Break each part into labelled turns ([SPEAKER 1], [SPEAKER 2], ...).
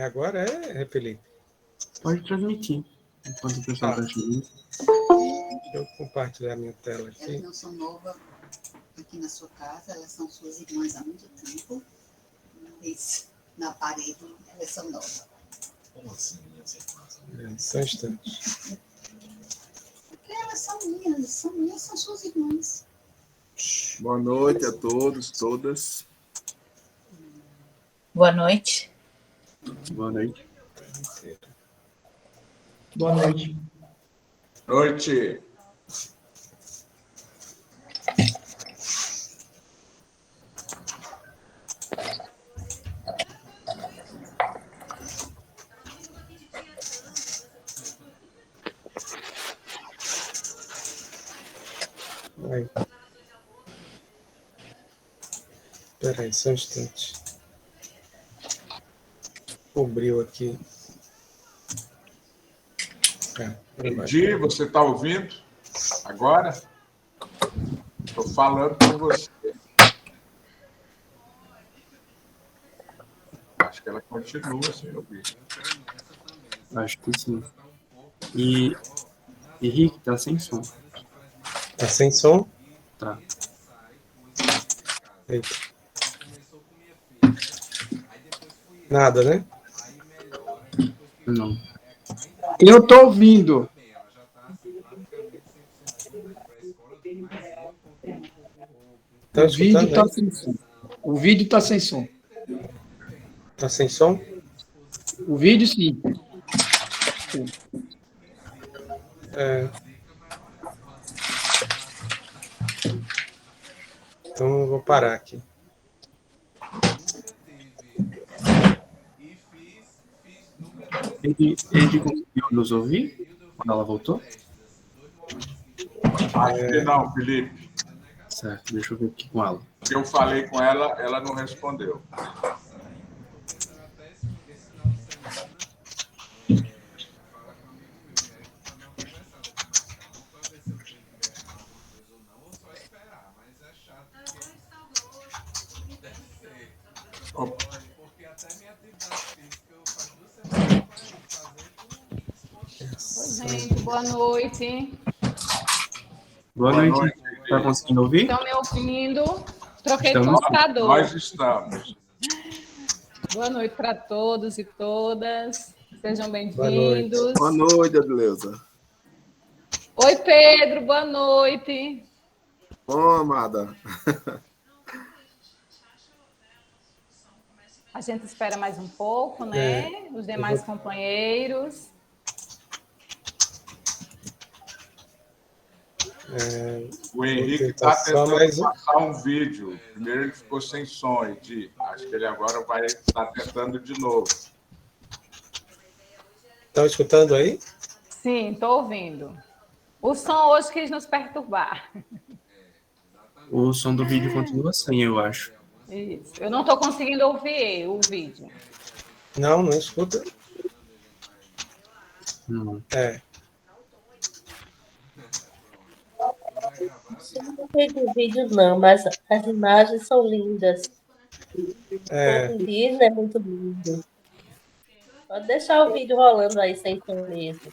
[SPEAKER 1] Agora Felipe?
[SPEAKER 2] Pode transmitir, enquanto o pessoal está chegando.
[SPEAKER 1] Deixa eu compartilhar minha tela aqui.
[SPEAKER 3] Elas não são novas aqui na sua casa, elas são suas irmãs há muito tempo, mas na parede elas são novas.
[SPEAKER 4] Como assim, minhas irmãs?
[SPEAKER 1] Só um instante.
[SPEAKER 3] Porque elas são minhas, são suas irmãs.
[SPEAKER 5] Boa noite a todos, todas.
[SPEAKER 6] Boa noite.
[SPEAKER 2] Boa noite.
[SPEAKER 7] Boa noite.
[SPEAKER 5] Noite.
[SPEAKER 1] Aí. Espera aí, só um instante. Cobriu aqui.
[SPEAKER 5] Entendi, você está ouvindo? Agora? Estou falando com você. Acho que ela continua sem ouvir.
[SPEAKER 2] Acho que sim. E Henrique, tá sem som.
[SPEAKER 1] Tá sem som?
[SPEAKER 2] Tá.
[SPEAKER 1] Eita. Nada, né?
[SPEAKER 2] Não.
[SPEAKER 7] Eu tô ouvindo.
[SPEAKER 1] Tá
[SPEAKER 7] O vídeo
[SPEAKER 1] escutando
[SPEAKER 7] tá
[SPEAKER 1] aí?
[SPEAKER 7] sem som. O vídeo tá sem som.
[SPEAKER 1] Tá sem som?
[SPEAKER 7] O vídeo sim.
[SPEAKER 1] Então eu vou parar aqui.
[SPEAKER 2] Ele conseguiu nos ouvir quando ela voltou?
[SPEAKER 5] Acho que não, Felipe.
[SPEAKER 2] Certo, deixa eu ver aqui com ela.
[SPEAKER 5] Eu falei com ela, ela não respondeu.
[SPEAKER 8] Oi, gente, boa noite.
[SPEAKER 2] Boa noite. Tá conseguindo ouvir?
[SPEAKER 8] Estão me ouvindo? Troquei de
[SPEAKER 2] Estamos.
[SPEAKER 8] computador.
[SPEAKER 5] Nós estamos.
[SPEAKER 8] Boa noite para todos e todas. Sejam
[SPEAKER 1] Boa noite.
[SPEAKER 8] bem-vindos.
[SPEAKER 5] Boa noite, Adileuza.
[SPEAKER 8] Oi, Pedro, boa noite.
[SPEAKER 5] Bom, amada.
[SPEAKER 8] A gente espera mais um pouco, né? Os demais companheiros.
[SPEAKER 5] O Henrique
[SPEAKER 1] tentar
[SPEAKER 5] está
[SPEAKER 1] só
[SPEAKER 5] tentando
[SPEAKER 1] mais um.
[SPEAKER 5] passar um vídeo. Primeiro ele ficou sem som, Edi. Acho que ele agora vai estar tentando de novo.
[SPEAKER 1] Estão escutando aí?
[SPEAKER 8] Sim, estou ouvindo. O som hoje quis nos perturbar.
[SPEAKER 2] O som do vídeo continua sem, eu acho.
[SPEAKER 8] Isso. Eu não estou conseguindo ouvir o vídeo.
[SPEAKER 1] Não escuta.
[SPEAKER 2] Não.
[SPEAKER 6] Não sei do vídeo, não, mas as imagens são lindas. O indígena é muito lindo. Pode deixar o vídeo rolando aí sem som mesmo.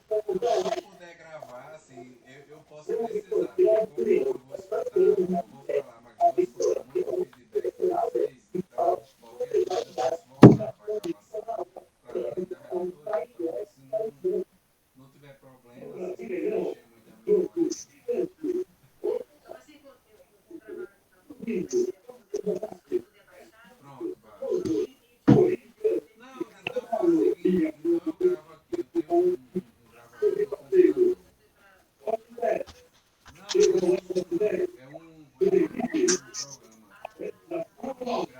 [SPEAKER 9] Puder gravar, assim, eu posso precisar. Como eu vou escutar, eu vou falar, mas eu vou escutar muito feedback de vocês, então, qualquer coisa eu posso voltar para a gravação, para dar tudo, para ver se não tiver problema, se mexer muito a memória. Pronto, baixa. Não, então faz o seguinte, então eu gravo aqui, eu tenho um gravador no computador. Não, é um programa.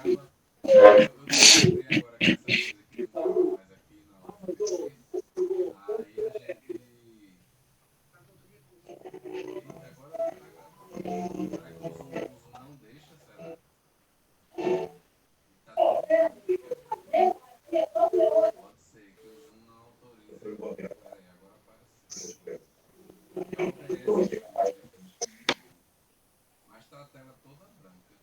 [SPEAKER 9] Grava. Eu descobri agora que essa coisa que não grava mais aqui na UFPC. Aí a gente. Eita, agora não tá gravando. Será que o Zoom não deixa, será? tela toda branca.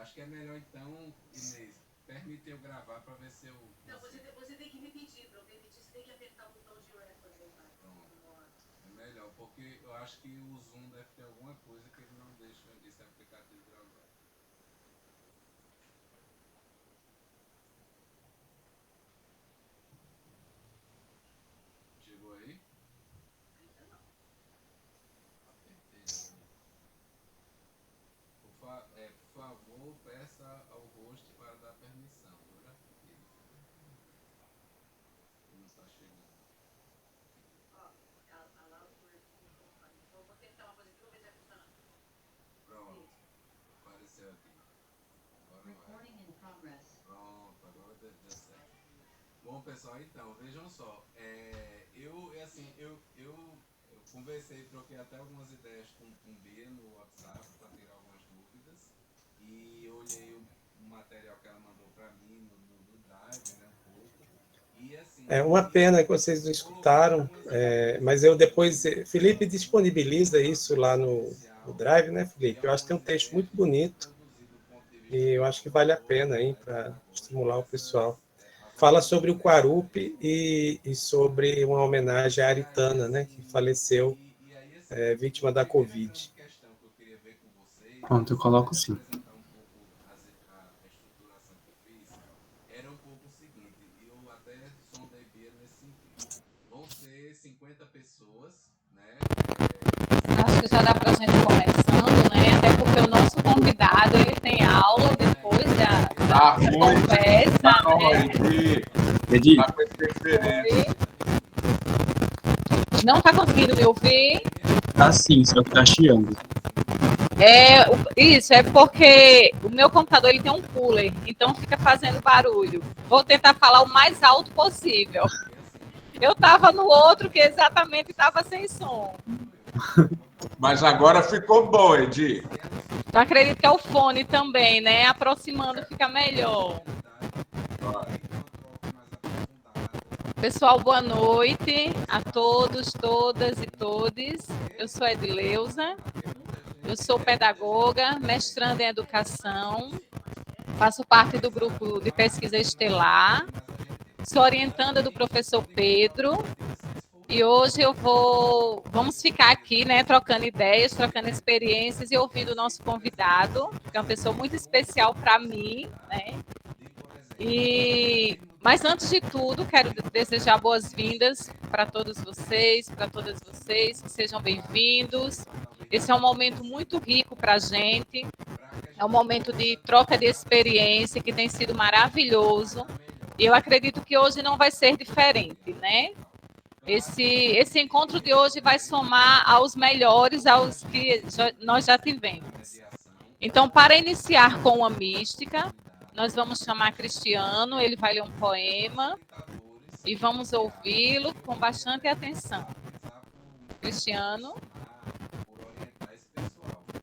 [SPEAKER 9] Acho que é melhor então, Inês, permite eu gravar para ver se eu...
[SPEAKER 3] Não, você tem que me pedir. Para eu permitir, você tem que apertar o botão de record.
[SPEAKER 9] É melhor, porque eu acho que o Zoom deve ter alguma coisa que ele não deixa esse aplicativo gravar. Chegou aí? Por favor, peça ao host para dar permissão. Agora, não está chegando.
[SPEAKER 3] Vou tentar uma coisa aqui, vou ver se vai funcionar.
[SPEAKER 9] Pronto, apareceu aqui. Agora vai. Pronto, agora deu certo. Bom, pessoal, então, vejam só. Eu conversei, troquei até algumas ideias com Bia no WhatsApp para tirar algumas dúvidas. E eu olhei o material que ela mandou para mim no Drive, né, um pouco. E assim...
[SPEAKER 1] É uma pena que vocês não escutaram, mas eu depois... Felipe disponibiliza isso lá no Drive, né, Felipe? Eu acho que tem um texto muito bonito e eu acho que vale a pena aí para estimular o pessoal. Fala sobre o Quarupi e sobre uma homenagem à Aritana, né, que faleceu vítima da Covid.
[SPEAKER 2] Pronto, eu coloco sim.
[SPEAKER 9] Era um pouco o seguinte, eu até sondei Bia nesse sentido. Vão ser 50 pessoas, né?
[SPEAKER 8] Acho que já dá para a gente ir começando, né? Até porque o nosso convidado, ele tem aula depois da conversa, né?
[SPEAKER 2] Edi,
[SPEAKER 5] Tá com interferência.
[SPEAKER 8] Não está conseguindo me ouvir?
[SPEAKER 2] tá sim, só que tá chiando.
[SPEAKER 8] Isso, é porque o meu computador ele tem um cooler, então fica fazendo barulho. Vou tentar falar o mais alto possível. Eu estava no outro que exatamente estava sem som.
[SPEAKER 5] Mas agora ficou bom, Edi.
[SPEAKER 8] Eu acredito que é o fone também, né? Aproximando fica melhor. Pessoal, boa noite a todos, todas e todes. Eu sou Edileuza, eu sou pedagoga, mestranda em educação, faço parte do grupo de pesquisa estelar, sou orientanda do professor Pedro e hoje vamos ficar aqui, né, trocando ideias, trocando experiências e ouvindo o nosso convidado, que é uma pessoa muito especial para mim, né? Mas antes de tudo, quero desejar boas-vindas para todos vocês, para todas vocês, que sejam bem-vindos. Esse é um momento muito rico para a gente, é um momento de troca de experiência que tem sido maravilhoso. E eu acredito que hoje não vai ser diferente, né? Esse encontro de hoje vai somar aos melhores, aos que nós já tivemos. Então, para iniciar com uma mística, nós vamos chamar Cristiano, ele vai ler um poema e vamos ouvi-lo com bastante atenção. Cristiano.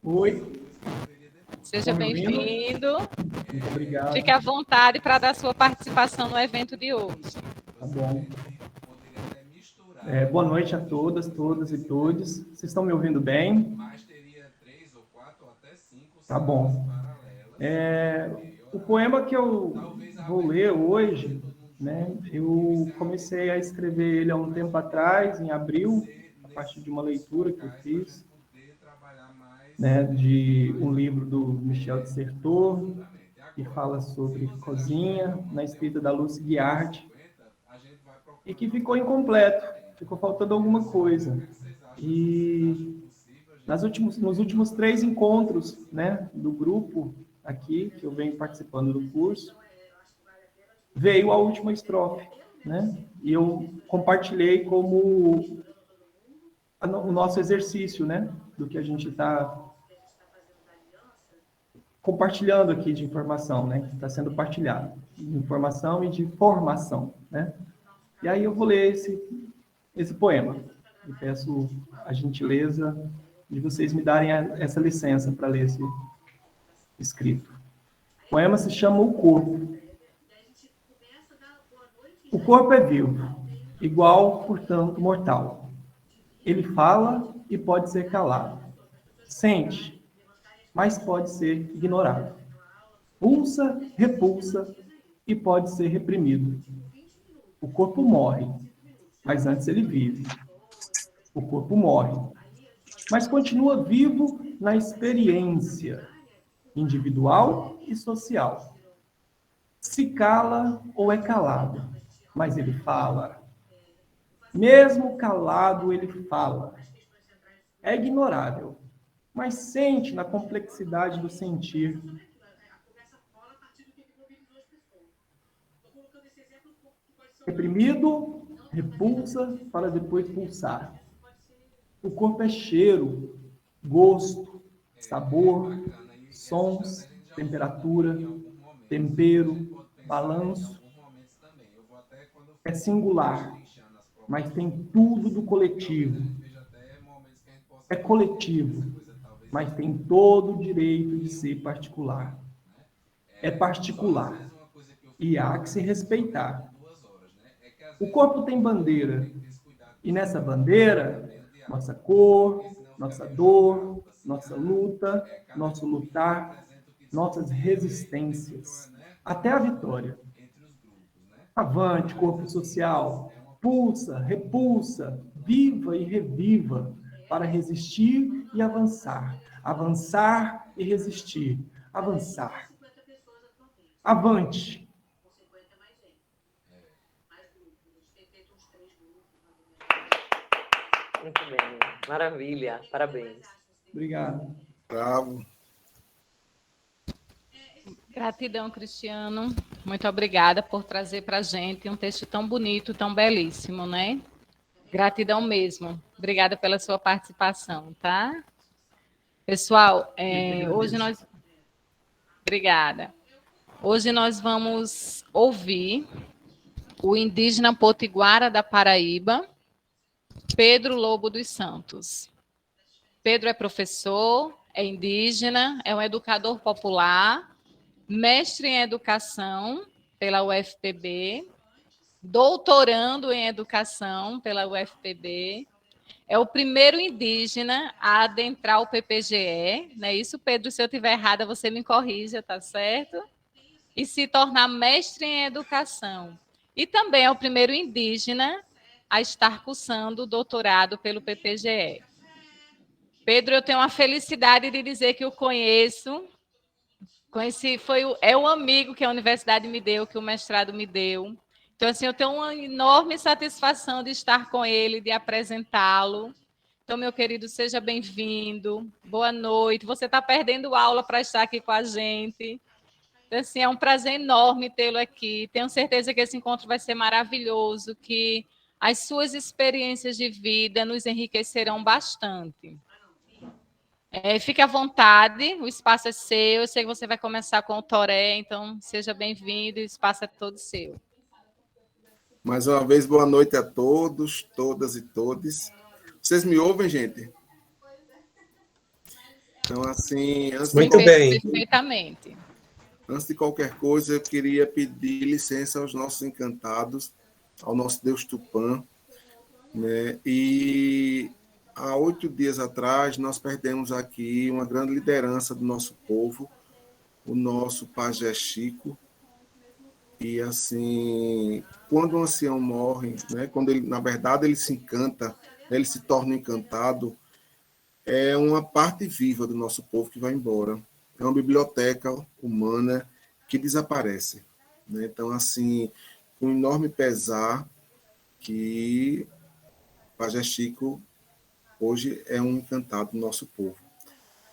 [SPEAKER 7] Oi.
[SPEAKER 8] Seja bem-vindo.
[SPEAKER 7] Muito obrigado.
[SPEAKER 8] Fique à vontade para dar sua participação no evento de hoje.
[SPEAKER 7] Tá bom. Boa noite a todas e todos. Vocês estão me ouvindo bem? Tá bom. O poema que eu vou ler hoje, né, eu comecei a escrever ele há um tempo atrás, em abril, a partir de uma leitura que eu fiz, né, de um livro do Michel de Certeau, que fala sobre cozinha, na escrita da Lucy Guiardi, e que ficou incompleto, ficou faltando alguma coisa. E nos últimos 3 encontros, né, do grupo aqui, que eu venho participando do curso, veio a última estrofe, né? E eu compartilhei como o nosso exercício, né? Do que a gente está compartilhando aqui de informação, né? Que está sendo partilhado, de informação e de formação, né? E aí eu vou ler esse poema. E peço a gentileza de vocês me darem essa licença para ler esse escrito. O poema se chama O Corpo. O corpo é vivo, igual, portanto, mortal. Ele fala e pode ser calado. Sente mas pode ser ignorado. Pulsa, repulsa e pode ser reprimido. O corpo morre, mas antes ele vive. O corpo morre, mas continua vivo na experiência individual e social. Se cala ou é calado, mas ele fala. Mesmo calado, ele fala. É ignorável, mas sente na complexidade do sentir. Reprimido, repulsa para depois pulsar. O corpo é cheiro, gosto, sabor, sons, temperatura, tempero, balanço. É singular, mas tem tudo do coletivo. É coletivo, mas tem todo o direito de ser particular. É particular, e há que se respeitar. O corpo tem bandeira, e nessa bandeira, nossa cor, nossa dor, nossa luta, nosso lutar, nossas resistências, até a vitória. Avante, corpo social, pulsa, repulsa, viva e reviva, para resistir e avançar, avançar e resistir, avançar. Avante!
[SPEAKER 10] Muito bem, maravilha, parabéns.
[SPEAKER 7] Obrigado.
[SPEAKER 5] Bravo.
[SPEAKER 8] Gratidão, Cristiano. Muito obrigada por trazer para a gente um texto tão bonito, tão belíssimo, né? Gratidão mesmo. Obrigada pela sua participação, tá? Pessoal, hoje nós... Obrigada. Hoje nós vamos ouvir o indígena potiguara da Paraíba, Pedro Lobo dos Santos. Pedro é professor, é indígena, é um educador popular, mestre em educação pela UFPB, doutorando em educação pela UFPB, é o primeiro indígena a adentrar o PPGE, não é isso, Pedro? Se eu estiver errada, você me corrija, tá certo? E se tornar mestre em educação. E também é o primeiro indígena a estar cursando o doutorado pelo PPGE. Pedro, eu tenho a felicidade de dizer que o conheço. É um amigo que a universidade me deu, que o mestrado me deu. Então, assim, eu tenho uma enorme satisfação de estar com ele, de apresentá-lo. Então, meu querido, seja bem-vindo. Boa noite. Você está perdendo aula para estar aqui com a gente. Então, assim, é um prazer enorme tê-lo aqui. Tenho certeza que esse encontro vai ser maravilhoso, que as suas experiências de vida nos enriquecerão bastante. Fique à vontade, o espaço é seu. Eu sei que você vai começar com o Toré, então seja bem-vindo, o espaço é todo seu.
[SPEAKER 11] Mais uma vez, boa noite a todos, todas e todes. Vocês me ouvem, gente? Então, assim...
[SPEAKER 1] Muito bem.
[SPEAKER 8] Perfeitamente.
[SPEAKER 11] Antes de qualquer coisa, eu queria pedir licença aos nossos encantados, ao nosso Deus Tupã, né? E há 8 dias atrás, nós perdemos aqui uma grande liderança do nosso povo, o nosso pajé Chico. E, assim, quando um ancião morre, né? Quando ele, na verdade, ele se encanta, né? Ele se torna encantado, é uma parte viva do nosso povo que vai embora. É uma biblioteca humana que desaparece, né? Então, assim, com enorme pesar que o pajé Chico hoje é um encantado do nosso povo.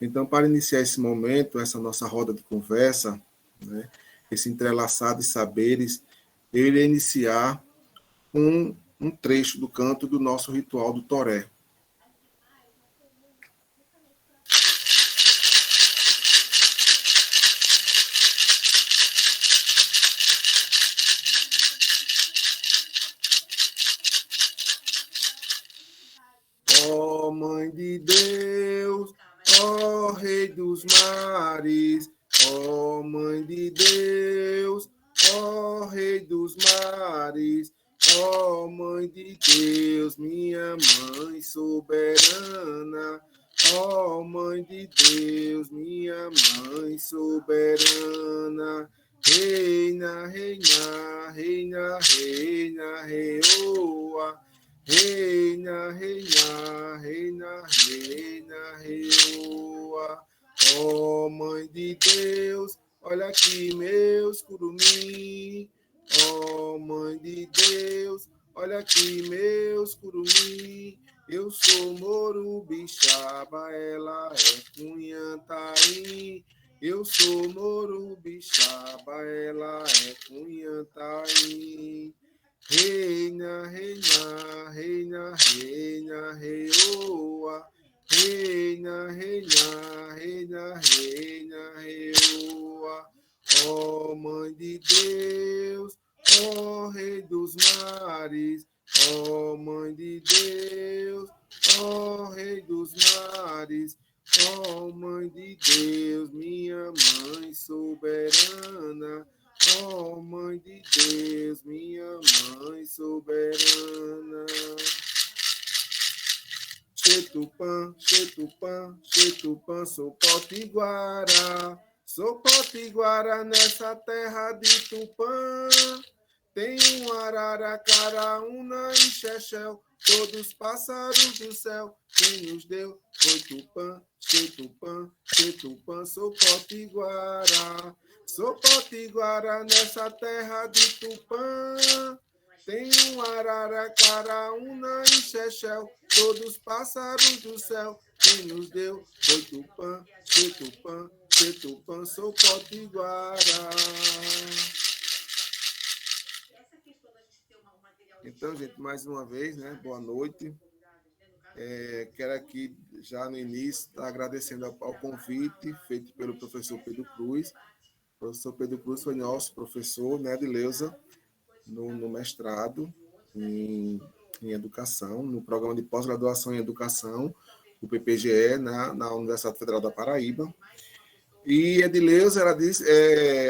[SPEAKER 11] Então, para iniciar esse momento, essa nossa roda de conversa, né, esse entrelaçado de saberes, eu irei iniciar com um trecho do canto do nosso ritual do Toré. Ó Mãe de Deus, ó Rei dos mares, ó Mãe de Deus, ó Rei dos mares, ó Mãe de Deus, minha Mãe soberana, Ó Mãe de Deus, minha Mãe soberana, reina, reina, reina, reina, reoa, reina, reina, reina, reina, reoa. Ó Mãe de Deus, olha aqui meus curumim. Ó Mãe de Deus, olha aqui meus curumim. Eu sou Morubixaba, ela é Cunhantaí. Eu sou Morubixaba, ela é Cunhantaí. Reina, reina, reina, reina, reoa. Reina, reina, reina, reina, reoa. Ó Mãe de Deus, ó Rei dos mares, ó Mãe de Deus, ó Rei dos mares, ó Mãe de Deus, minha Mãe soberana, ó Mãe de Deus, minha Mãe soberana. Xetupã, Xetupã, Xetupã, sou potiguara. Sou potiguara nessa terra de Tupã. Tem um arara, caraúna e xexel, todos pássaros do céu. Quem nos deu foi Tupã, Xetupã, Xetupã, sou potiguara. Sou potiguara nessa terra de Tupã. Tem um arara, caraúna e xexel, todos pássaros do céu. Quem nos deu foi Tupã, Xetupã, Xetupã, sou potiguara. Então, gente, mais uma vez, né? Boa noite. Quero aqui, já no início, estar agradecendo ao convite feito pelo professor Pedro Cruz. O professor Pedro Cruz foi nosso professor, né, de Leusa, no mestrado em educação, no programa de pós-graduação em educação, o PPGE, na Universidade Federal da Paraíba. E Edileuza, ela disse,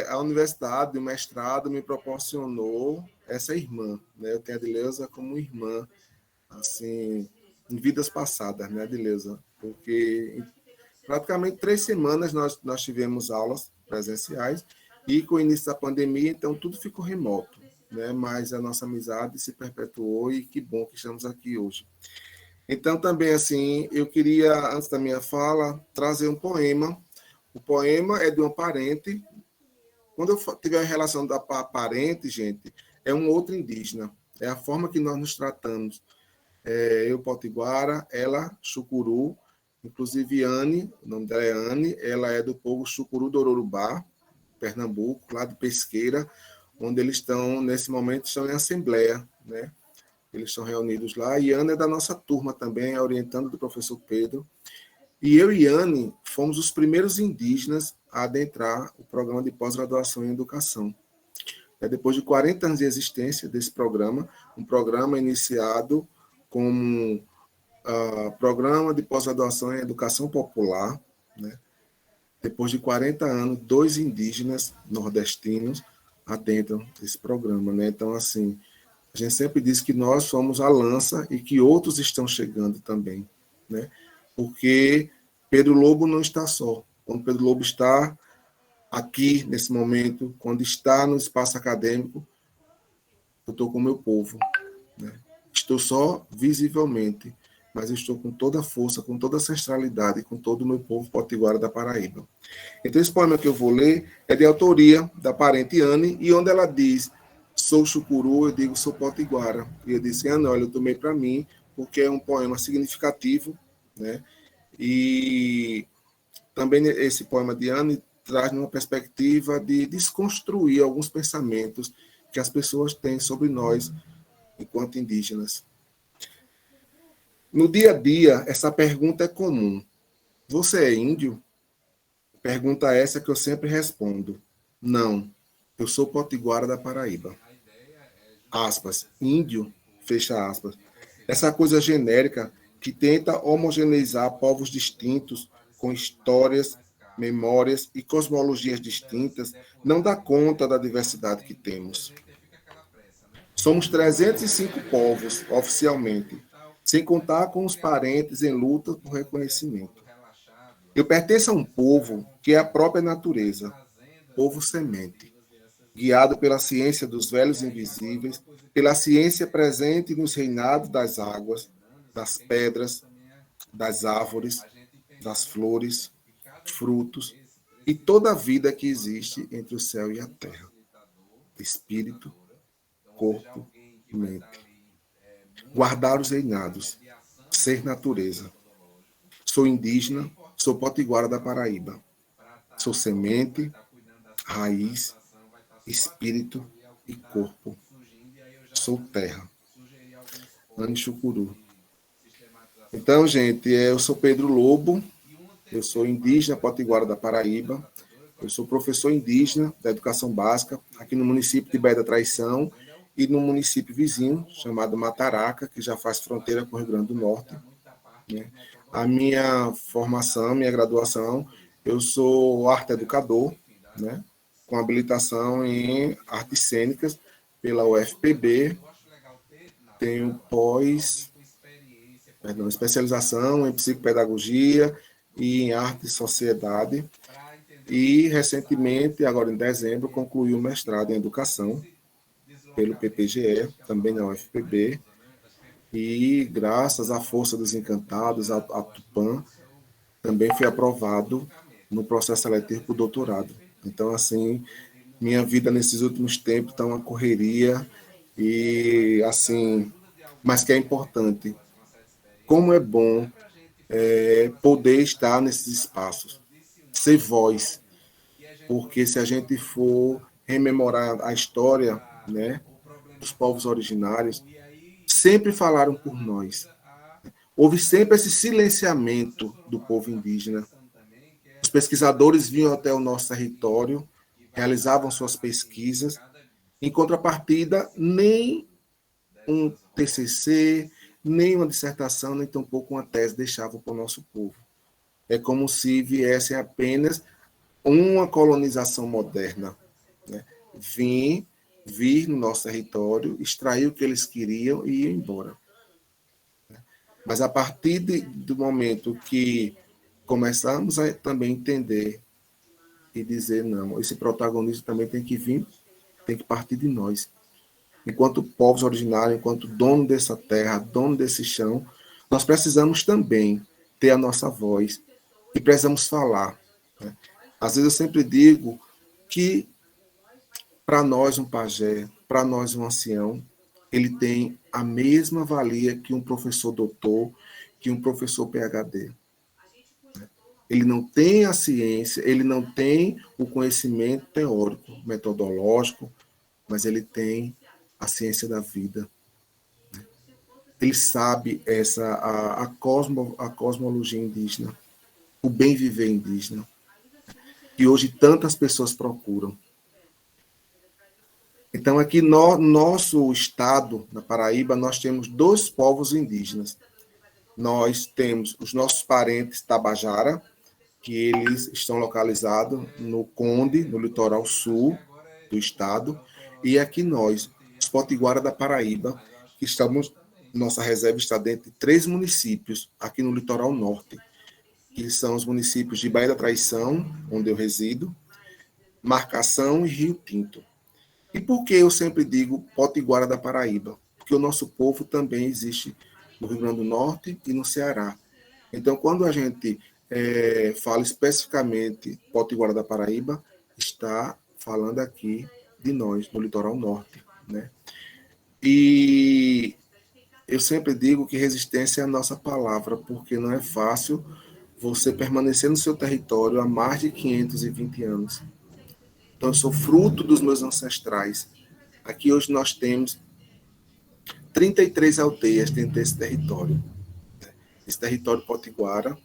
[SPEAKER 11] a universidade, o mestrado, me proporcionou essa irmã, né? Eu tenho a Edileuza como irmã, assim, em vidas passadas, né, Edileuza? Porque em praticamente 3 semanas nós tivemos aulas presenciais e com o início da pandemia, então tudo ficou remoto, né? Mas a nossa amizade se perpetuou e que bom que estamos aqui hoje. Então, também, assim, eu queria, antes da minha fala, trazer um poema. O poema é de uma parente. Quando eu tiver a relação da parente, gente, é um outro indígena. É a forma que nós nos tratamos. Eu, potiguara, ela, chucuru, inclusive Anne, o nome dela é Anne, ela é do povo Chucuru do Ororubá, Pernambuco, lá de Pesqueira, onde eles estão, nesse momento, estão em assembleia, né? Eles estão reunidos lá. E Ana é da nossa turma também, orientando do professor Pedro. E eu e Anne fomos os primeiros indígenas a adentrar o programa de pós-graduação em educação. Depois de 40 anos de existência desse programa, um programa iniciado como programa de pós-graduação em educação popular, né? Depois de 40 anos, 2 indígenas nordestinos adentram esse programa, né? Então, assim, a gente sempre diz que nós somos a lança e que outros estão chegando também, né? Porque Pedro Lobo não está só. Quando Pedro Lobo está aqui, nesse momento, quando está no espaço acadêmico, eu estou com o meu povo, né? Estou só visivelmente, mas eu estou com toda a força, com toda a ancestralidade, com todo o meu povo potiguara da Paraíba. Então, esse poema que eu vou ler é de autoria da parente Anne, e onde ela diz: sou chucuru, eu digo sou potiguara. E eu disse: Ana, olha, eu tomei para mim, porque é um poema significativo, né? E também esse poema de Anne traz uma perspectiva de desconstruir alguns pensamentos que as pessoas têm sobre nós, enquanto indígenas. No dia a dia, essa pergunta é comum. Você é índio? Pergunta essa que eu sempre respondo. Não, eu sou potiguara da Paraíba. Aspas, índio, fecha aspas. Essa coisa genérica que tenta homogeneizar povos distintos, com histórias, memórias e cosmologias distintas, não dá conta da diversidade que temos. Somos 305 povos, oficialmente, sem contar com os parentes em luta por reconhecimento. Eu pertenço a um povo que é a própria natureza, povo semente, guiado pela ciência dos velhos invisíveis, pela ciência presente nos reinados das águas, das pedras, das árvores, das flores, frutos e toda a vida que existe entre o céu e a terra. Espírito, corpo, mente. Guardar os reinados, ser natureza. Sou indígena, sou potiguara da Paraíba. Sou semente, raiz, espírito e corpo. Sou terra. Ani Chucuru. Então, gente, eu sou Pedro Lobo, eu sou indígena potiguara da Paraíba, eu sou professor indígena da educação básica aqui no município de Baía da Traição e no município vizinho, chamado Mataraca, que já faz fronteira com o Rio Grande do Norte. Né? A minha formação, minha graduação, eu sou arte educador, né? Com habilitação em artes cênicas pela UFPB, tenho especialização em psicopedagogia e em arte e sociedade. E, recentemente, agora em dezembro, concluí o mestrado em educação pelo PPGE, também na UFPB. E, graças à força dos encantados, a Tupã, também fui aprovado no processo seletivo para o doutorado. Então, assim, minha vida nesses últimos tempos está uma correria e, assim, mas que é importante. Como é bom poder estar nesses espaços, ser voz, porque se a gente for rememorar a história, né, dos povos originários, sempre falaram por nós. Houve sempre esse silenciamento do povo indígena. Os pesquisadores vinham até o nosso território, realizavam suas pesquisas, em contrapartida, nem um TCC, nem uma dissertação, nem tampouco uma tese deixavam para o nosso povo. É como se viesse apenas uma colonização moderna. Né? Vir no nosso território, extrair o que eles queriam e ir embora. Mas a partir do momento que começamos a também entender e dizer, não, esse protagonismo também tem que vir, tem que partir de nós. Enquanto povos originários, enquanto dono dessa terra, dono desse chão, nós precisamos também ter a nossa voz e precisamos falar. Né? Às vezes eu sempre digo que para nós um pajé, para nós um ancião, ele tem a mesma valia que um professor doutor, que um professor PhD. Ele não tem a ciência, ele não tem o conhecimento teórico, metodológico, mas ele tem a ciência da vida. Ele sabe a cosmologia indígena, o bem viver indígena, que hoje tantas pessoas procuram. Então, aqui no nosso estado, na Paraíba, nós temos 2 povos indígenas. Nós temos os nossos parentes Tabajara, que eles estão localizados no Conde, no litoral sul do estado, e aqui nós, os Potiguara da Paraíba, que estamos, nossa reserva está dentro de 3 municípios, aqui no litoral norte, que são os municípios de Baía da Traição, onde eu resido, Marcação e Rio Tinto. E por que eu sempre digo Potiguara da Paraíba? Porque o nosso povo também existe no Rio Grande do Norte e no Ceará. Então, quando a gente fala especificamente Potiguara da Paraíba, está falando aqui de nós, no litoral norte. Né? E eu sempre digo que resistência é a nossa palavra, porque não é fácil você permanecer no seu território há mais de 520 anos. Então, eu sou fruto dos meus ancestrais. Aqui hoje nós temos 33 aldeias dentro desse território. Esse território potiguara,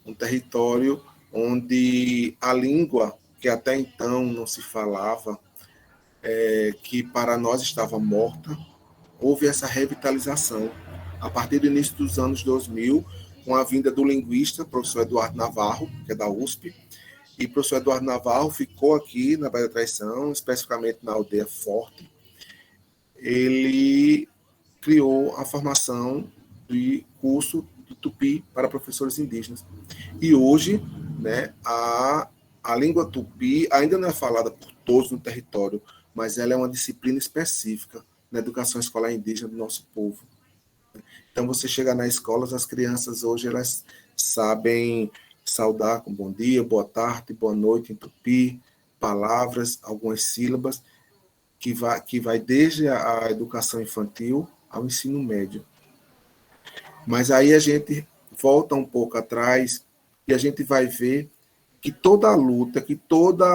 [SPEAKER 11] um território onde a língua, que até então não se falava, que para nós estava morta, houve essa revitalização. A partir do início dos anos 2000, com a vinda do linguista, professor Eduardo Navarro, que é da USP, e o professor Eduardo Navarro ficou aqui na Baía da Traição, especificamente na aldeia Forte. Ele criou a formação de curso de Tupi para professores indígenas. E hoje né, a língua tupi ainda não é falada por todos no território, mas ela é uma disciplina específica na educação escolar indígena do nosso povo. Então, você chega nas escolas, as crianças hoje elas sabem saudar com bom dia, boa tarde, boa noite em tupi, palavras, algumas sílabas, que vai desde a educação infantil ao ensino médio. Mas aí a gente volta um pouco atrás e a gente vai ver que toda a luta, que todas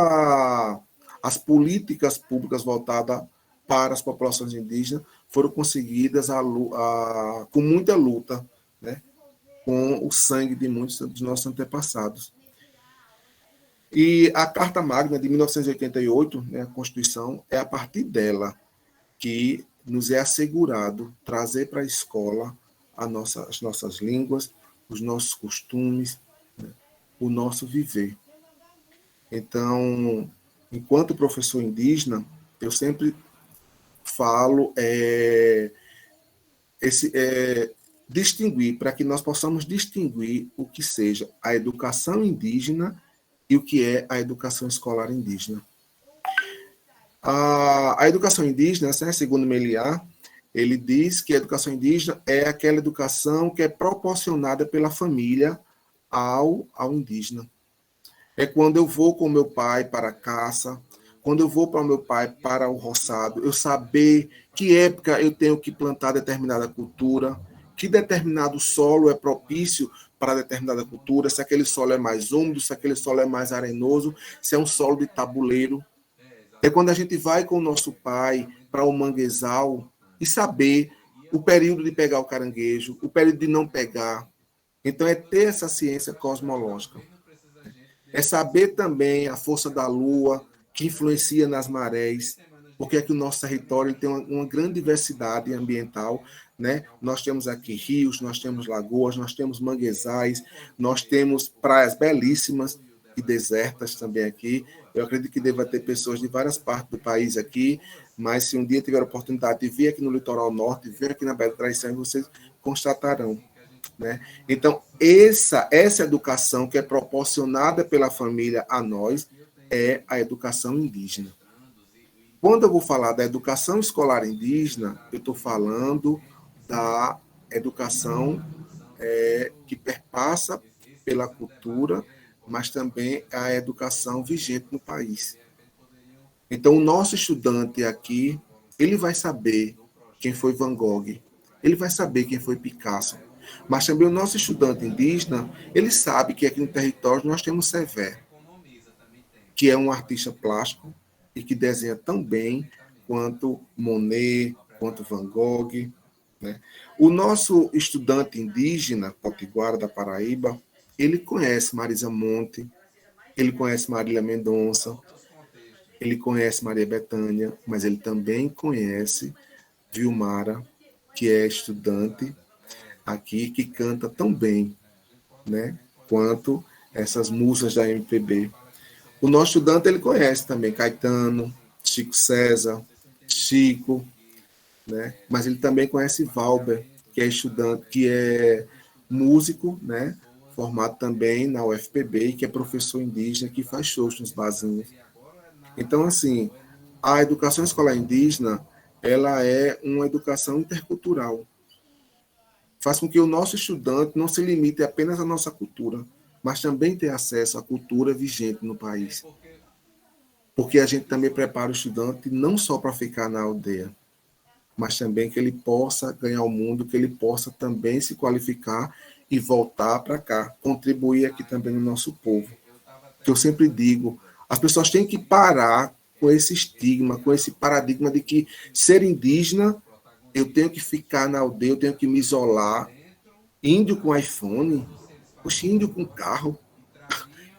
[SPEAKER 11] as políticas públicas voltadas para as populações indígenas foram conseguidas com muita luta, né? Com o sangue de muitos dos nossos antepassados. E a Carta Magna de 1988, né, a Constituição, é a partir dela que nos é assegurado trazer para a escola as nossas línguas, os nossos costumes, né, o nosso viver. Então, enquanto professor indígena, eu sempre falo distinguir, para que nós possamos distinguir o que seja a educação indígena e o que é a educação escolar indígena. A educação indígena, né, segundo Meliá, ele diz que a educação indígena é aquela educação que é proporcionada pela família ao indígena. É quando eu vou com meu pai para a caça, quando eu vou para o meu pai para o roçado, eu saber que época eu tenho que plantar determinada cultura, que determinado solo é propício para determinada cultura, se aquele solo é mais úmido, se aquele solo é mais arenoso, se é um solo de tabuleiro. É quando a gente vai com o nosso pai para o manguezal e saber o período de pegar o caranguejo, o período de não pegar. Então, é ter essa ciência cosmológica. É saber também a força da lua, que influencia nas marés, porque aqui o nosso território tem uma grande diversidade ambiental, né? Nós temos aqui rios, nós temos lagoas, nós temos manguezais, nós temos praias belíssimas e desertas também aqui. Eu acredito que deva ter pessoas de várias partes do país aqui, mas se um dia tiver a oportunidade de vir aqui no litoral norte, vir aqui na Bela Traição, vocês constatarão, né? Então, essa educação que é proporcionada pela família a nós é a educação indígena. Quando eu vou falar da educação escolar indígena, eu estou falando da educação que perpassa pela cultura, mas também a educação vigente no país. Então, o nosso estudante aqui, ele vai saber quem foi Van Gogh, ele vai saber quem foi Picasso, mas também o nosso estudante indígena, ele sabe que aqui no território nós temos Sever, que é um artista plástico e que desenha tão bem quanto Monet, quanto Van Gogh, né? O nosso estudante indígena, potiguara da Paraíba, ele conhece Marisa Monte, ele conhece Marília Mendonça, ele conhece Maria Bethânia, mas ele também conhece Vilmara, que é estudante aqui, que canta tão bem, né, quanto essas musas da MPB. O nosso estudante, ele conhece também Caetano, Chico César, Chico, né, mas ele também conhece Valber, que é estudante, que é músico, né, formado também na UFPB, e que é professor indígena, que faz shows nos barzinhos. Então, assim, a educação escolar indígena, ela é uma educação intercultural. Faz com que o nosso estudante não se limite apenas à nossa cultura, mas também tenha acesso à cultura vigente no país. Porque a gente também prepara o estudante não só para ficar na aldeia, mas também que ele possa ganhar o mundo, que ele possa também se qualificar e voltar para cá, contribuir aqui também no nosso povo. Que eu sempre digo, as pessoas têm que parar com esse estigma, com esse paradigma de que ser indígena, eu tenho que ficar na aldeia, eu tenho que me isolar. Índio com iPhone, oxe, índio com carro,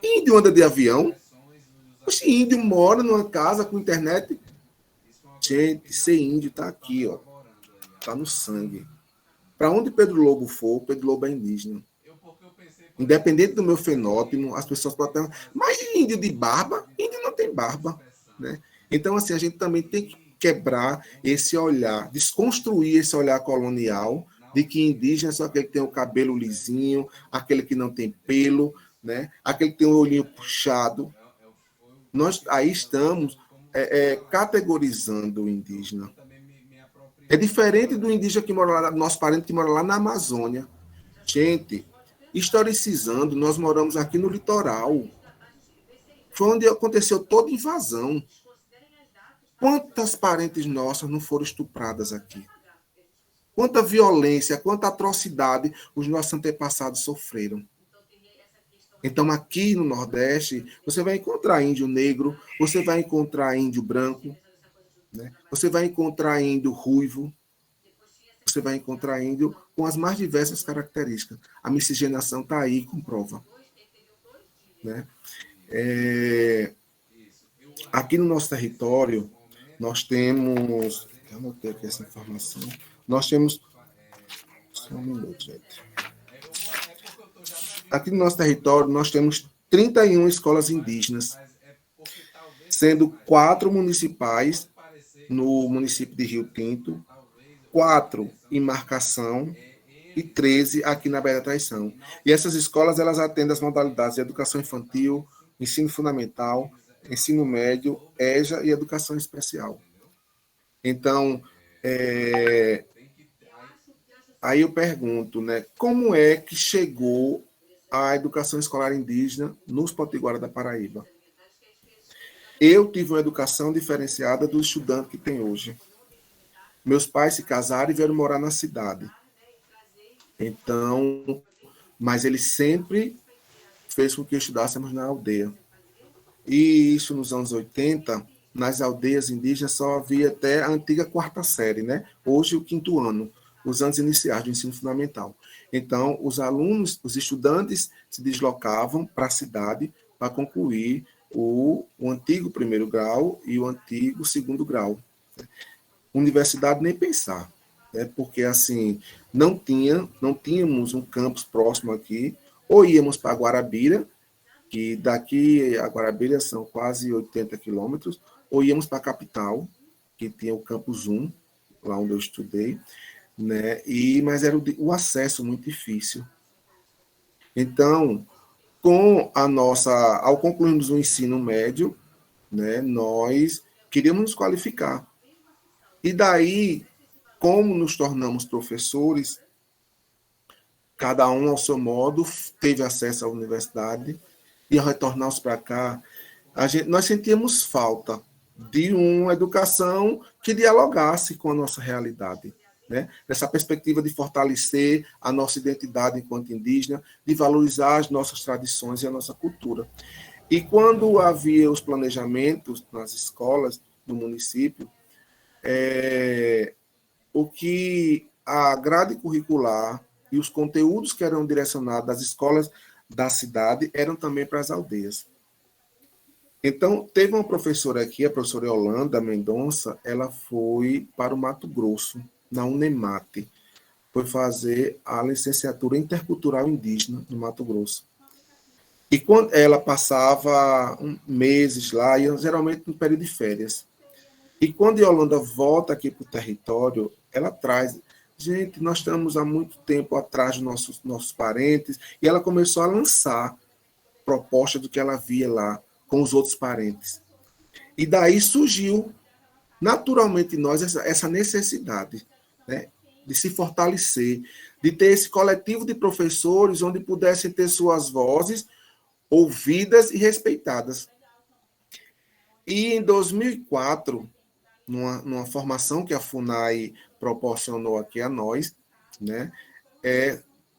[SPEAKER 11] índio anda de avião, oxe, índio mora numa casa com internet. Gente, ser índio está aqui, ó, está no sangue. Para onde Pedro Lobo for, Pedro Lobo é indígena. Independente do meu fenótipo, as pessoas podem ter, mas índio de barba? Índio não tem barba, né? Então, assim, a gente também tem que quebrar esse olhar, desconstruir esse olhar colonial de que indígena é só aquele que tem o cabelo lisinho, aquele que não tem pelo, né? Aquele que tem o olhinho puxado. Nós aí estamos categorizando o indígena. É diferente do indígena que mora lá, nosso parente que mora lá na Amazônia. Gente, historicizando, nós moramos aqui no litoral. Foi onde aconteceu toda invasão. Quantas parentes nossas não foram estupradas aqui? Quanta violência, quanta atrocidade os nossos antepassados sofreram. Então, aqui no Nordeste, você vai encontrar índio negro, você vai encontrar índio branco, né? Você vai encontrar índio ruivo, você vai encontrar índio com as mais diversas características. A miscigenação está aí com prova. Né? Aqui no nosso território, nós temos... Eu anotei aqui essa informação. Nós temos... Só um minuto, gente. Aqui no nosso território, nós temos 31 escolas indígenas, sendo 4 municipais no município de Rio Tinto, 4 em Marcação e 13 aqui na Baía da Traição. E essas escolas, elas atendem as modalidades de educação infantil, ensino fundamental, ensino médio, EJA e educação especial. Então, aí eu pergunto, né, como é que chegou a educação escolar indígena nos Potiguara da Paraíba? Eu tive uma educação diferenciada do estudante que tem hoje. Meus pais se casaram e vieram morar na cidade. Então, mas ele sempre fez com que estudássemos na aldeia. E isso nos anos 80, nas aldeias indígenas só havia até a antiga 4ª série, né? Hoje o 5º ano, os anos iniciais do ensino fundamental. Então, os alunos, os estudantes se deslocavam para a cidade para concluir o antigo 1º grau e o antigo 2º grau. Universidade nem pensar, né? Porque assim, não tínhamos um campus próximo aqui, ou íamos para Guarabira, que daqui a Guarabira são quase 80 quilômetros, ou íamos para a capital, que tinha o campus 1, lá onde eu estudei, né? Mas era o acesso muito difícil. Então, ao concluirmos o ensino médio, né, nós queríamos nos qualificar. E daí, como nos tornamos professores, cada um ao seu modo teve acesso à universidade, e ao retornarmos para cá, nós sentíamos falta de uma educação que dialogasse com a nossa realidade. Né? Nessa perspectiva de fortalecer a nossa identidade enquanto indígena, de valorizar as nossas tradições e a nossa cultura. E quando havia os planejamentos nas escolas do município, o que a grade curricular e os conteúdos que eram direcionados às escolas da cidade eram também para as aldeias. Então, teve uma professora aqui, a professora Yolanda Mendonça, ela foi para o Mato Grosso, na Unemate, foi fazer a licenciatura intercultural indígena no Mato Grosso. E quando ela passava meses lá, e geralmente no período de férias. E quando Yolanda volta aqui para o território, ela traz... Gente, nós estamos há muito tempo atrás dos nossos parentes, e ela começou a lançar proposta do que ela via lá com os outros parentes. E daí surgiu, naturalmente, em nós essa necessidade, né, de se fortalecer, de ter esse coletivo de professores onde pudessem ter suas vozes ouvidas e respeitadas. E em 2004, numa formação que a FUNAI proporcionou aqui a nós, né,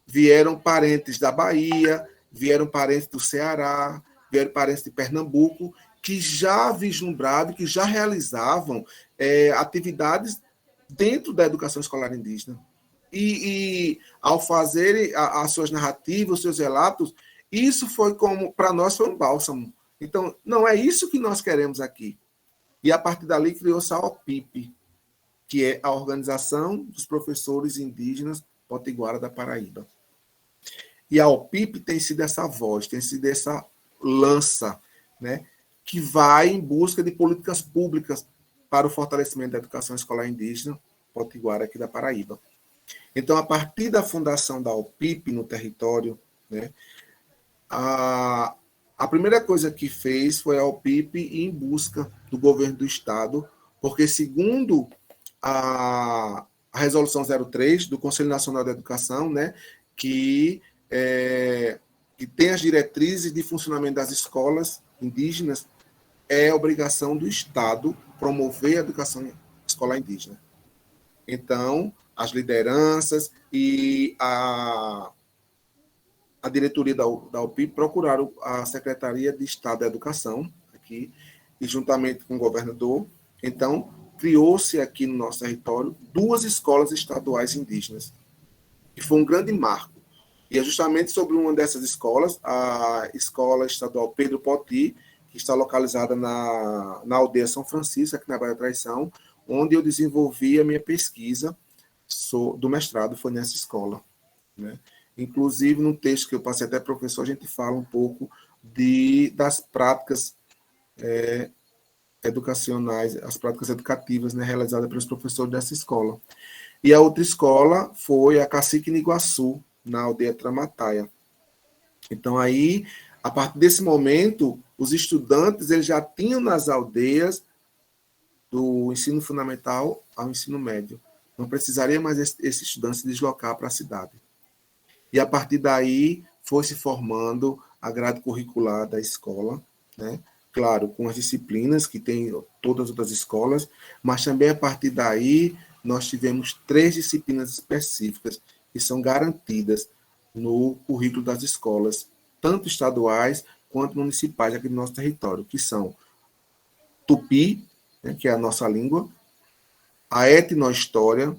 [SPEAKER 11] vieram parentes da Bahia, vieram parentes do Ceará, vieram parentes de Pernambuco, que já vislumbravam, que já realizavam atividades dentro da educação escolar indígena. E ao fazerem as suas narrativas, os seus relatos, isso foi como, para nós, foi um bálsamo. Então, não é isso que nós queremos aqui. E a partir dali criou-se a OPIP, que é a Organização dos Professores Indígenas Potiguara da Paraíba. E a OPIP tem sido essa voz, tem sido essa lança, né, que vai em busca de políticas públicas para o fortalecimento da educação escolar indígena potiguara aqui da Paraíba. Então, a partir da fundação da OPIP no território, né, A primeira coisa que fez foi a OPIP ir em busca do governo do Estado, porque, segundo a Resolução 03 do Conselho Nacional da Educação, né, que tem as diretrizes de funcionamento das escolas indígenas, é obrigação do Estado promover a educação escolar indígena. Então, as lideranças e a diretoria da UPIP procuraram a Secretaria de Estado da Educação, aqui, e juntamente com o governador, então, criou-se aqui no nosso território 2 escolas estaduais indígenas, que foi um grande marco. E é justamente sobre uma dessas escolas, a Escola Estadual Pedro Poti, que está localizada na aldeia São Francisco, aqui na Baía da Traição, onde eu desenvolvi a minha pesquisa do mestrado, foi nessa escola, né? Inclusive, no texto que eu passei até professor, a gente fala um pouco das práticas educacionais, as práticas educativas, né, realizadas pelos professores dessa escola. E a outra escola foi a Cacique Niguaçu, na aldeia Tramataia. Então, aí, a partir desse momento, os estudantes eles já tinham nas aldeias do ensino fundamental ao ensino médio. Não precisaria mais esse estudante se deslocar para a cidade. E, a partir daí, foi se formando a grade curricular da escola, né? Claro, com as disciplinas que tem todas as outras escolas, mas também, a partir daí, nós tivemos 3 disciplinas específicas que são garantidas no currículo das escolas, tanto estaduais quanto municipais aqui no nosso território, que são Tupi, né, que é a nossa língua, a etnohistória,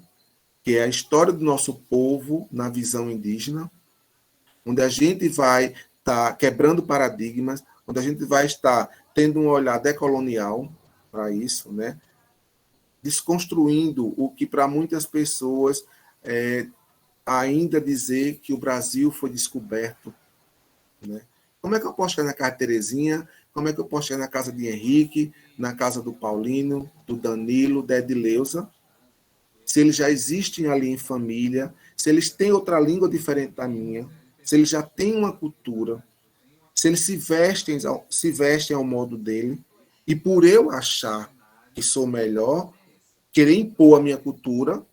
[SPEAKER 11] que é a história do nosso povo na visão indígena, onde a gente vai estar quebrando paradigmas, onde a gente vai estar tendo um olhar decolonial para isso, né? Desconstruindo o que para muitas pessoas ainda dizer que o Brasil foi descoberto, né? Como é que eu posso chegar na casa de Terezinha? Como é que eu posso chegar na casa de Henrique, na casa do Paulino, do Danilo, da Edileuza, se eles já existem ali em família, se eles têm outra língua diferente da minha, se eles já têm uma cultura, se eles se vestem ao modo dele, e por eu achar que sou melhor, querer impor a minha cultura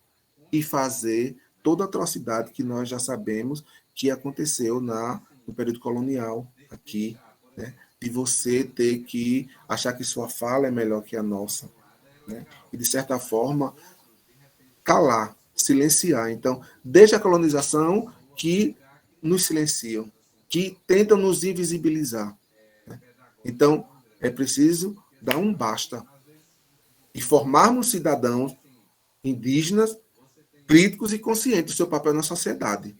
[SPEAKER 11] e fazer toda a atrocidade que nós já sabemos que aconteceu no período colonial aqui, né? De você ter que achar que sua fala é melhor que a nossa, né? E, de certa forma, calar, silenciar. Então, desde a colonização, que nos silenciam, que tentam nos invisibilizar, né? Então, é preciso dar um basta e formarmos cidadãos indígenas críticos e conscientes do seu papel na sociedade,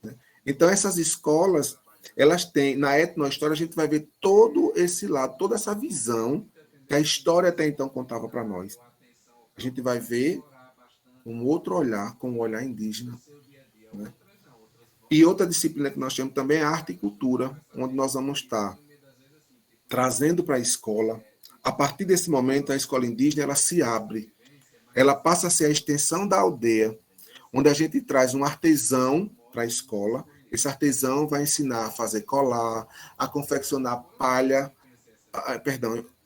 [SPEAKER 11] né? Então, essas escolas, elas têm, na etnohistória, a gente vai ver todo esse lado, toda essa visão que a história até então contava para nós. A gente vai ver um outro olhar, com o olhar indígena, né? E outra disciplina que nós temos também é arte e cultura, onde nós vamos estar trazendo para a escola. A partir desse momento, a escola indígena ela se abre, ela passa a ser a extensão da aldeia, onde a gente traz um artesão para a escola. Esse artesão vai ensinar a fazer colar, a confeccionar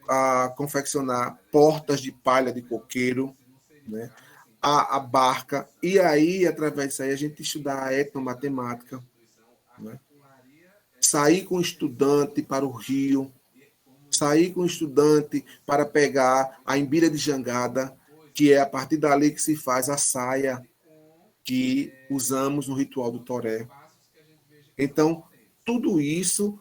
[SPEAKER 11] a confeccionar portas de palha de coqueiro, né? A barca, e aí, através disso aí, a gente estudar a etnomatemática, né? Sair com o estudante para o rio, sair com o estudante para pegar a imbira de jangada, que é a partir dali que se faz a saia que usamos no ritual do toré. Então, tudo isso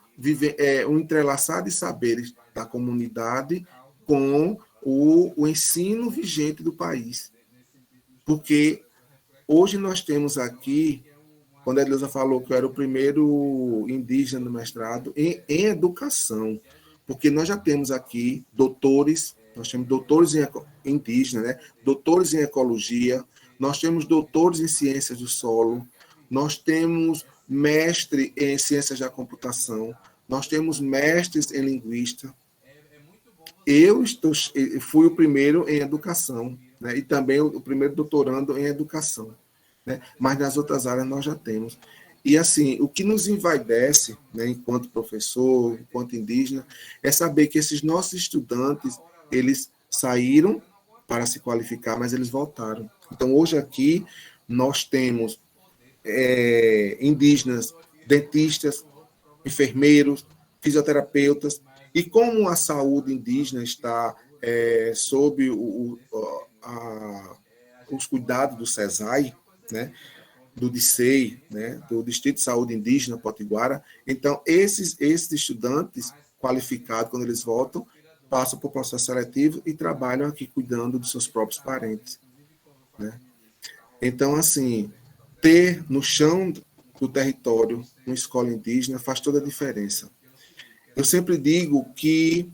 [SPEAKER 11] é um entrelaçar de saberes da comunidade com o ensino vigente do país. Porque hoje nós temos aqui, quando a Edileuza falou que eu era o primeiro indígena no mestrado, em educação, porque nós já temos aqui doutores, nós temos doutores em indígena, né? Doutores em ecologia, nós temos doutores em ciências do solo, nós temos mestre em ciências da computação, nós temos mestres em linguística. Eu fui o primeiro em educação, né? E também o primeiro doutorando em educação, né? Mas nas outras áreas nós já temos. E, assim, o que nos envaidece, né, enquanto professor, enquanto indígena, é saber que esses nossos estudantes, eles saíram para se qualificar, mas eles voltaram. Então, hoje aqui, nós temos indígenas, dentistas, enfermeiros, fisioterapeutas, e como a saúde indígena está sob os cuidados do SESAI, né, do DICEI, né, do Distrito de Saúde Indígena Potiguara. Então, esses estudantes qualificados, quando eles voltam, passam por processo seletivo e trabalham aqui cuidando dos seus próprios parentes, né? Então, assim, ter no chão do território uma escola indígena faz toda a diferença. Eu sempre digo que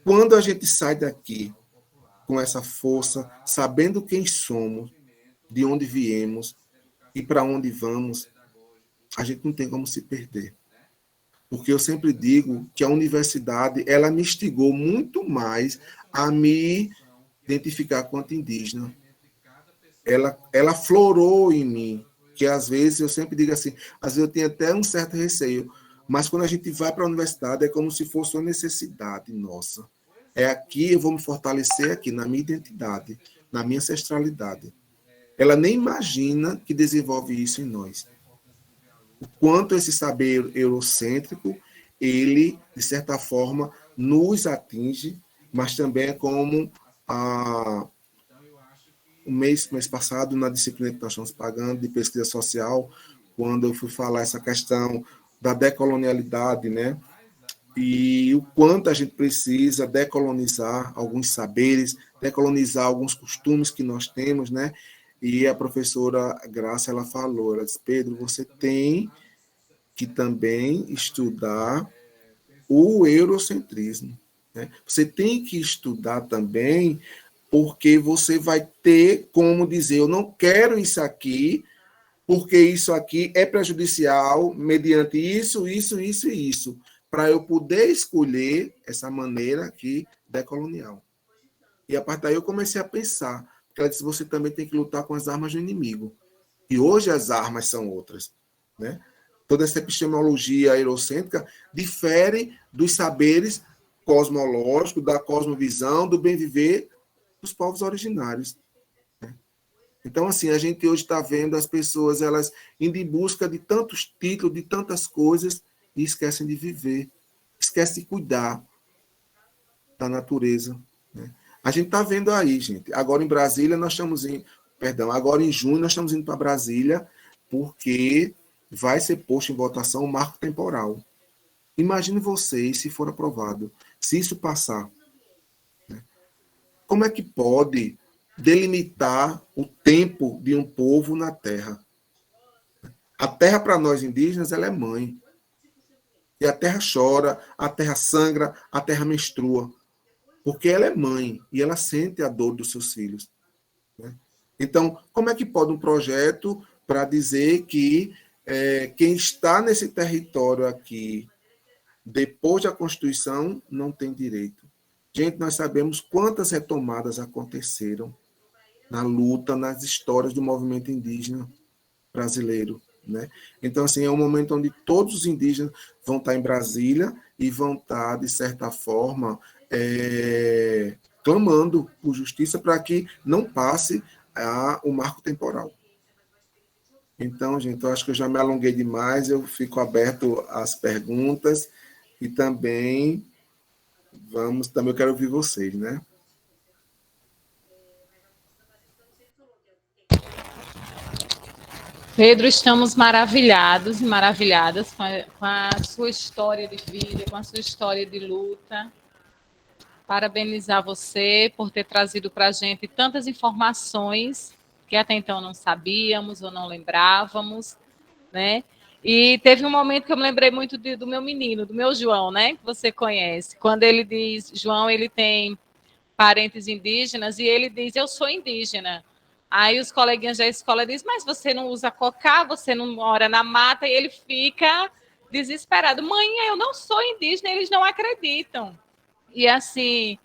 [SPEAKER 11] quando a gente sai daqui com essa força, sabendo quem somos, de onde viemos, e para onde vamos, a gente não tem como se perder. Porque eu sempre digo que a universidade, ela me instigou muito mais a me identificar quanto indígena. Ela florou em mim, que às vezes, eu sempre digo assim, às vezes eu tenho até um certo receio, mas quando a gente vai para a universidade, é como se fosse uma necessidade nossa. É aqui, eu vou me fortalecer aqui, na minha identidade, na minha ancestralidade. Ela nem imagina que desenvolve isso em nós. O quanto esse saber eurocêntrico, ele, de certa forma, nos atinge, mas também é como o mês passado, na disciplina que nós estamos pagando, de pesquisa social, quando eu fui falar essa questão da decolonialidade, né? E o quanto a gente precisa decolonizar alguns saberes, decolonizar alguns costumes que nós temos, né? E a professora Graça, ela falou, ela disse, Pedro, você tem que também estudar o eurocentrismo, né? Você tem que estudar também, porque você vai ter como dizer, eu não quero isso aqui, porque isso aqui é prejudicial, mediante isso, isso, isso e isso, para eu poder escolher essa maneira aqui decolonial. E a partir daí eu comecei a pensar, porque ela disse, você também tem que lutar com as armas do inimigo. E hoje as armas são outras, né? Toda essa epistemologia eurocêntrica difere dos saberes cosmológicos, da cosmovisão, do bem-viver dos povos originários. Então, assim, a gente hoje está vendo as pessoas, elas indo em busca de tantos títulos, de tantas coisas, e esquecem de viver, esquecem de cuidar da natureza, né? A gente está vendo aí, gente. Agora em Brasília, agora em junho, nós estamos indo para Brasília, porque vai ser posto em votação o marco temporal. Imagine vocês, se for aprovado, se isso passar, né? Como é que pode delimitar o tempo de um povo na terra? A terra, para nós indígenas, ela é mãe. E a terra chora, a terra sangra, a terra menstrua. Porque ela é mãe e ela sente a dor dos seus filhos, né? Então, como é que pode um projeto para dizer que quem está nesse território aqui, depois da Constituição, não tem direito? Gente, nós sabemos quantas retomadas aconteceram na luta, nas histórias do movimento indígena brasileiro, né? Então, assim, é um momento onde todos os indígenas vão estar em Brasília e vão estar, de certa forma, clamando por justiça para que não passe o marco temporal. Então, gente, eu acho que eu já me alonguei demais, eu fico aberto às perguntas e também eu quero ouvir vocês, né?
[SPEAKER 8] Pedro, estamos maravilhados e maravilhadas com a sua história de vida, com a sua história de luta. Parabenizar você por ter trazido para a gente tantas informações que até então não sabíamos ou não lembrávamos, né? E teve um momento que eu me lembrei muito do meu menino, do meu João, né? Que você conhece. Quando ele diz, João, ele tem parentes indígenas e ele diz, eu sou indígena. Aí os coleguinhas da escola dizem, mas você não usa cocá, você não mora na mata, e ele fica desesperado. Mãe, eu não sou indígena, eles não acreditam. E assim,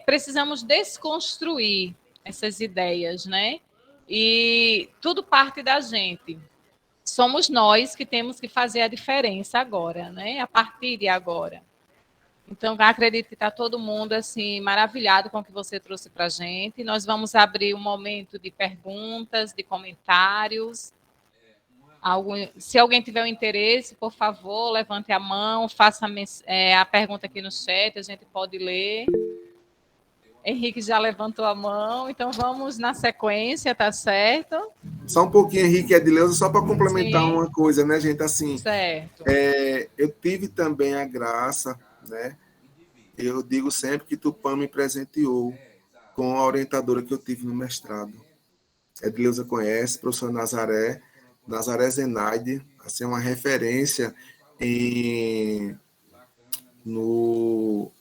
[SPEAKER 8] precisamos desconstruir essas ideias, né? E tudo parte da gente. somos nós que temos que fazer a diferença agora, né? A partir de agora. Então, acredito que está todo mundo assim maravilhado com o que você trouxe para a gente. Nós vamos abrir um momento de perguntas, de comentários. Se alguém tiver um interesse, por favor, levante a mão, faça a pergunta aqui no chat, a gente pode ler. Henrique já levantou a mão, então vamos na sequência, tá certo?
[SPEAKER 11] Só um pouquinho, Henrique e Edileuza, só para complementar
[SPEAKER 8] Sim.
[SPEAKER 11] uma coisa, né, gente? Assim,
[SPEAKER 8] certo.
[SPEAKER 11] Eu tive também a graça, né? Eu digo sempre que Tupã me presenteou com a orientadora que eu tive no mestrado. Edileuza conhece, professor Nazaré Zenaide, assim, uma referência nos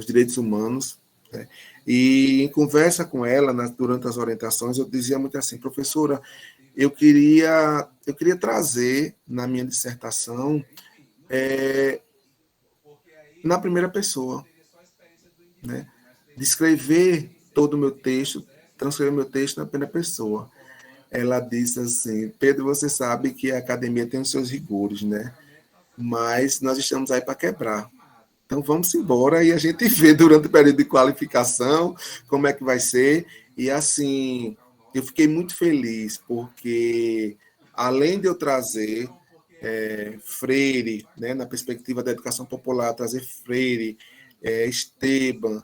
[SPEAKER 11] direitos humanos, né? E em conversa com ela, durante as orientações, eu dizia muito assim, professora, eu queria trazer na minha dissertação na primeira pessoa, né? Descrever todo o meu texto, transcrever meu texto na primeira pessoa. Ela disse assim, Pedro, você sabe que a academia tem os seus rigores, né? Mas nós estamos aí para quebrar. Então, vamos embora e a gente vê durante o período de qualificação como é que vai ser. E, assim, eu fiquei muito feliz, porque, além de eu trazer Freire, né, na perspectiva da educação popular, trazer Freire, Esteban,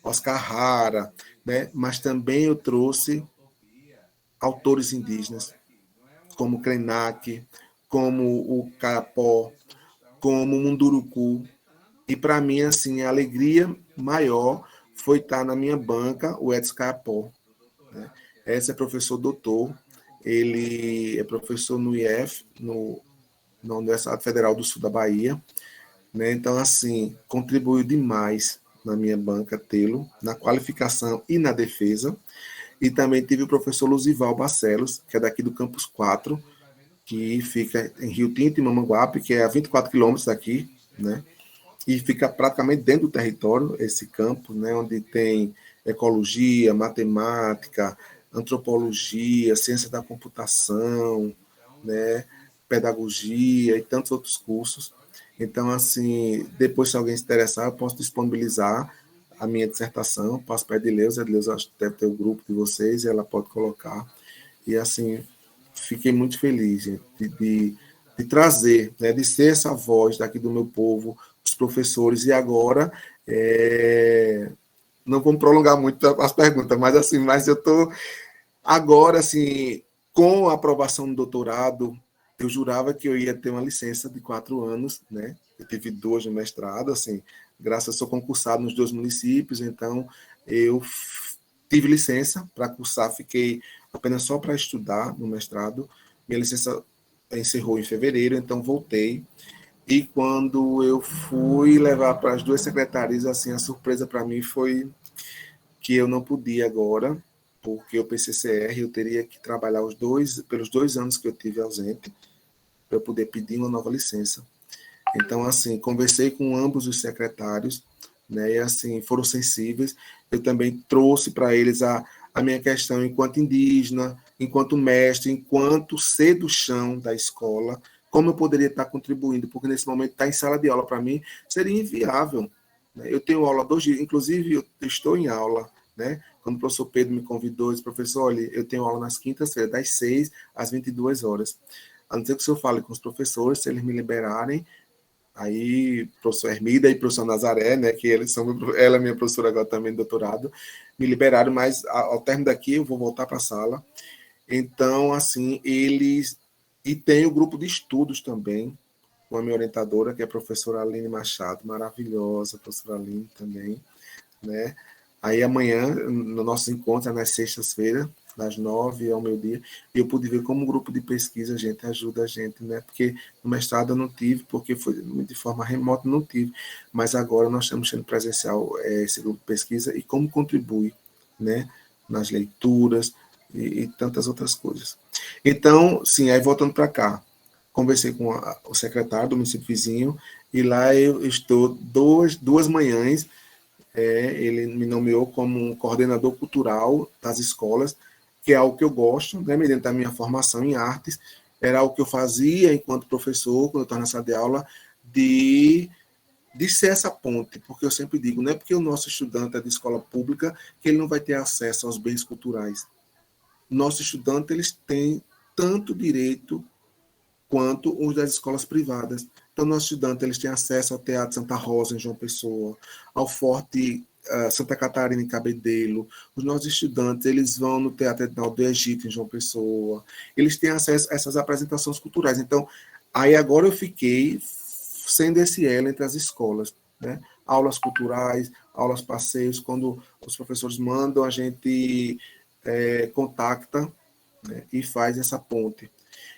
[SPEAKER 11] Oscar Hara, né, mas também eu trouxe autores indígenas, como Krenak, como o Carapó, como o Munduruku. E, para mim, assim, a alegria maior foi estar na minha banca o Edson Carapó, né? Esse é professor doutor, ele é professor no IF, na Universidade Federal do Sul da Bahia, né? Então, assim, contribuiu demais na minha banca tê-lo, na qualificação e na defesa. E também tive o professor Luzival Barcelos, que é daqui do Campus 4, que fica em Rio Tinto e Mamanguape, que é a 24 quilômetros daqui, né? E fica praticamente dentro do território, esse campo, né? Onde tem ecologia, matemática, antropologia, ciência da computação, né? Pedagogia e tantos outros cursos. Então, assim, depois, se alguém se interessar, eu posso disponibilizar a minha dissertação, passo para a Edileuza, acho que deve ter o grupo de vocês, e ela pode colocar. E, assim, fiquei muito feliz, gente, de trazer, né, de ser essa voz daqui do meu povo, os professores. E agora, não vamos prolongar muito as perguntas, mas eu estou agora, assim, com a aprovação do doutorado, eu jurava que eu ia ter uma licença de 4 anos, né? Eu tive 2 no mestrado, assim, graças a sou concursado nos 2 municípios, então eu tive licença para cursar, fiquei apenas só para estudar no mestrado. Minha licença encerrou em fevereiro, então voltei. E quando eu fui levar para as 2 secretarias, assim, a surpresa para mim foi que eu não podia agora, porque o PCCR eu teria que trabalhar pelos 2 anos que eu tive ausente, para eu poder pedir uma nova licença. Então, assim, conversei com ambos os secretários, né, e, assim, foram sensíveis. Eu também trouxe para eles a minha questão enquanto indígena, enquanto mestre, enquanto ser do chão da escola, como eu poderia estar contribuindo, porque nesse momento estar em sala de aula para mim seria inviável, né? Eu tenho aula 2 dias, inclusive eu estou em aula, né? Quando o professor Pedro me convidou, disse, professor, olha, eu tenho aula nas quintas-feiras, das 6 às 22 horas. A não ser que o senhor fale com os professores, se eles me liberarem, aí professor Hermida e professor Nazaré, né, que ela é minha professora agora também, doutorado, me liberaram, mas ao término daqui eu vou voltar para a sala. Então, assim, eles... E tem o grupo de estudos também, com a minha orientadora, que é a professora Aline Machado, maravilhosa, professora Aline também, né? Aí amanhã, no nosso encontro, nas sextas-feiras, das 9 ao meio-dia, e eu pude ver como o grupo de pesquisa, gente, ajuda a gente, né? Porque no mestrado eu não tive, porque foi de forma remota, não tive, mas agora nós estamos sendo presencial esse grupo de pesquisa e como contribui, né? Nas leituras e tantas outras coisas. Então, sim, aí voltando para cá, conversei com o secretário do município vizinho, e lá eu estou 2 manhãs, ele me nomeou como coordenador cultural das escolas, que é algo que eu gosto, né, mediante a minha formação em artes, era algo que eu fazia enquanto professor, quando eu estava na sala de aula, de ser essa ponte, porque eu sempre digo, não é porque o nosso estudante é de escola pública que ele não vai ter acesso aos bens culturais. Nossos estudantes, eles têm tanto direito quanto os das escolas privadas. Então, nossos estudantes, eles têm acesso ao Teatro Santa Rosa, em João Pessoa, ao Forte Santa Catarina, em Cabedelo. Os nossos estudantes, eles vão no Teatro Edinaldo do Egito, em João Pessoa. Eles têm acesso a essas apresentações culturais. Então, aí agora eu fiquei sendo esse elo entre as escolas, né? Aulas culturais, aulas passeios, quando os professores mandam, a gente contacta, né, e faz essa ponte.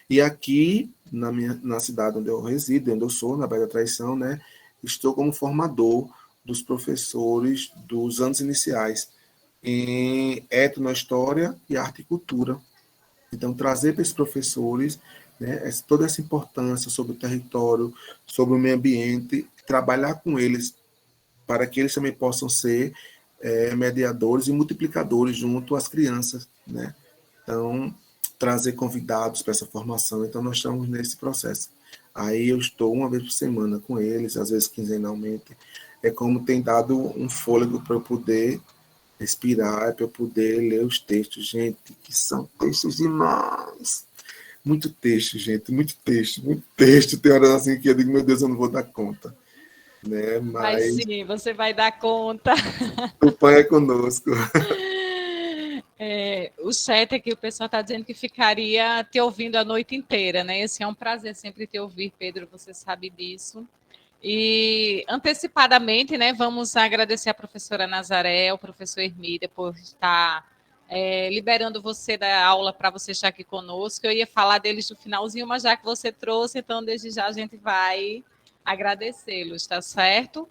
[SPEAKER 11] E aqui, na cidade onde eu resido, onde eu sou, na Baía da Traição, né, estou como formador dos professores dos anos iniciais em etnohistória e arte e cultura. Então, trazer para esses professores, né, toda essa importância sobre o território, sobre o meio ambiente, trabalhar com eles para que eles também possam ser mediadores e multiplicadores junto às crianças, né? Então, trazer convidados para essa formação. Então, nós estamos nesse processo. Aí eu estou uma vez por semana com eles, às vezes quinzenalmente. É como tem dado um fôlego para eu poder respirar, para eu poder ler os textos, gente, que são textos demais. Muito texto, gente, muito texto, muito texto. Tem horas assim que eu digo, meu Deus, eu não vou dar conta. Né?
[SPEAKER 8] Mas sim, você vai dar conta.
[SPEAKER 11] O Pai é conosco.
[SPEAKER 8] O chat aqui, o pessoal está dizendo que ficaria te ouvindo a noite inteira, né? Esse é um prazer sempre te ouvir, Pedro, você sabe disso. E antecipadamente, né, vamos agradecer a professora Nazaré, ao professor Hermídia, por estar liberando você da aula para você estar aqui conosco. Eu ia falar deles no finalzinho, mas já que você trouxe, então desde já a gente vai agradecê-los, tá certo?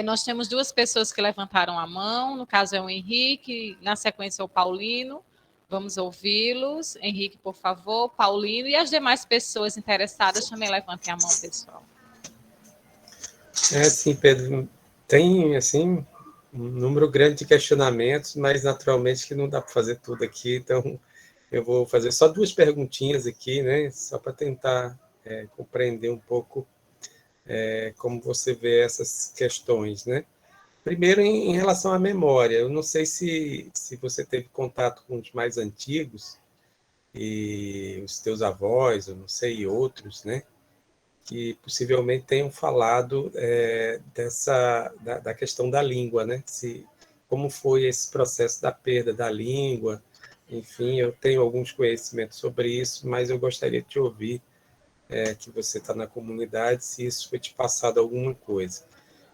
[SPEAKER 8] Nós temos duas pessoas que levantaram a mão, no caso é o Henrique, na sequência é o Paulino. Vamos ouvi-los. Henrique, por favor, Paulino, e as demais pessoas interessadas também levantem a mão, pessoal.
[SPEAKER 1] Sim, Pedro, tem, assim, um número grande de questionamentos, mas naturalmente que não dá para fazer tudo aqui, então eu vou fazer só duas perguntinhas aqui, né, só para tentar compreender um pouco como você vê essas questões, né? Primeiro, em relação à memória, eu não sei se você teve contato com os mais antigos, e os teus avós, eu não sei, e outros, né? Que possivelmente tenham falado da questão da língua, né? Como foi esse processo da perda da língua, enfim, eu tenho alguns conhecimentos sobre isso, mas eu gostaria de te ouvir, que você está na comunidade, se isso foi te passado alguma coisa.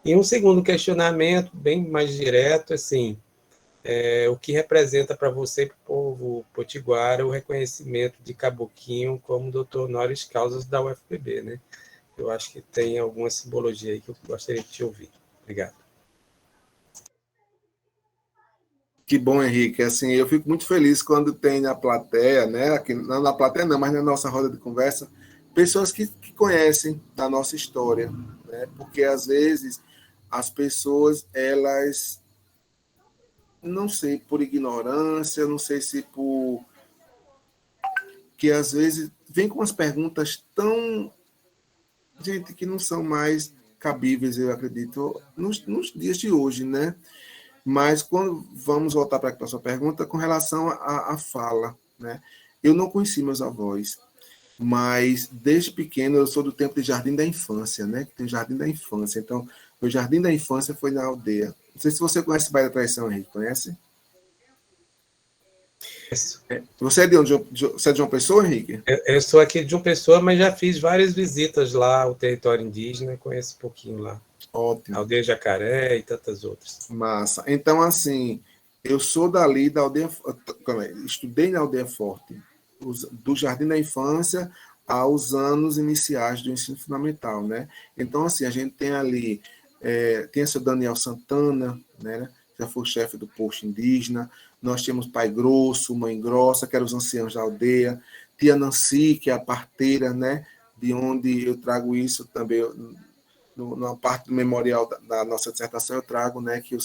[SPEAKER 1] E um segundo questionamento, bem mais direto, assim, o que representa para você, para o povo potiguara, o reconhecimento de Caboquinho como doutor honoris causa da UFPB, né? Eu acho que tem alguma simbologia aí que eu gostaria de te ouvir. Obrigado.
[SPEAKER 11] Que bom, Henrique. Assim, eu fico muito feliz quando tem na plateia, né? Aqui, não na plateia não, mas na nossa roda de conversa, pessoas que conhecem da nossa história, né? Porque às vezes as pessoas, elas, não sei, por ignorância, não sei se por que às vezes vem com umas perguntas tão, gente, que não são mais cabíveis, eu acredito, nos dias de hoje, né? Mas quando vamos voltar para a sua pergunta, com relação à fala, né? Eu não conheci meus avós, mas desde pequeno eu sou do tempo de Jardim da Infância, né? Tem o Jardim da Infância. Então, o Jardim da Infância foi na aldeia. Não sei se você conhece Baía da Traição, Henrique. Conhece? Você é de onde? Você é de João Pessoa, Henrique?
[SPEAKER 1] Eu sou aqui de João Pessoa, mas já fiz várias visitas lá ao território indígena, conheço um pouquinho lá.
[SPEAKER 11] Ótimo.
[SPEAKER 1] Aldeia Jacaré e tantas outras.
[SPEAKER 11] Massa. Então, assim, eu sou dali da aldeia, estudei na Aldeia Forte, do Jardim da Infância aos anos iniciais do ensino fundamental, né? Então, assim, a gente tem ali, tem esse Daniel Santana, né? Já foi chefe do posto indígena. Nós temos Pai Grosso, Mãe Grossa, que eram os anciãos da aldeia. Tia Nancy, que é a parteira, né? De onde eu trago isso também, na parte do memorial da nossa dissertação, eu trago, né? Que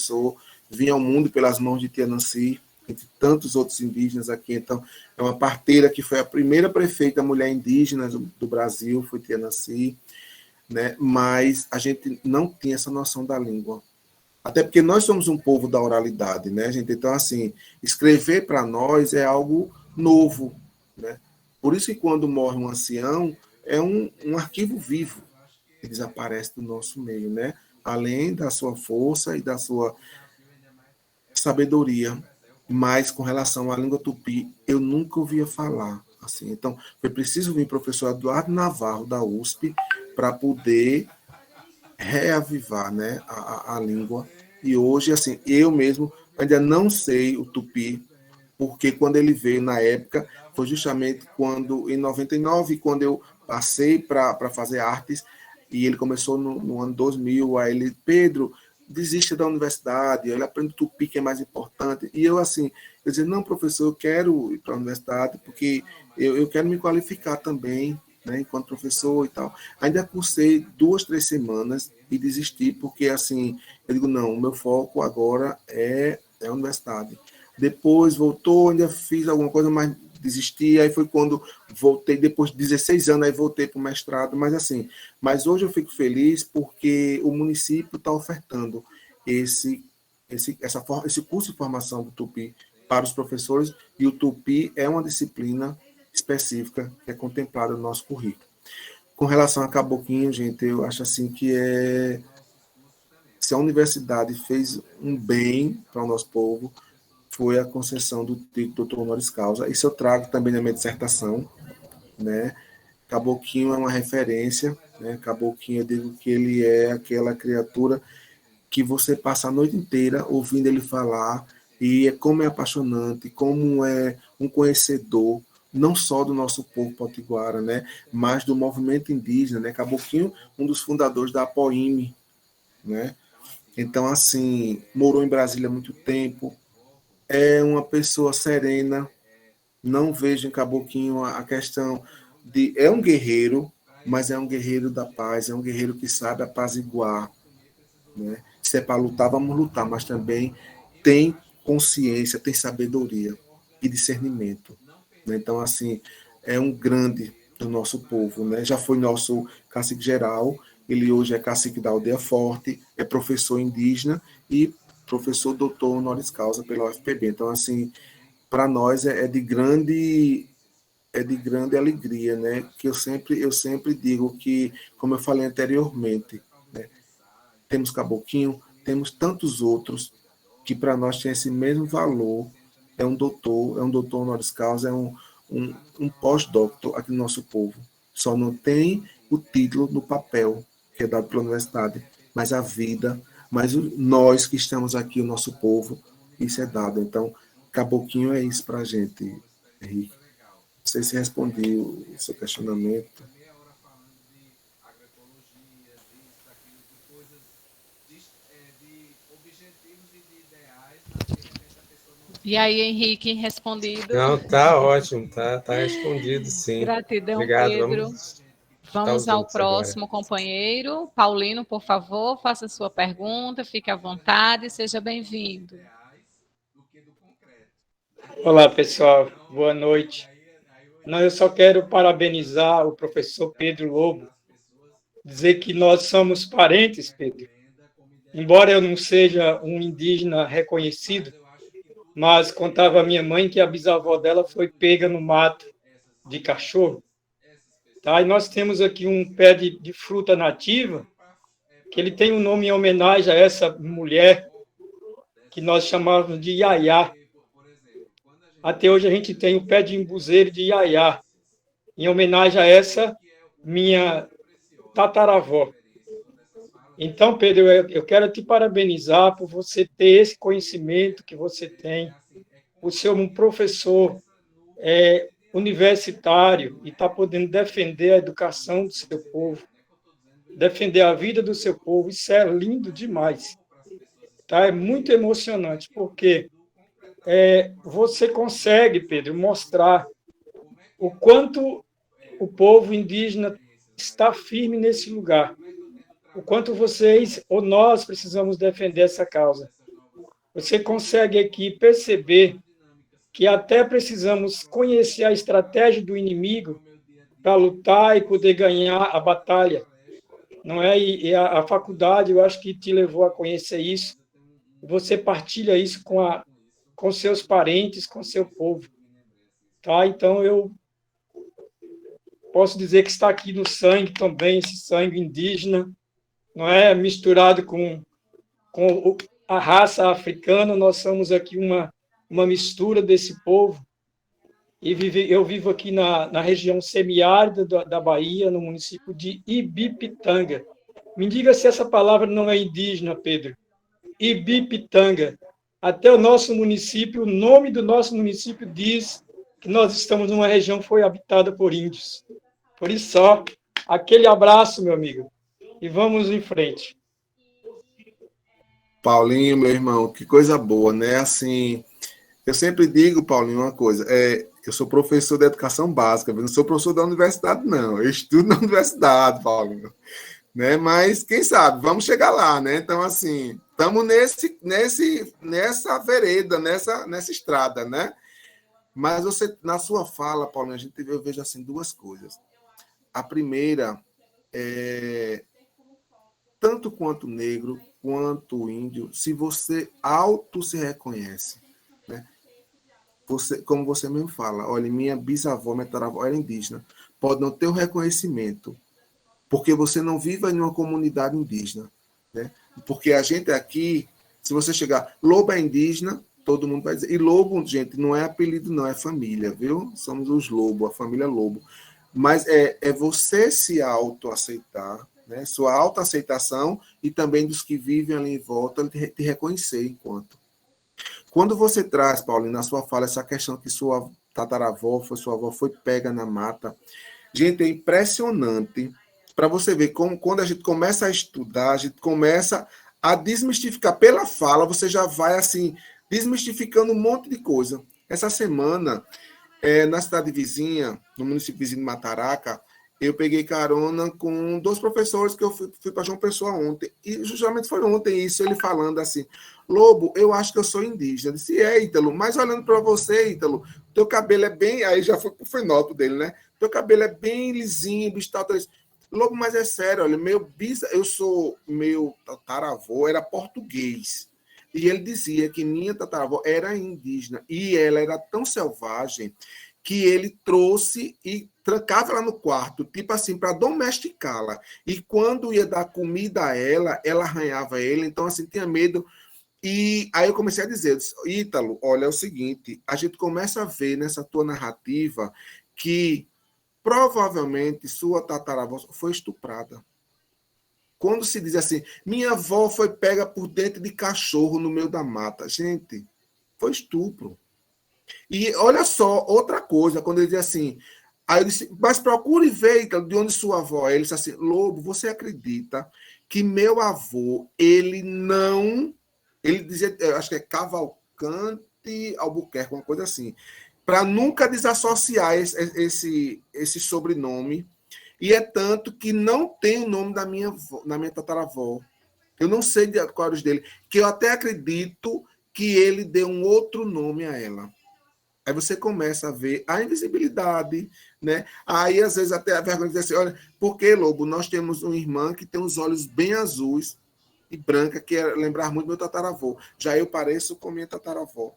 [SPEAKER 11] vim ao mundo pelas mãos de Tia Nancy, entre tantos outros indígenas aqui. Então, é uma parteira que foi a primeira prefeita mulher indígena do Brasil, foi Tia Nancy, né? Mas a gente não tinha essa noção da língua. Até porque nós somos um povo da oralidade, né, gente? Então, assim, escrever para nós é algo novo, né? Por isso que quando morre um ancião, é um arquivo vivo que desaparece do nosso meio, né? Além da sua força e da sua sabedoria. Mas, com relação à língua tupi, eu nunca ouvia falar. Assim. Então, foi preciso vir o professor Eduardo Navarro, da USP, para poder reavivar, né, a língua. E hoje, assim, eu mesmo ainda não sei o tupi, porque quando ele veio na época, foi justamente quando, em 99, quando eu passei para fazer artes, e ele começou no ano 2000, aí ele, Pedro, desiste da universidade, ele aprende o tupi, que é mais importante. E eu, assim, eu dizia, não, professor, eu quero ir para a universidade, porque eu quero me qualificar também, né, enquanto professor e tal. Ainda cursei 2, 3 semanas e desisti, porque, assim, eu digo, não, o meu foco agora é a universidade. Depois voltou, ainda fiz alguma coisa, mas desisti, aí foi quando voltei, depois de 16 anos, aí voltei para o mestrado, mas assim, mas hoje eu fico feliz porque o município está ofertando esse curso de formação do Tupi para os professores, e o Tupi é uma disciplina específica que é contemplada no nosso currículo. Com relação a Caboquinho, gente, eu acho assim que se a universidade fez um bem para o nosso povo, foi a concessão do título doutor honoris causa. Isso eu trago também na minha dissertação, né? Caboquinho é uma referência, né? Caboquinho, eu digo que ele é aquela criatura que você passa a noite inteira ouvindo ele falar, e como é apaixonante, como é um conhecedor, não só do nosso povo potiguara, né? Mas do movimento indígena, né? Caboquinho, um dos fundadores da APOIME, né? Então, assim, morou em Brasília há muito tempo, é uma pessoa serena, não vejo em Caboquinho a questão de... É um guerreiro, mas é um guerreiro da paz, é um guerreiro que sabe apaziguar, né? Se é para lutar, vamos lutar, mas também tem consciência, tem sabedoria e discernimento, né? Então, assim, é um grande do nosso povo, né? Já foi nosso cacique geral, ele hoje é cacique da Aldeia Forte, é professor indígena e professor doutor honoris causa pela UFPB. Então, assim, para nós é de grande alegria, né? Que eu sempre digo que, como eu falei anteriormente, né? Temos Caboquinho, temos tantos outros que para nós tem esse mesmo valor. É um doutor honoris causa, é um pós-doutor aqui no nosso povo. Só não tem o título no papel, que é dado pela universidade, mas a vida, mas nós que estamos aqui, o nosso povo, isso é dado. Então, Caboquinho é isso para a gente, Henrique. Não sei se respondi o seu questionamento.
[SPEAKER 8] E aí, Henrique, respondido?
[SPEAKER 1] Não, tá ótimo, tá respondido, sim.
[SPEAKER 8] Gratidão,
[SPEAKER 1] Obrigado,
[SPEAKER 8] Pedro. Vamos ao próximo companheiro. Paulino, por favor, faça sua pergunta, fique à vontade, seja bem-vindo.
[SPEAKER 12] Olá, pessoal, boa noite. Eu só quero parabenizar o professor Pedro Lobo, dizer que nós somos parentes, Pedro. Embora eu não seja um indígena reconhecido, mas contava a minha mãe que a bisavó dela foi pega no mato de cachorro. Tá? E nós temos aqui um pé de fruta nativa, que ele tem um nome em homenagem a essa mulher, que nós chamávamos de Iaiá. Até hoje a gente tem o pé de embuzeiro de Iaiá, em homenagem a essa minha tataravó. Então, Pedro, eu quero te parabenizar por você ter esse conhecimento que você tem, por ser um professor universitário e estar podendo defender a educação do seu povo, defender a vida do seu povo. Isso é lindo demais. Tá? É muito emocionante, porque você consegue, Pedro, mostrar o quanto o povo indígena está firme nesse lugar, o quanto vocês ou nós precisamos defender essa causa. Você consegue aqui perceber que até precisamos conhecer a estratégia do inimigo para lutar e poder ganhar a batalha, não é? E a faculdade, eu acho que te levou a conhecer isso. Você partilha isso com seus parentes, com seu povo, tá? Então eu posso dizer que está aqui no sangue também, esse sangue indígena, não é? Misturado com a raça africana, nós somos aqui uma mistura desse povo. E eu vivo aqui na região semiárida da Bahia, no município de Ibipitanga. Me diga se essa palavra não é indígena, Pedro. Ibipitanga. Até o nosso município, o nome do nosso município diz que nós estamos numa região que foi habitada por índios. Por isso só, aquele abraço, meu amigo, e vamos em frente.
[SPEAKER 11] Paulinho, meu irmão, que coisa boa, né? Assim, eu sempre digo, Paulinho, uma coisa, eu sou professor de educação básica, eu não sou professor da universidade, não. Eu estudo na universidade, Paulinho. Né? Mas, quem sabe, vamos chegar lá, né? Então, assim, estamos nessa vereda, nessa estrada, né? Mas você, na sua fala, Paulinho, eu vejo, assim, duas coisas. A primeira tanto quanto negro, quanto índio, se você se reconhece, né? Como você mesmo fala, olha, minha bisavó, minha tataravó era indígena, pode não ter o reconhecimento, porque você não vive em uma comunidade indígena, né? Porque a gente aqui, se você chegar, Lobo é indígena, todo mundo vai dizer, e Lobo, gente, não é apelido não, é família, viu? Somos os Lobo, a família Lobo. Mas é você se autoaceitar, né? Sua autoaceitação e também dos que vivem ali em volta te reconhecer enquanto. Quando você traz, Paulinho, na sua fala, essa questão que sua tataravó, sua avó foi pega na mata, gente, é impressionante para você ver como quando a gente começa a estudar, a gente começa a desmistificar. Pela fala, você já vai, assim, desmistificando um monte de coisa. Essa semana, na cidade vizinha, no município vizinho de Mataraca, eu peguei carona com 2 professores que eu fui para João Pessoa ontem. E justamente foi ontem isso, ele falando assim, Lobo, eu acho que eu sou indígena. Eu disse, Ítalo, mas olhando para você, Ítalo, teu cabelo é bem... Aí já foi pro fenótipo dele, né? Teu cabelo é bem lisinho, bicho, tal. Lobo, mas é sério, olha, meu tataravô era português. E ele dizia que minha tataravó era indígena. E ela era tão selvagem que ele trouxe e trancava ela no quarto, tipo assim, para domesticá-la. E quando ia dar comida a ela, ela arranhava ele, então assim, tinha medo. E aí eu comecei a dizer, Ítalo, olha, é o seguinte, a gente começa a ver nessa tua narrativa que provavelmente sua tataravó foi estuprada. Quando se diz assim, minha avó foi pega por dentro de cachorro no meio da mata. Gente, foi estupro. E olha só, outra coisa, quando ele diz assim, aí eu disse, mas procure ver de onde sua avó é. Ele disse assim, Lobo, você acredita que meu avô, ele dizia, acho que é Cavalcante Albuquerque, uma coisa assim, para nunca desassociar esse sobrenome. E é tanto que não tem o nome da minha tataravó. Eu não sei de quais dele, que eu até acredito que ele deu um outro nome a ela. Aí você começa a ver a invisibilidade, né? Aí, às vezes, até a vergonha de dizer assim, olha, porque, Lobo, nós temos uma irmã que tem os olhos bem azuis e branca, que é lembrar muito meu tataravô. Já eu pareço com minha tataravó.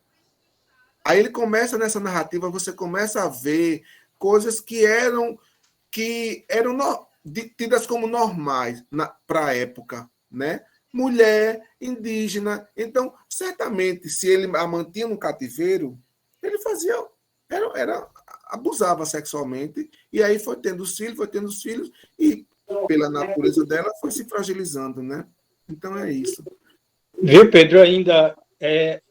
[SPEAKER 11] Aí ele começa nessa narrativa, você começa a ver coisas que eram tidas como normais para a época, né? Mulher, indígena. Então, certamente, se ele a mantinha no cativeiro, ele fazia, abusava sexualmente, e aí foi tendo os filhos, e pela natureza dela foi se fragilizando, né? Então é isso.
[SPEAKER 12] Viu, Pedro, ainda,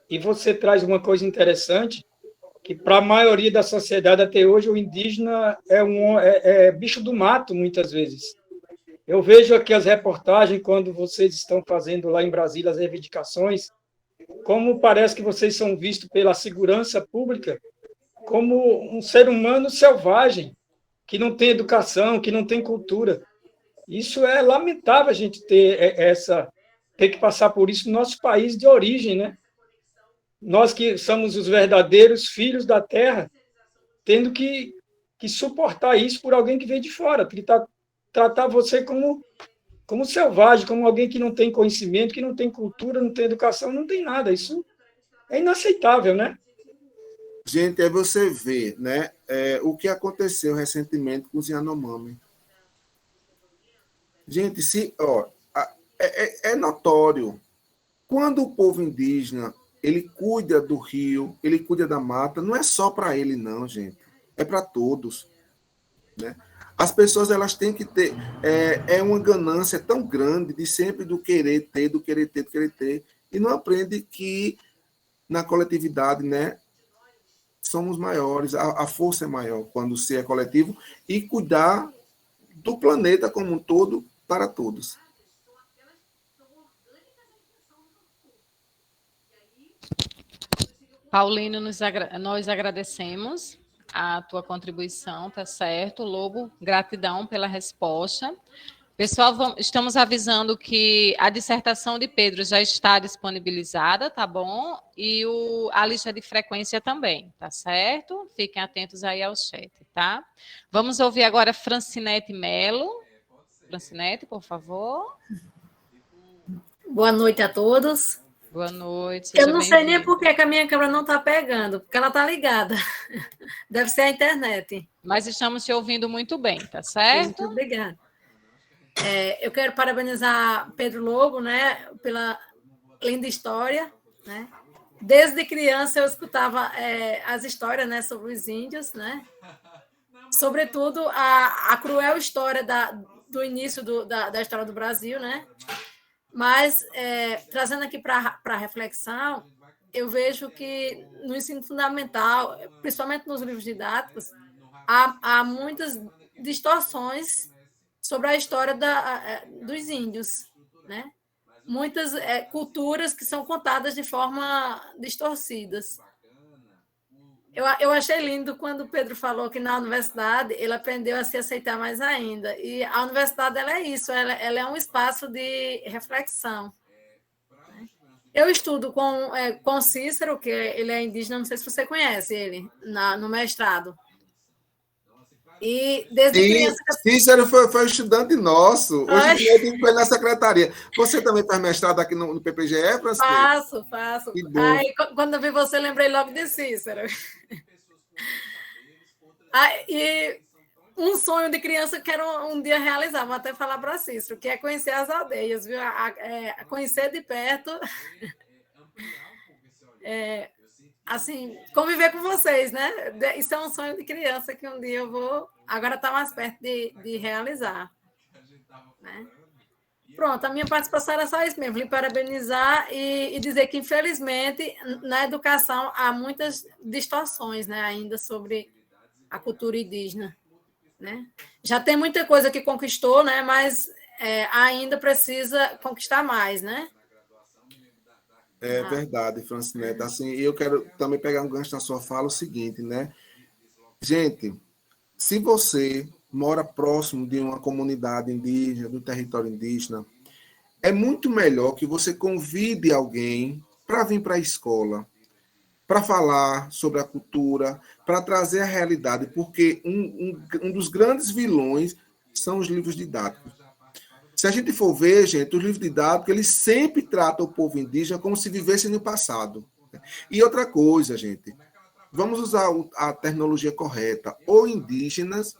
[SPEAKER 12] e você traz uma coisa interessante, que para a maioria da sociedade até hoje o indígena é bicho do mato, muitas vezes. Eu vejo aqui as reportagens, quando vocês estão fazendo lá em Brasília as reivindicações, como parece que vocês são vistos pela segurança pública como um ser humano selvagem, que não tem educação, que não tem cultura. Isso é lamentável a gente ter que passar por isso no nosso país de origem, né? nós que somos os verdadeiros filhos da terra, tendo que suportar isso por alguém que vem de fora, que tratar você como selvagem, como alguém que não tem conhecimento, que não tem cultura, não tem educação, não tem nada. Isso é inaceitável, né?
[SPEAKER 11] Gente, aí você vê, né, o que aconteceu recentemente com os Yanomami. Gente, é notório. Quando o povo indígena ele cuida do rio, ele cuida da mata, não é só para ele, não, gente. É para todos, né? As pessoas elas têm que ter uma ganância tão grande de sempre do querer ter, do querer ter, do querer ter, e não aprende que na coletividade, né, somos maiores, a força é maior quando se é coletivo e cuidar do planeta como um todo para todos.
[SPEAKER 8] Paulino, nós agradecemos a tua contribuição, tá certo? Lobo, gratidão pela resposta. Pessoal, estamos avisando que a dissertação de Pedro já está disponibilizada, tá bom? E a lista de frequência também, tá certo? Fiquem atentos aí ao chat, tá? Vamos ouvir agora Francinete Melo. Francinete, por favor.
[SPEAKER 13] Boa noite a todos.
[SPEAKER 8] Boa noite.
[SPEAKER 13] Eu não sei nem por que a minha câmera não está pegando, porque ela está ligada. Deve ser a internet.
[SPEAKER 8] Mas estamos te ouvindo muito bem, tá certo?
[SPEAKER 13] Muito obrigada. Eu quero parabenizar Pedro Lobo, né, pela linda história, né? Desde criança eu escutava as histórias, né, sobre os índios, né? Sobretudo a cruel história do início da história do Brasil, né? Mas, trazendo aqui para a reflexão, eu vejo que no ensino fundamental, principalmente nos livros didáticos, há muitas distorções sobre a história dos índios, né? Muitas culturas que são contadas de forma distorcidas. Eu achei lindo quando o Pedro falou que na universidade ele aprendeu a se aceitar mais ainda. E a universidade ela é isso, ela é um espaço de reflexão. Eu estudo com Cícero, que ele é indígena, não sei se você conhece ele, no mestrado. E desde criança...
[SPEAKER 11] Cícero foi estudante nosso. Hoje ele foi na secretaria. Você também faz mestrado aqui no PPGE, Francisco?
[SPEAKER 13] Faço. Aí, quando eu vi você, lembrei logo de Cícero. E um sonho de criança que quero um dia realizar, vou até falar para Cícero, que é conhecer as aldeias, viu? Conhecer de perto... assim, conviver com vocês, né? Isso é um sonho de criança que um dia eu vou... Agora está mais perto de realizar. Né? Pronto, a minha participação era só isso mesmo, lhe parabenizar e dizer que, infelizmente, na educação há muitas distorções, né, ainda sobre a cultura indígena. Né? Já tem muita coisa que conquistou, né, mas ainda precisa conquistar mais, né?
[SPEAKER 11] É verdade, Francinete. Assim, eu quero também pegar um gancho na sua fala, o seguinte, né? Gente, se você mora próximo de uma comunidade indígena, do território indígena, é muito melhor que você convide alguém para vir para a escola, para falar sobre a cultura, para trazer a realidade, porque um dos grandes vilões são os livros didáticos. Se a gente for ver, gente, os livros didáticos, eles sempre tratam o povo indígena como se vivesse no passado. E outra coisa, gente, vamos usar a terminologia correta, ou indígenas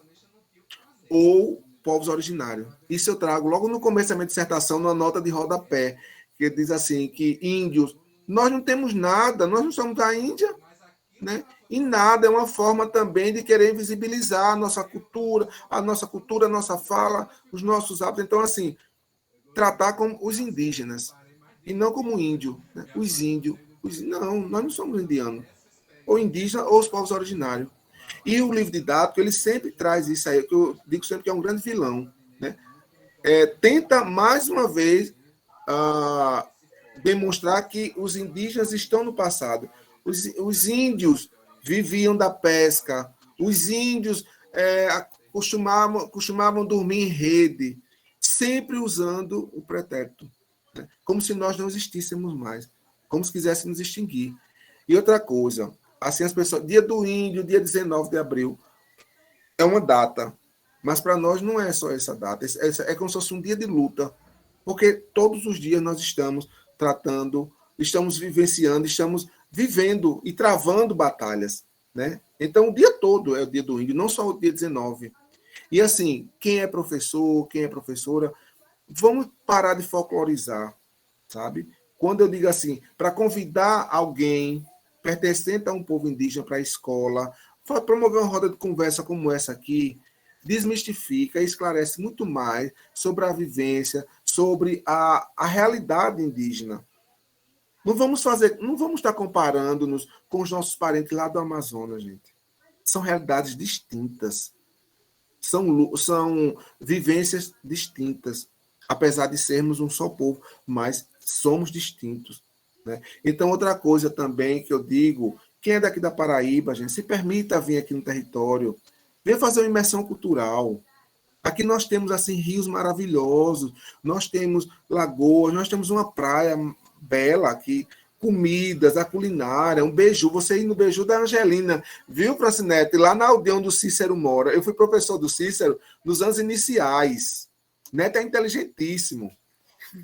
[SPEAKER 11] ou povos originários. Isso eu trago logo no começo da minha dissertação, numa nota de rodapé, que diz assim, que índios, nós não temos nada, nós não somos da Índia, né? E nada é uma forma também de querer invisibilizar a nossa cultura, a nossa fala, os nossos hábitos. Então, assim, tratar como os indígenas, e não como índio. Né? Os índios. Não, nós não somos indianos. Ou indígena, ou os povos originários. E o livro didático, ele sempre traz isso aí, que eu digo sempre que é um grande vilão. Né? Tenta, mais uma vez, demonstrar que os indígenas estão no passado. Os índios viviam da pesca, os índios costumavam dormir em rede, sempre usando o pretérito, né? Como se nós não existíssemos mais, como se quiséssemos extinguir. E outra coisa, assim as pessoas, dia do índio, dia 19 de abril, é uma data, mas para nós não é só essa data, é como se fosse um dia de luta, porque todos os dias nós estamos tratando, estamos vivenciando, estamos vivendo e travando batalhas, né? Então, o dia todo é o dia do índio, não só o dia 19. E assim, quem é professor, quem é professora, vamos parar de folclorizar, sabe? Quando eu digo assim, para convidar alguém pertencente a um povo indígena para a escola, promover uma roda de conversa como essa aqui, desmistifica e esclarece muito mais sobre a vivência, sobre a realidade indígena. Não vamos estar comparando-nos com os nossos parentes lá do Amazonas, gente. São realidades distintas. São vivências distintas. Apesar de sermos um só povo, mas somos distintos, né? Então, outra coisa também que eu digo, quem é daqui da Paraíba, gente, se permita vir aqui no território, venha fazer uma imersão cultural. Aqui nós temos assim rios maravilhosos, nós temos lagoas, nós temos uma praia bela aqui, comidas, a culinária, um beiju. Você ir no beiju da Angelina, viu, Francinete? Lá na aldeia onde o Cícero mora. Eu fui professor do Cícero nos anos iniciais. Neto é inteligentíssimo.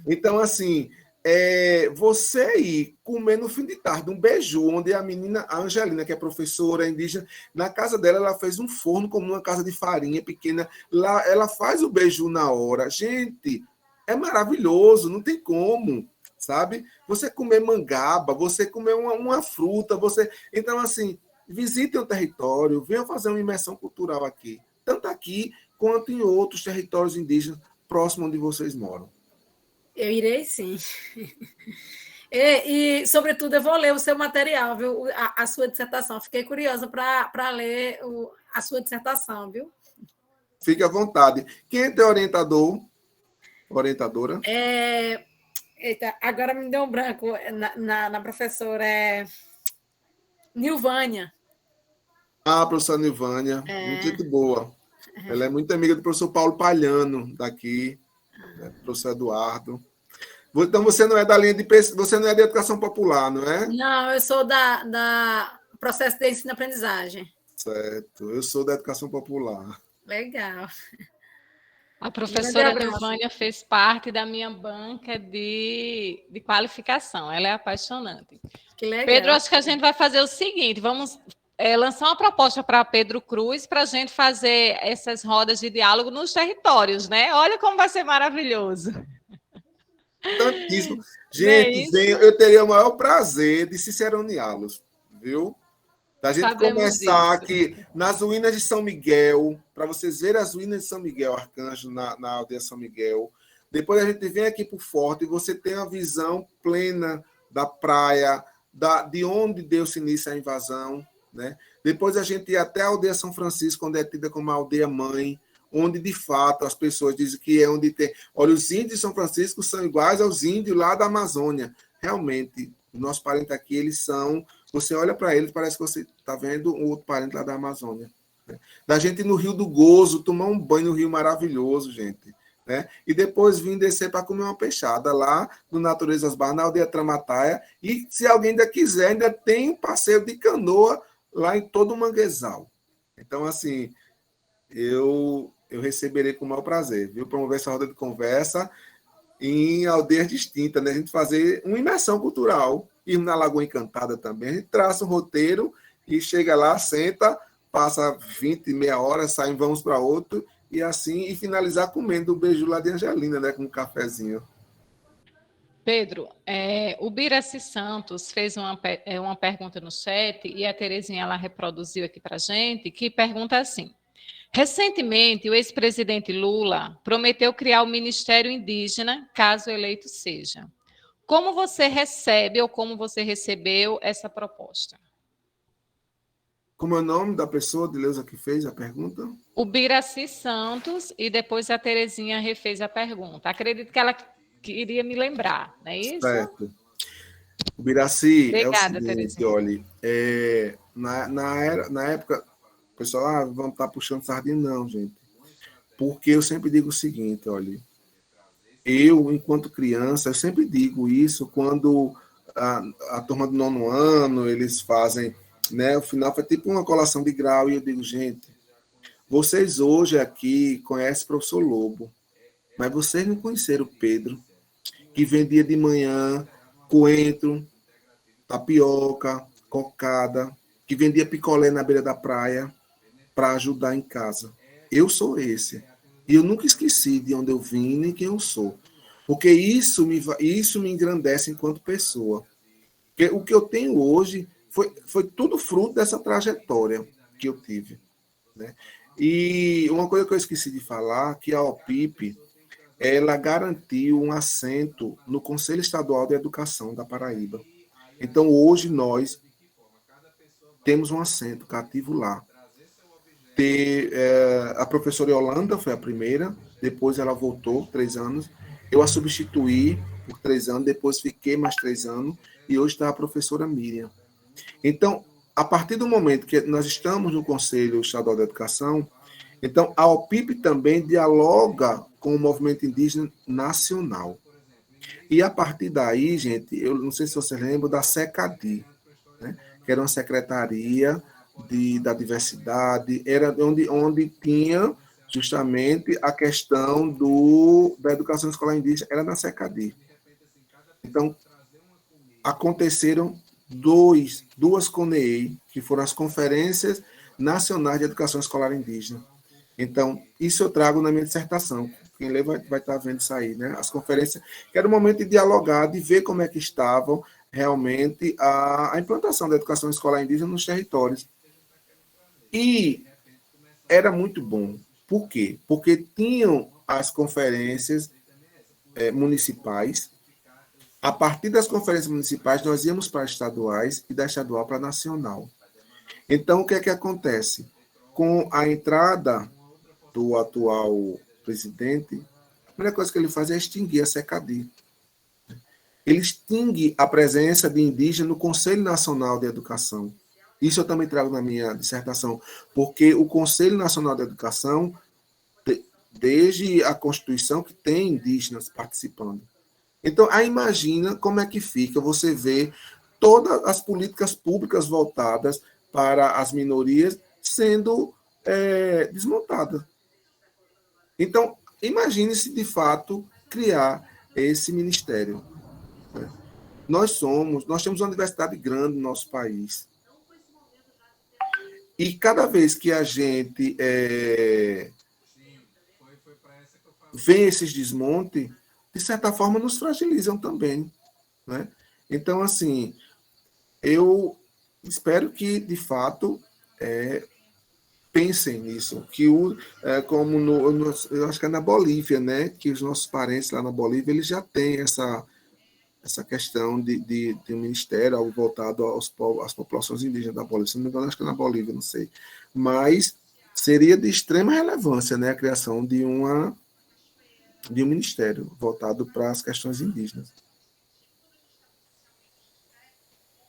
[SPEAKER 11] Então, assim, você ir comer no fim de tarde um beiju, onde a menina, a Angelina, que é professora indígena, na casa dela, ela fez um forno como uma casa de farinha pequena. Lá, ela faz o beiju na hora. Gente, é maravilhoso, não tem como, sabe? Você comer mangaba, você comer uma fruta, você... Então, assim, visitem o território, venham fazer uma imersão cultural aqui, tanto aqui quanto em outros territórios indígenas próximos onde vocês moram.
[SPEAKER 13] Eu irei, sim. E, sobretudo, eu vou ler o seu material, viu? A sua dissertação. Fiquei curiosa para ler a sua dissertação, viu?
[SPEAKER 11] Fique à vontade. Quem é teu orientador? Orientadora?
[SPEAKER 13] Eita, agora me deu um branco na professora. Nilvânia.
[SPEAKER 11] Ah, professora Nilvânia. Muito gente boa. Ela é muito amiga do professor Paulo Palhano, daqui. Professor Eduardo. Então, você não é da linha de você não é de educação popular, não é?
[SPEAKER 13] Não, eu sou da processo de ensino-aprendizagem.
[SPEAKER 11] Certo, eu sou da educação popular.
[SPEAKER 13] Legal.
[SPEAKER 8] A professora Nilvânia fez parte da minha banca de qualificação. Ela é apaixonante.
[SPEAKER 13] Que legal.
[SPEAKER 8] Pedro, acho que a gente vai fazer o seguinte, vamos lançar uma proposta para Pedro Cruz para a gente fazer essas rodas de diálogo nos territórios, né? Olha como vai ser maravilhoso.
[SPEAKER 11] Tantíssimo. Gente, eu teria o maior prazer de ciceroneá-los, viu? Da gente começar aqui nas ruínas de São Miguel, para vocês verem as ruínas de São Miguel, Arcanjo, na aldeia São Miguel. Depois a gente vem aqui para o Forte e você tem a visão plena da praia, de onde Deus inicia a invasão, né? Depois a gente ia até a aldeia São Francisco, onde é tida como a aldeia mãe, onde de fato as pessoas dizem que é onde tem... Olha, os índios de São Francisco são iguais aos índios lá da Amazônia. Realmente, os nossos parentes aqui, eles são... Você olha para eles, parece que você está vendo um outro parente lá da Amazônia. Né? Da gente ir no Rio do Gozo, tomar um banho no rio maravilhoso, gente. Né? E depois vir descer para comer uma peixada lá no Naturezas Bar, na aldeia Tramataia. E se alguém ainda quiser, ainda tem um passeio de canoa lá em todo o Manguezal. Então, assim, eu receberei com o maior prazer, viu? Promover essa roda de conversa em aldeias distintas, né? A gente fazer uma imersão cultural, ir na Lagoa Encantada também, a gente traça um roteiro e chega lá, senta, passa 20, meia hora, sai, vamos para outro, e assim, e finalizar comendo o beijo lá de Angelina, né? Com um cafezinho.
[SPEAKER 8] Pedro, o Biraci Santos fez uma pergunta no chat e a Terezinha ela reproduziu aqui para a gente, que pergunta assim: recentemente, o ex-presidente Lula prometeu criar o Ministério Indígena, caso eleito seja. Como você recebe ou como você recebeu essa proposta?
[SPEAKER 11] Como é o nome da pessoa, de Leusa, que fez a pergunta?
[SPEAKER 8] O Biraci Santos e depois a Terezinha refez a pergunta. Acredito que ela queria me lembrar, não é isso?
[SPEAKER 11] Certo. O Biraci,
[SPEAKER 8] obrigada,
[SPEAKER 11] é o seguinte,
[SPEAKER 8] Terezinha.
[SPEAKER 11] olha, na época, o pessoal, vamos estar puxando sardinha, não, gente. Porque eu sempre digo o seguinte, olha, eu, enquanto criança, eu sempre digo isso quando a turma do 9º ano, eles fazem, né? O final foi tipo uma colação de grau, e eu digo, gente, vocês hoje aqui conhecem o professor Lobo, mas vocês não conheceram o Pedro, que vendia de manhã coentro, tapioca, cocada, que vendia picolé na beira da praia para ajudar em casa. Eu sou esse. E eu nunca esqueci de onde eu vim nem quem eu sou. Porque isso me engrandece enquanto pessoa. Porque o que eu tenho hoje foi tudo fruto dessa trajetória que eu tive, né? E uma coisa que eu esqueci de falar, que a OPIP, ela garantiu um assento no Conselho Estadual de Educação da Paraíba. Então, hoje, nós temos um assento cativo lá. A professora Yolanda foi a primeira, depois ela voltou 3 anos, eu a substituí por 3 anos, depois fiquei mais 3 anos, e hoje está a professora Miriam. Então, a partir do momento que nós estamos no Conselho Estadual de Educação, então a OPIP também dialoga com o movimento indígena nacional. E a partir daí, gente, eu não sei se vocês lembram da SECADI, né? Que era uma secretaria da diversidade, era onde tinha justamente a questão da educação escolar indígena, era na SECADI. Então, aconteceram duas CONEEI, que foram as Conferências Nacionais de Educação Escolar Indígena. Então, isso eu trago na minha dissertação. Quem lê vai estar vendo isso aí, né? As conferências, que era o momento de dialogar, de ver como é que estavam realmente a implantação da educação escolar indígena nos territórios. E era muito bom. Por quê? Porque tinham as conferências municipais. A partir das conferências municipais, nós íamos para estaduais e da estadual para nacional. Então, o que é que acontece? Com a entrada do atual presidente, a primeira coisa que ele faz é extinguir a SECADI. Ele extingue a presença de indígenas no Conselho Nacional de Educação. Isso eu também trago na minha dissertação, porque o Conselho Nacional de Educação, desde a Constituição, que tem indígenas participando. Então, aí imagina como é que fica você ver todas as políticas públicas voltadas para as minorias sendo desmontadas. Então, imagine-se, de fato, criar esse ministério. Nós temos uma universidade grande no nosso país. E cada vez que a gente vê esses desmontes, de certa forma, nos fragilizam também, né? Então, assim, eu espero que, de fato, pensem nisso, que como eu acho que é na Bolívia, né? Que os nossos parentes lá na Bolívia, eles já têm essa questão de um ministério, algo voltado às populações indígenas da Bolívia. Se não me engano, acho que é na Bolívia, não sei. Mas seria de extrema relevância, né, a criação de um ministério voltado para as questões indígenas.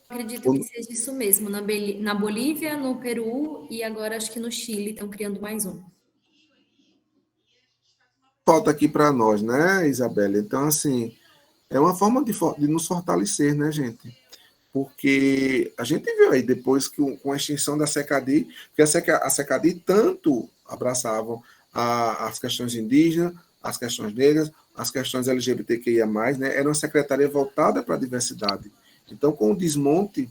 [SPEAKER 14] Acredito que seja isso mesmo. Na Bolívia, no Peru e agora acho que no Chile estão criando mais um.
[SPEAKER 11] Falta aqui para nós, né, Isabela? Então, assim, é uma forma de nos fortalecer, né, gente? Porque a gente viu aí, depois que com a extinção da SECADI, que a SECADI tanto abraçavam as questões indígenas, as questões negras, as questões LGBTQIA+, né? Era uma secretaria voltada para a diversidade. Então, com o desmonte,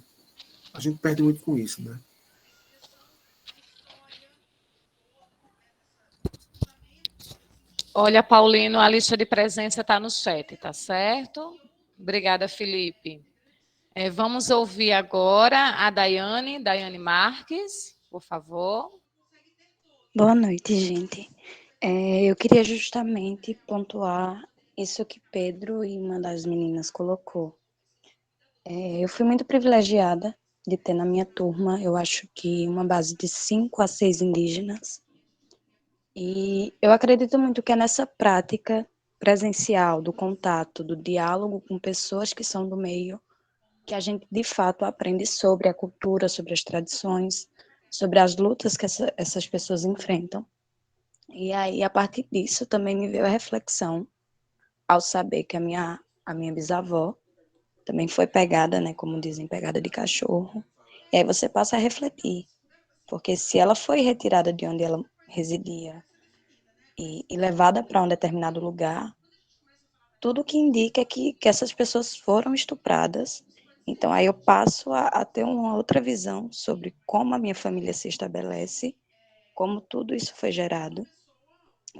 [SPEAKER 11] a gente perde muito com isso, né?
[SPEAKER 8] Olha, Paulino, a lista de presença está no chat, tá certo? Obrigada, Felipe. Vamos ouvir agora a Daiane Marques, por favor.
[SPEAKER 15] Boa noite, gente. Eu queria justamente pontuar isso que Pedro e uma das meninas colocou. Eu fui muito privilegiada de ter na minha turma, eu acho que uma base de 5 a 6 indígenas. E eu acredito muito que é nessa prática presencial, do contato, do diálogo com pessoas que são do meio, que a gente, de fato, aprende sobre a cultura, sobre as tradições, sobre as lutas que essas pessoas enfrentam. E aí, a partir disso, também me veio a reflexão, ao saber que a minha bisavó, também foi pegada, né, como dizem, pegada de cachorro. E aí você passa a refletir, porque se ela foi retirada de onde ela residia e levada para um determinado lugar, tudo que indica é que essas pessoas foram estupradas. Então, aí eu passo a ter uma outra visão sobre como a minha família se estabelece, como tudo isso foi gerado.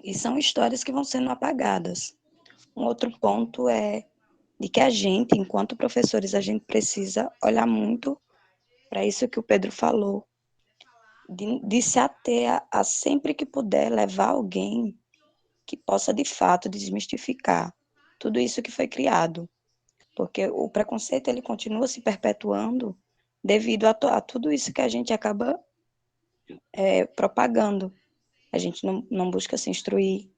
[SPEAKER 15] E são histórias que vão sendo apagadas. Um outro ponto é de que a gente, enquanto professores, a gente precisa olhar muito para isso que o Pedro falou, de se ater a sempre que puder levar alguém que possa, de fato, desmistificar tudo isso que foi criado. Porque o preconceito, ele continua se perpetuando devido a tudo isso que a gente acaba propagando. A gente não busca se instruir.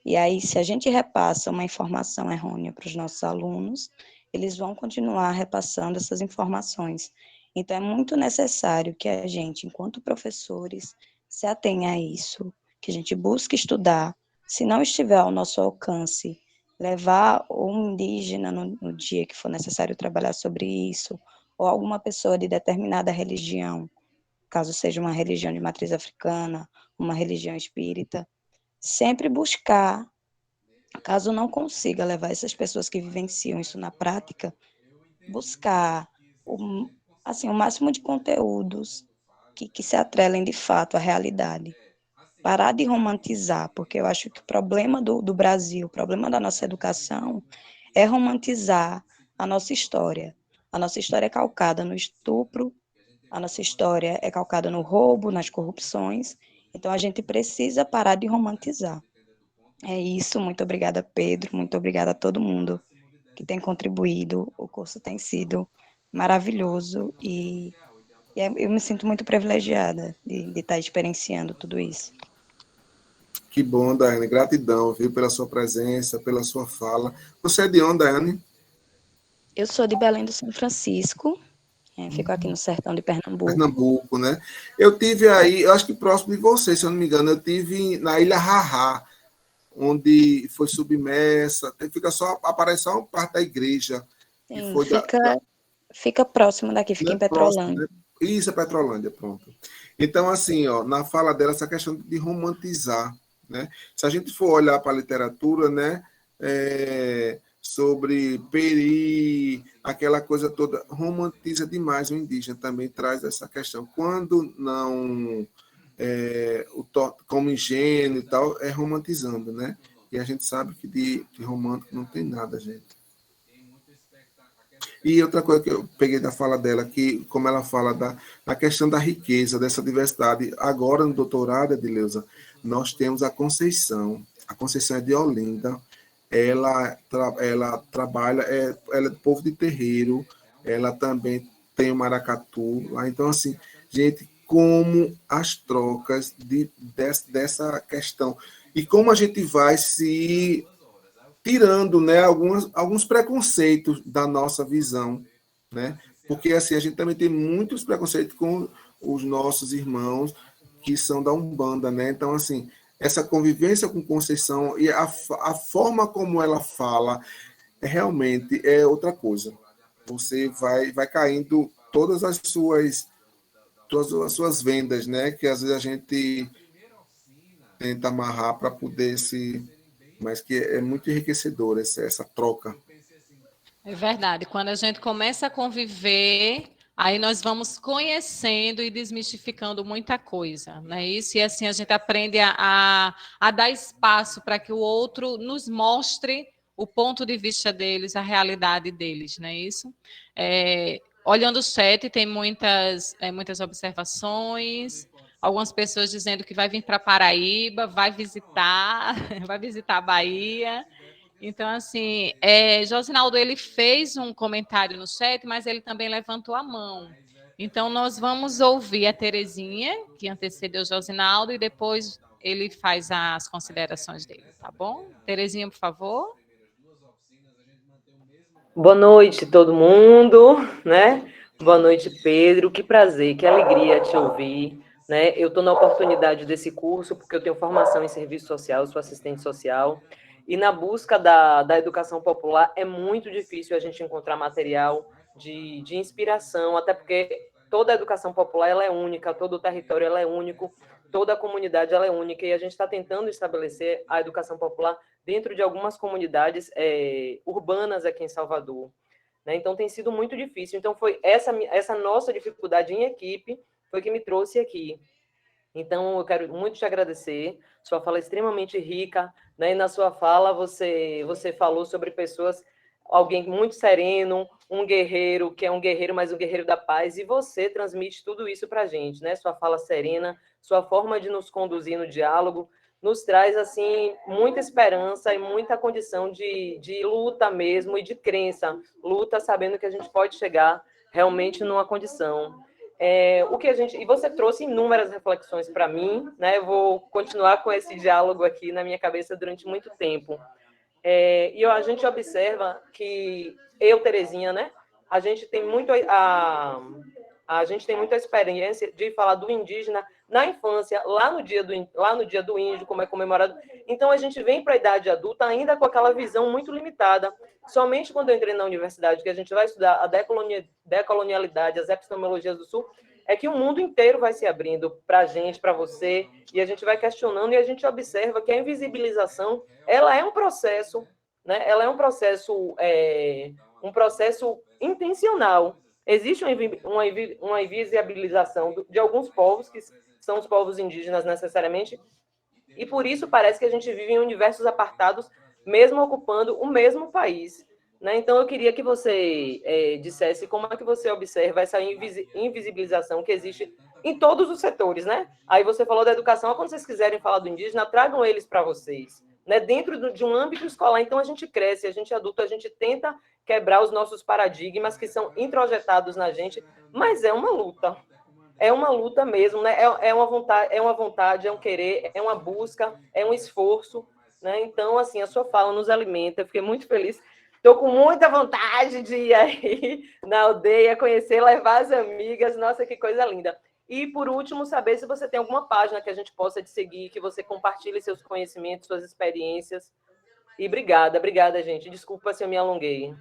[SPEAKER 15] E aí, se a gente repassa uma informação errônea para os nossos alunos, eles vão continuar repassando essas informações. Então, é muito necessário que a gente, enquanto professores, se atenha a isso, que a gente busque estudar. Se não estiver ao nosso alcance, levar um indígena no dia que for necessário trabalhar sobre isso, ou alguma pessoa de determinada religião, caso seja uma religião de matriz africana, uma religião espírita, sempre buscar, caso não consiga levar essas pessoas que vivenciam isso na prática, buscar o máximo de conteúdos que se atrelem de fato à realidade. Parar de romantizar, porque eu acho que o problema do Brasil, o problema da nossa educação é romantizar a nossa história. A nossa história é calcada no estupro, a nossa história é calcada no roubo, nas corrupções. Então, a gente precisa parar de romantizar. É isso, muito obrigada, Pedro, muito obrigada a todo mundo que tem contribuído. O curso tem sido maravilhoso e eu me sinto muito privilegiada de estar experienciando tudo isso.
[SPEAKER 11] Que bom, Daiane. Gratidão, viu, pela sua presença, pela sua fala. Você é de onde, Daiane?
[SPEAKER 15] Eu sou de Belém do São Francisco, fico aqui no sertão de Pernambuco.
[SPEAKER 11] Pernambuco, né? Eu tive aí, eu acho que próximo de você, se eu não me engano, eu tive na Ilha Rará, onde foi submersa, fica só, aparece só uma parte da igreja.
[SPEAKER 15] Sim, fica próximo daqui, fica em Petrolândia.
[SPEAKER 11] Próximo, né? Isso, é Petrolândia, pronto. Então, assim, ó, na fala dela, essa questão de romantizar, né? Se a gente for olhar para a literatura, né, sobre Peri, aquela coisa toda, romantiza demais o indígena, também traz essa questão. Quando não como ingênuo e tal, é romantizando, né? E a gente sabe que de romântico não tem nada, gente. E outra coisa que eu peguei da fala dela, que como ela fala da questão da riqueza, dessa diversidade, agora no doutorado, Edileuza, nós temos a Conceição é de Olinda, ela trabalha, ela é do povo de terreiro, ela também tem o maracatu lá, então assim, gente, como as trocas dessa questão, e como a gente vai se tirando, né, alguns preconceitos da nossa visão, né? Porque assim, a gente também tem muitos preconceitos com os nossos irmãos que são da Umbanda, né? Então, assim, essa convivência com Conceição e a forma como ela fala realmente é outra coisa. Você vai caindo todas as suas vendas, né? Que às vezes a gente tenta amarrar para poder mas que é muito enriquecedor essa troca.
[SPEAKER 8] É verdade. Quando a gente começa a conviver, aí nós vamos conhecendo e desmistificando muita coisa, não é isso? E assim a gente aprende a dar espaço para que o outro nos mostre o ponto de vista deles, a realidade deles, não é isso? Olhando o chat, tem muitas observações, algumas pessoas dizendo que vai vir para Paraíba, vai visitar a Bahia. Então, assim, Josinaldo, ele fez um comentário no chat, mas ele também levantou a mão. Então, nós vamos ouvir a Terezinha, que antecedeu o Josinaldo, e depois ele faz as considerações dele, tá bom? Terezinha, por favor.
[SPEAKER 10] Boa noite, todo mundo, né? Boa noite, Pedro. Que prazer, que alegria te ouvir, né? Eu estou na oportunidade desse curso porque eu tenho formação em serviço social, eu sou assistente social, E na busca da educação popular é muito difícil a gente encontrar material de inspiração, até porque toda a educação popular ela é única, todo o território ela é único, toda a comunidade ela é única, e a gente está tentando estabelecer a educação popular dentro de algumas comunidades urbanas aqui em Salvador. Né? Então, tem sido muito difícil. Então, foi essa nossa dificuldade em equipe foi que me trouxe aqui. Então, eu quero muito te agradecer. Sua fala é extremamente rica, né? E na sua fala, você falou sobre pessoas, alguém muito sereno, um guerreiro, que é um guerreiro, mas um guerreiro da paz, e você transmite tudo isso para a gente, né? Sua fala serena, sua forma de nos conduzir no diálogo, nos traz, assim, muita esperança e muita condição de luta mesmo e de crença. Luta sabendo que a gente pode chegar realmente numa condição. E você trouxe inúmeras reflexões para mim, né? Eu vou continuar com esse diálogo aqui na minha cabeça durante muito tempo. A gente observa que Terezinha, né? A gente tem muita experiência de falar do indígena na infância, lá no dia do índio, como é comemorado. Então, a gente vem para a idade adulta ainda com aquela visão muito limitada. Somente quando eu entrei na universidade, que a gente vai estudar a decolonialidade, as epistemologias do Sul, é que o mundo inteiro vai se abrindo para a gente, para você, e a gente vai questionando, e a gente observa que a invisibilização, ela é um processo, né? Ela é um processo intencional. Existe uma invisibilização de alguns povos, que são os povos indígenas necessariamente, e por isso parece que a gente vive em universos apartados, mesmo ocupando o mesmo país. Né? Então, eu queria que você dissesse como é que você observa essa invisibilização que existe em todos os setores. Né? Aí você falou da educação, quando vocês quiserem falar do indígena, tragam eles para vocês. Né? Dentro de um âmbito escolar, então a gente cresce, a gente adulto, a gente tenta quebrar os nossos paradigmas que são introjetados na gente, mas é uma luta. É uma luta mesmo, né? É uma vontade, é um querer, é uma busca, é um esforço. Né? Então, assim, a sua fala nos alimenta. Eu fiquei muito feliz. Estou com muita vontade de ir aí na aldeia, conhecer, levar as amigas. Nossa, que coisa linda. E, por último, saber se você tem alguma página que a gente possa te seguir, que você compartilhe seus conhecimentos, suas experiências. E obrigada, gente. Desculpa se eu me alonguei.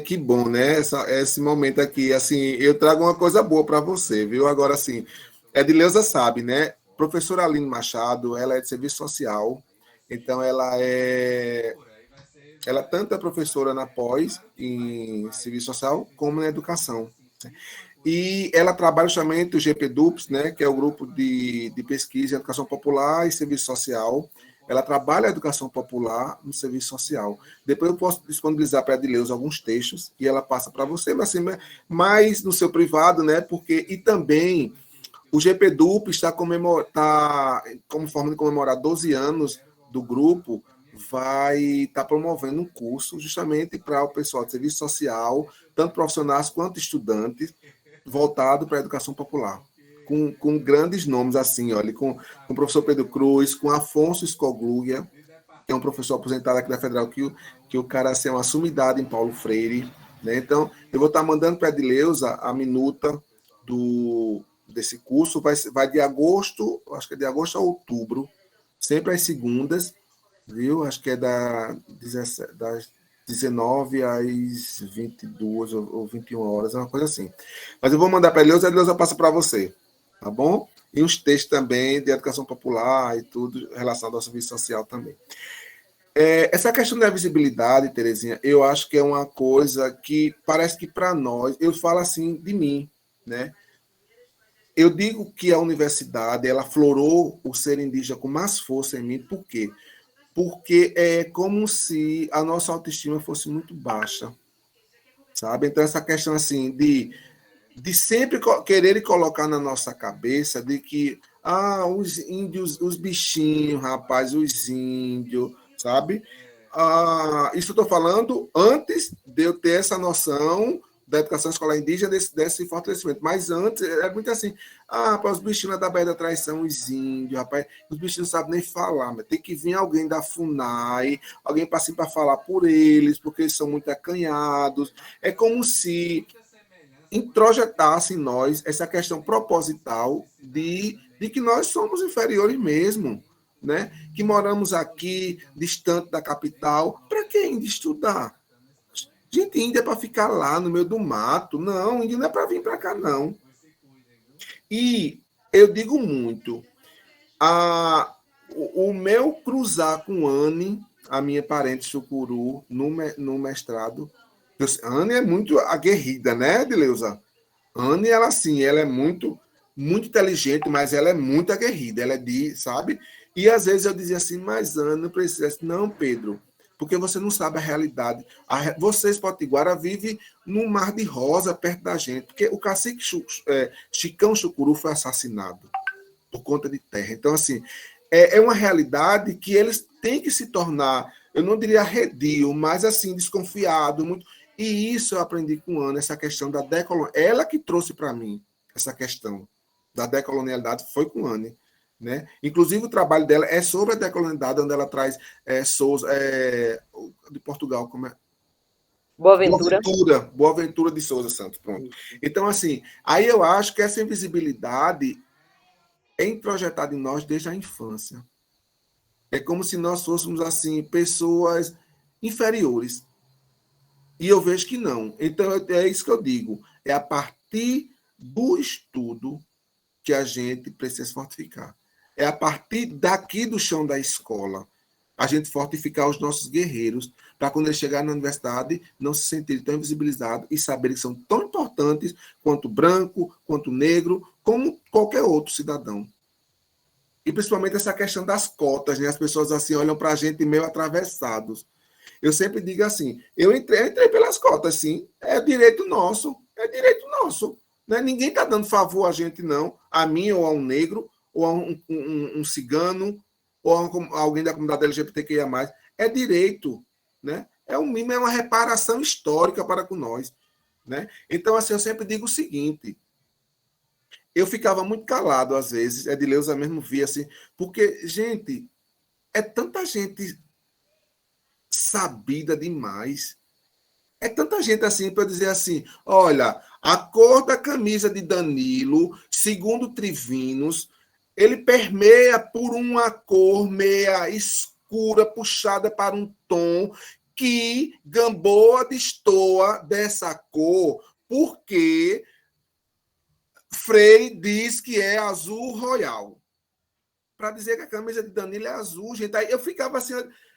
[SPEAKER 11] Que bom, né? Esse momento aqui, assim, eu trago uma coisa boa para você, viu? Agora, assim, Edileuza sabe, né? Professora Aline Machado, ela é de serviço social, então ela tanto é professora na pós, em serviço social, como na educação. E ela trabalha justamente o GPDUPS, né? Que é o grupo de pesquisa em educação popular e serviço social. Ela trabalha a educação popular no serviço social. Depois eu posso disponibilizar para a Edileuza alguns textos e ela passa para você, mas assim, mais no seu privado, né? E também o GPDUP está como forma de comemorar 12 anos do grupo, vai estar promovendo um curso justamente para o pessoal de serviço social, tanto profissionais quanto estudantes, voltado para a educação popular. Com grandes nomes, assim, olha, com o professor Pedro Cruz, com Afonso Escogluia, que é um professor aposentado aqui da Federal, que o cara assim, é uma sumidade em Paulo Freire. Né? Então, eu vou estar mandando para a Edileuza a minuta desse curso, vai de agosto, acho que é de agosto a outubro, sempre às segundas, viu? Acho que é das 19 às 22 ou 21 horas, é uma coisa assim. Mas eu vou mandar para a Edileuza passa para você. Tá bom? E uns textos também de educação popular e tudo relacionado ao serviço social também. Essa questão da visibilidade, Terezinha, eu acho que é uma coisa que parece que para nós, eu falo assim de mim, né? Eu digo que a universidade, ela florou o ser indígena com mais força em mim, por quê? Porque é como se a nossa autoestima fosse muito baixa, sabe? Então, essa questão assim de sempre querer colocar na nossa cabeça de que os índios, os bichinhos, rapaz, os índios, sabe? Isso eu estou falando antes de eu ter essa noção da educação escolar indígena, desse fortalecimento. Mas antes, era muito assim, os bichinhos da Baía da Traição, os índios, rapaz, os bichinhos não sabem nem falar, mas tem que vir alguém da FUNAI, alguém para falar por eles, porque eles são muito acanhados. É como se introjetasse em nós essa questão proposital de que nós somos inferiores mesmo, né? Que moramos aqui, distante da capital, para que ainda estudar? Gente, Índia é para ficar lá no meio do mato. Não, Índia não é para vir para cá, não. E eu digo muito, o meu cruzar com Anne, a minha parente Chucuru, no mestrado, Anne é muito aguerrida, né, Dileuza? Anne, ela assim, ela é muito inteligente, mas ela é muito aguerrida, ela é sabe? E às vezes eu dizia assim, mas Anne, não precisa. Não, Pedro, porque você não sabe a realidade. Vocês, Potiguara, vivem num mar de rosa perto da gente, porque o cacique Chicão Chucuru foi assassinado por conta de terra. Então, assim, é uma realidade que eles têm que se tornar, eu não diria arredio, mas assim, desconfiado, muito. E isso eu aprendi com Ana, essa questão da decolonialidade. Ela que trouxe para mim essa questão da decolonialidade, foi com Anne. Né? Inclusive, o trabalho dela é sobre a decolonialidade, onde ela traz Souza, de Portugal, como é? Boaventura de Souza Santos, pronto. Então, assim, aí eu acho que essa invisibilidade é introjetada em nós desde a infância. É como se nós fôssemos, assim, pessoas inferiores. E eu vejo que não. Então, é isso que eu digo. É a partir do estudo que a gente precisa se fortificar. É a partir daqui do chão da escola a gente fortificar os nossos guerreiros para quando eles chegarem na universidade não se sentirem tão invisibilizados e saberem que são tão importantes quanto branco, quanto negro, como qualquer outro cidadão. E principalmente essa questão das cotas, né? As pessoas assim olham para a gente meio atravessados. Eu sempre digo assim, eu entrei pelas cotas, sim, é direito nosso, Né? Ninguém está dando favor a gente, não, a mim ou a um negro, ou a um cigano, ou a alguém da comunidade LGBTQIA+. É direito, né? É um mínimo, é uma reparação histórica para com nós. Né? Então, assim, eu sempre digo o seguinte, eu ficava muito calado, às vezes, Edileuza mesmo via assim, porque, gente, é tanta gente sabida demais. É tanta gente assim para dizer assim, olha, a cor da camisa de Danilo, segundo Trivinos, ele permeia por uma cor meia escura, puxada para um tom, que Gamboa destoa dessa cor, porque Frei diz que é azul royal. Para dizer que a camisa de Danilo é azul, gente. Aí eu ficava assim,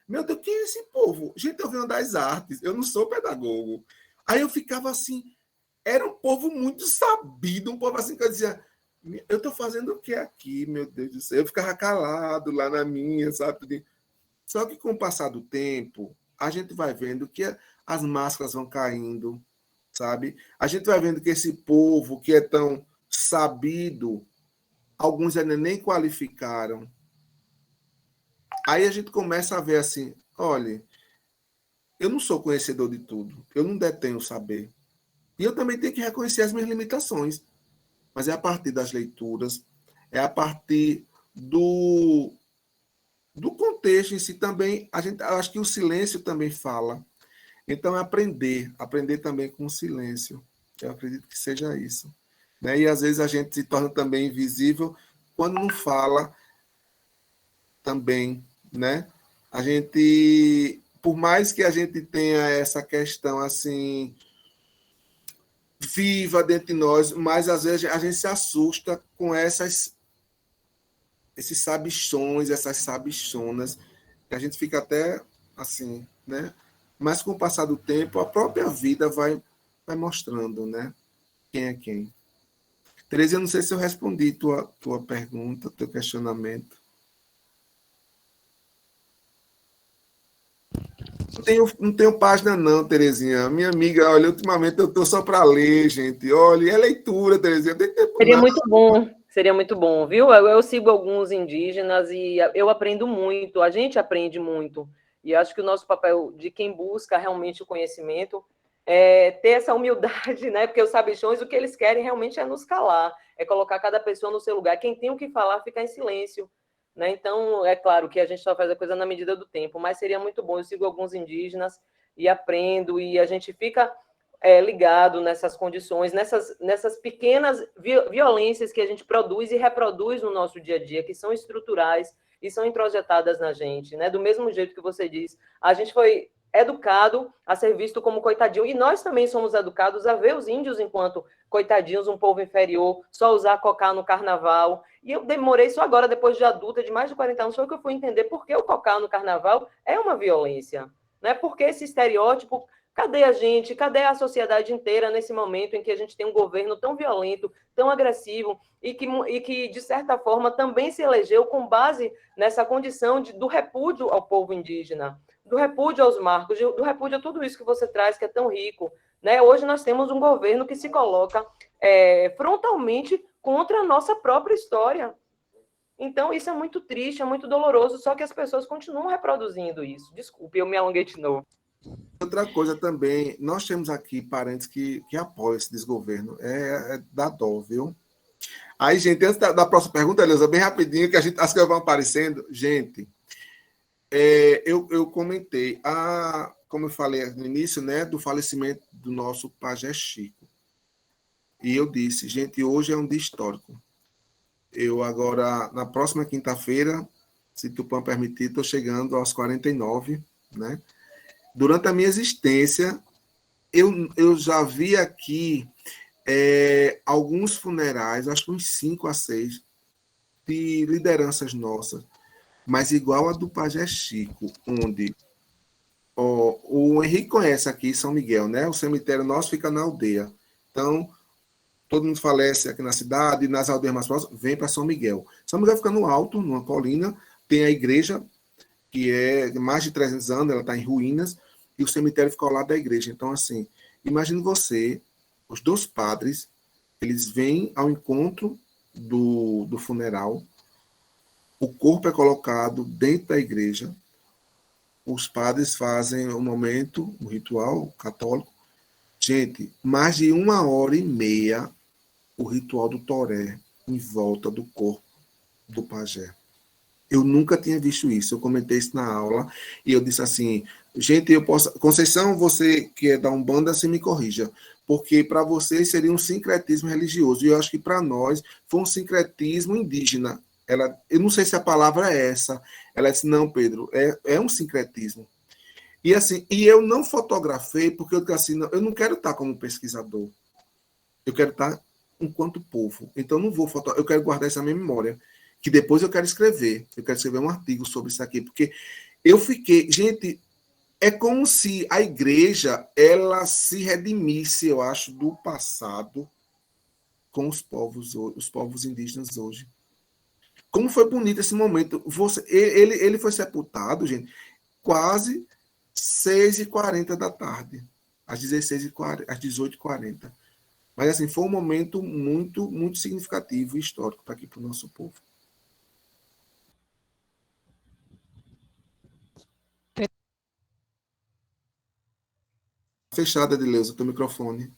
[SPEAKER 11] meu Deus, quem é esse povo? Gente, eu venho das artes, eu não sou pedagogo. Aí eu ficava assim, era um povo muito sabido, um povo assim que eu dizia, eu estou fazendo o que aqui, meu Deus do céu? Eu ficava calado lá na minha, sabe? Só que com o passar do tempo, a gente vai vendo que as máscaras vão caindo, sabe? A gente vai vendo que esse povo que é tão sabido, alguns ainda nem qualificaram. Aí a gente começa a ver assim, olha, eu não sou conhecedor de tudo, eu não detenho saber. E eu também tenho que reconhecer as minhas limitações. Mas é a partir das leituras, é a partir do contexto em si também. Eu acho que o silêncio também fala. Então, é aprender também com o silêncio. Eu acredito que seja isso. Né? E às vezes a gente se torna também invisível quando não fala também, né? A gente, por mais que a gente tenha essa questão assim viva dentro de nós, mas às vezes a gente se assusta com esses sabichões, essas sabichonas, que a gente fica até assim, né? Mas com o passar do tempo, a própria vida vai mostrando, né? Quem é quem. Tereza, eu não sei se eu respondi tua pergunta, teu questionamento. Não tenho página não, Terezinha. Minha amiga, olha, ultimamente eu estou só para ler, gente. Olha, é leitura, Terezinha. Tem tempo
[SPEAKER 10] Seria muito bom, viu? Eu sigo alguns indígenas e eu aprendo muito, a gente aprende muito. E acho que o nosso papel de quem busca realmente o conhecimento é ter essa humildade, né? Porque os sabichões, o que eles querem realmente é nos calar, é colocar cada pessoa no seu lugar. Quem tem o que falar, fica em silêncio. Né? Então, é claro que a gente só faz a coisa na medida do tempo, mas seria muito bom. Eu sigo alguns indígenas e aprendo, e a gente fica ligado nessas condições, nessas pequenas violências que a gente produz e reproduz no nosso dia a dia, que são estruturais e são introjetadas na gente, né? Do mesmo jeito que você diz, a gente foi educado a ser visto como coitadinho, e nós também somos educados a ver os índios enquanto coitadinhos, um povo inferior, só usar cocá no carnaval. E eu demorei só agora, depois de adulta, de mais de 40 anos, foi que eu fui entender por que o cocá no carnaval é uma violência, né? Porque esse estereótipo, cadê a gente, cadê a sociedade inteira nesse momento em que a gente tem um governo tão violento, tão agressivo, e que de certa forma, também se elegeu com base nessa condição do repúdio ao povo indígena, do repúdio aos marcos, do repúdio a tudo isso que você traz, que é tão rico, né? Hoje nós temos um governo que se coloca frontalmente contra a nossa própria história. Então, isso é muito triste, é muito doloroso, só que as pessoas continuam reproduzindo isso. Desculpe, eu me alonguei de novo.
[SPEAKER 11] Outra coisa também, nós temos aqui parentes que apoiam esse desgoverno, da dó, viu? Aí, gente, antes da próxima pergunta, Eleusa, bem rapidinho, que as coisas vão aparecendo. Gente, eu comentei, como eu falei no início, né, do falecimento do nosso pajé Chico. E eu disse, gente, hoje é um dia histórico. Eu agora, na próxima quinta-feira, se Tupã permitir, estou chegando aos 49, né? Durante a minha existência, eu já vi aqui alguns funerais, acho que uns 5 a 6, de lideranças nossas, mas igual a do pajé Chico, onde o Henrique conhece aqui São Miguel, né? O cemitério nosso fica na aldeia. Então, todo mundo falece aqui na cidade, nas aldeias mais próximas, vem para São Miguel. São Miguel fica no alto, numa colina, tem a igreja, que é de mais de 300 anos, ela está em ruínas, e o cemitério fica ao lado da igreja. Então, assim, imagine você, os 2 padres, eles vêm ao encontro do funeral, o corpo é colocado dentro da igreja, os padres fazem o momento, o ritual católico. Gente, mais de 1h30 o ritual do toré em volta do corpo do pajé. Eu nunca tinha visto isso. Eu comentei isso na aula e eu disse assim, gente, eu posso... Conceição, você que é da Umbanda, se me corrija, porque para vocês seria um sincretismo religioso, e eu acho que para nós foi um sincretismo indígena. Eu não sei se a palavra é essa. Ela disse, não, Pedro, é um sincretismo. E assim, eu não fotografei porque eu disse assim, eu não quero estar como pesquisador. Eu quero estar enquanto povo. Então, eu não vou fotografar, eu quero guardar essa minha memória, que depois eu quero escrever. Eu quero escrever um artigo sobre isso aqui, porque eu fiquei... Gente, é como se a igreja, ela se redimisse, eu acho, do passado com os povos indígenas hoje. Como foi bonito esse momento. Ele foi sepultado, gente, quase 6h40 da tarde, às 16h40, às 18h40. Mas, assim, foi um momento muito, muito significativo e histórico para aqui, para o nosso povo. Fechada, Edileuza, teu microfone.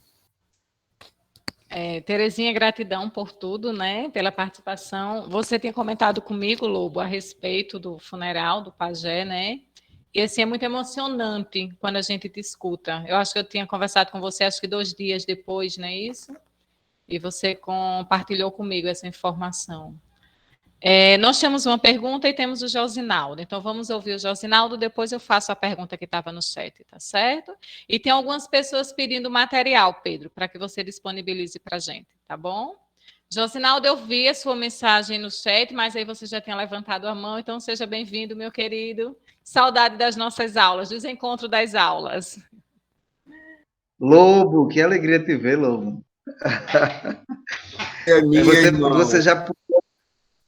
[SPEAKER 8] Terezinha, gratidão por tudo, né? Pela participação. Você tinha comentado comigo, Lobo, a respeito do funeral do pajé, né? E assim, é muito emocionante quando a gente te escuta. Eu acho que eu tinha conversado com você, acho que 2 dias depois, não é isso? E você compartilhou comigo essa informação. Nós temos uma pergunta e temos o Josinaldo. Então, vamos ouvir o Josinaldo, depois eu faço a pergunta que estava no chat, tá certo? E tem algumas pessoas pedindo material, Pedro, para que você disponibilize para a gente, tá bom? Josinaldo, eu vi a sua mensagem no chat, mas aí você já tinha levantado a mão, então seja bem-vindo, meu querido. Saudade das nossas aulas, dos encontros das aulas.
[SPEAKER 16] Lobo, que alegria te ver, Lobo.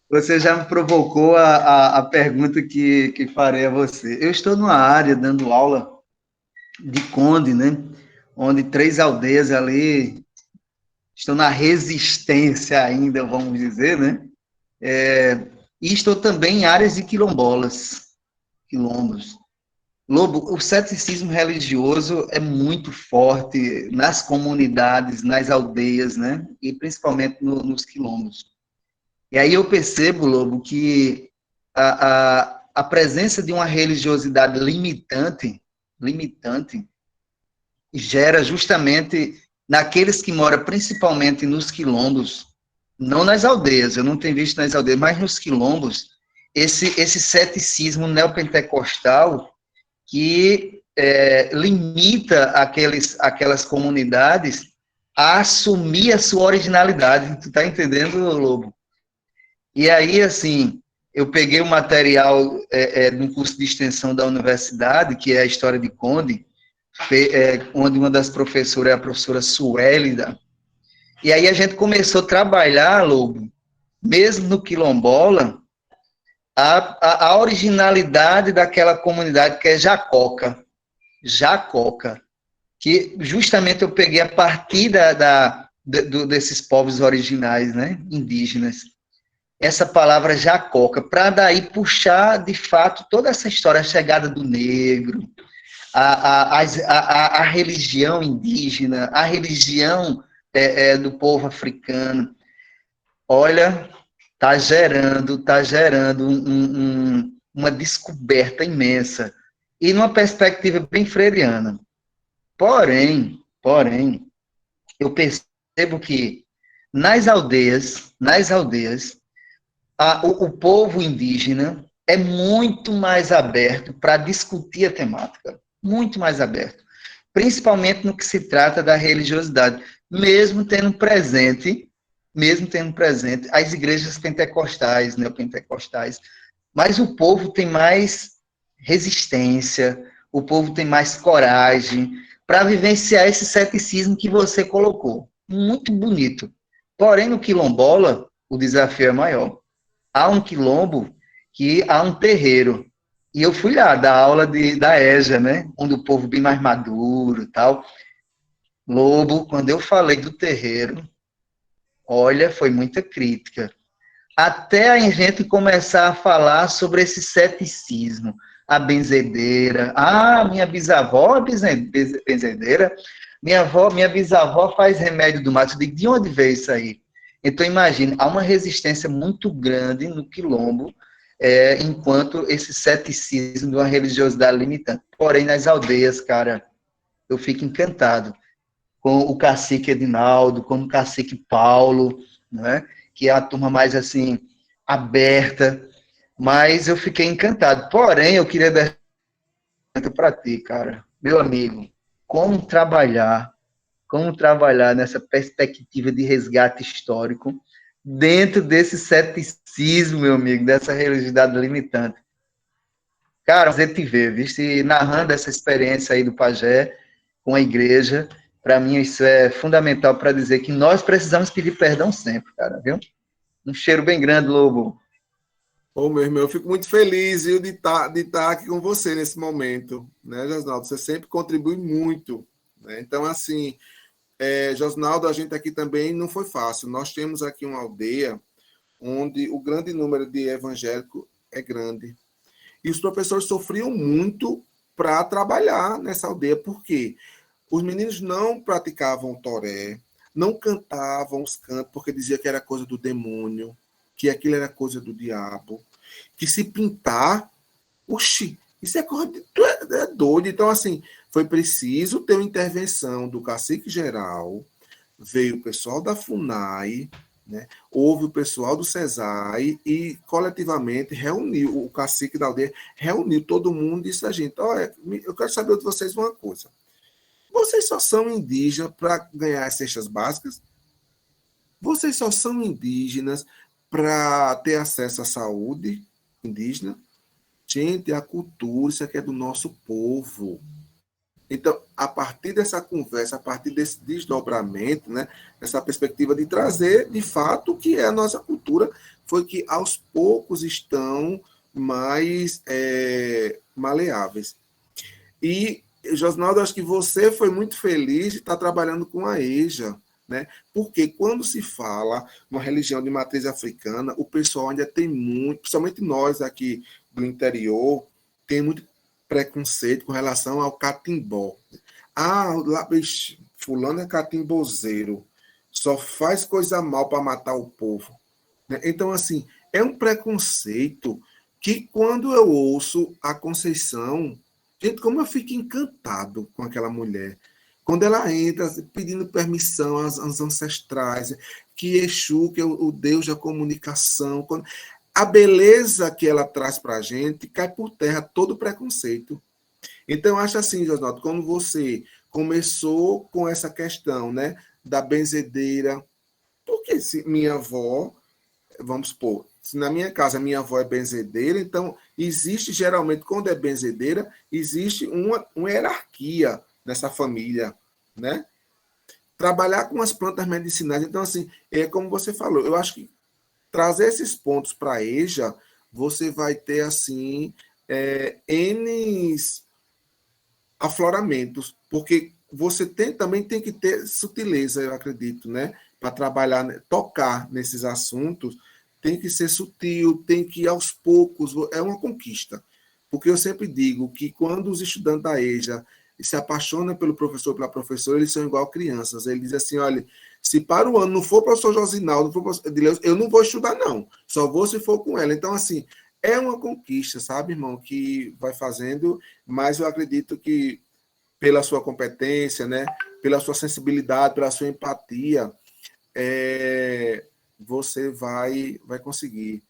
[SPEAKER 16] Você já me provocou a pergunta que farei a você. Eu estou numa área dando aula de Conde, né? Onde 3 aldeias ali estão na resistência ainda, vamos dizer, né? E estou também em áreas de quilombos. Lobo, o ceticismo religioso é muito forte nas comunidades, nas aldeias, né? E principalmente nos quilombos. E aí eu percebo, Lobo, que a presença de uma religiosidade limitante gera justamente naqueles que moram principalmente nos quilombos, não nas aldeias, eu não tenho visto nas aldeias, mas nos quilombos, esse ceticismo neopentecostal que limita aquelas comunidades a assumir a sua originalidade. Tu tá entendendo, Lobo? E aí, assim, eu peguei o material no curso de extensão da universidade, que é a História de Conde, onde uma das professoras é a professora Suélida, e aí a gente começou a trabalhar, Lobo, mesmo no quilombola, a originalidade daquela comunidade que é Jacoca, que justamente eu peguei a partir desses povos originais, né, indígenas, essa palavra Jacoca, para daí puxar, de fato, toda essa história, a chegada do negro, a religião indígena, a religião do povo africano. Olha, está gerando uma descoberta imensa, e numa perspectiva bem freiriana. Porém, eu percebo que nas aldeias, o povo indígena é muito mais aberto para discutir a temática, muito mais aberto, principalmente no que se trata da religiosidade, mesmo tendo presente as igrejas pentecostais, neopentecostais, mas o povo tem mais resistência, o povo tem mais coragem para vivenciar esse ceticismo que você colocou. Muito bonito. Porém, no quilombola, o desafio é maior. Há um quilombo que há um terreiro. E eu fui lá dar aula da EJA, né? Onde o povo bem mais maduro e tal. Lobo, quando eu falei do terreiro, olha, foi muita crítica. Até a gente começar a falar sobre esse ceticismo, a benzedeira. Ah, minha bisavó é benzedeira. Minha bisavó faz remédio do mato. Eu digo, de onde veio isso aí? Então, imagine, há uma resistência muito grande no quilombo, enquanto esse ceticismo de uma religiosidade limitante. Porém, nas aldeias, cara, eu fico encantado com o cacique Edinaldo, com o cacique Paulo, né, que é a turma mais, assim, aberta, mas eu fiquei encantado. Porém, eu queria dar para ti, cara, meu amigo, como trabalhar nessa perspectiva de resgate histórico dentro desse ceticismo, meu amigo, dessa religiosidade limitante. Cara, você te vê, viste, narrando essa experiência aí do pajé com a igreja, para mim isso é fundamental para dizer que nós precisamos pedir perdão sempre, cara, viu? Um cheiro bem grande, Lobo.
[SPEAKER 11] Ô, meu irmão, eu fico muito feliz, viu, de estar aqui com você nesse momento, né, Josnaldo? Você sempre contribui muito, né? Então, assim, Josnaldo, a gente aqui também não foi fácil. Nós temos aqui uma aldeia onde o grande número de evangélicos é grande. E os professores sofriam muito para trabalhar nessa aldeia. Por quê? Os meninos não praticavam toré, não cantavam os cantos, porque dizia que era coisa do demônio, que aquilo era coisa do diabo, que se pintar, oxi, isso é coisa é doido. Então, assim, foi preciso ter uma intervenção do cacique geral, veio o pessoal da FUNAI, né? Houve o pessoal do CESAI e, coletivamente, reuniu, o cacique da aldeia reuniu todo mundo e disse a gente, olha, eu quero saber de vocês uma coisa. Vocês só são indígenas para ganhar as cestas básicas? Vocês só são indígenas para ter acesso à saúde indígena? Gente, a cultura, isso aqui é do nosso povo. Então, a partir dessa conversa, a partir desse desdobramento, né, essa perspectiva de trazer, de fato, o que é a nossa cultura, foi que aos poucos estão mais maleáveis. E, Josnaldo, acho que você foi muito feliz de estar trabalhando com a EJA, né? Porque quando se fala uma religião de matriz africana, o pessoal ainda tem muito, principalmente nós aqui do interior, tem muito preconceito com relação ao catimbó. Ah, lá, fulano é catimbozeiro, só faz coisa mal para matar o povo. Então, assim, é um preconceito que quando eu ouço a Conceição, gente, como eu fico encantado com aquela mulher. Quando ela entra pedindo permissão aos ancestrais, que Exu, que é o Deus da comunicação, a beleza que ela traz para a gente cai por terra todo o preconceito. Então, eu acho assim, Josnaldo, quando você começou com essa questão, né, da benzedeira, porque se minha avó, vamos supor, se na minha casa minha avó é benzedeira, então existe geralmente, quando é benzedeira, existe uma hierarquia nessa família, né? Trabalhar com as plantas medicinais, então assim, é como você falou, eu acho que trazer esses pontos para a EJA, você vai ter assim N afloramentos, porque você também tem que ter sutileza, eu acredito, né? Para trabalhar, tocar nesses assuntos, tem que ser sutil, tem que ir aos poucos, é uma conquista. Porque eu sempre digo que quando os estudantes da EJA se apaixonam pelo professor, pela professora, eles são igual crianças. Ele diz assim, olha, se para o ano não for professor Josinaldo, não for professor Edileuza, eu não vou estudar, não. Só vou se for com ela. Então, assim, é uma conquista, sabe, irmão, que vai fazendo, mas eu acredito que pela sua competência, né, pela sua sensibilidade, pela sua empatia, você vai conseguir,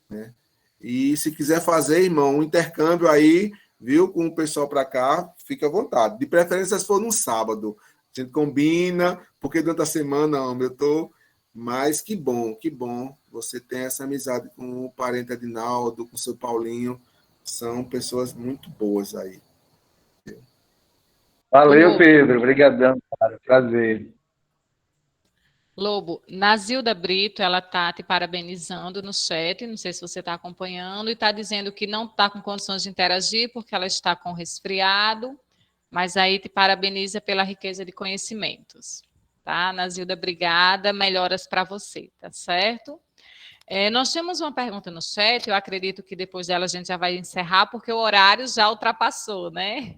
[SPEAKER 11] né? E se quiser fazer, irmão, um intercâmbio aí, viu, com o pessoal para cá, fica à vontade. De preferência, se for no sábado. A gente combina, porque durante a semana, eu tô... Mas que bom você tem essa amizade com o parente Adinaldo, com o seu Paulinho. São pessoas muito boas aí.
[SPEAKER 17] Valeu, Pedro. Obrigadão, cara. Prazer.
[SPEAKER 8] Lobo, Nazilda Brito, ela está te parabenizando no chat, não sei se você está acompanhando, e está dizendo que não está com condições de interagir porque ela está com resfriado, mas aí te parabeniza pela riqueza de conhecimentos. Tá, Nazilda, obrigada, melhoras para você, tá certo? Nós temos uma pergunta no chat, eu acredito que depois dela a gente já vai encerrar, porque o horário já ultrapassou, né?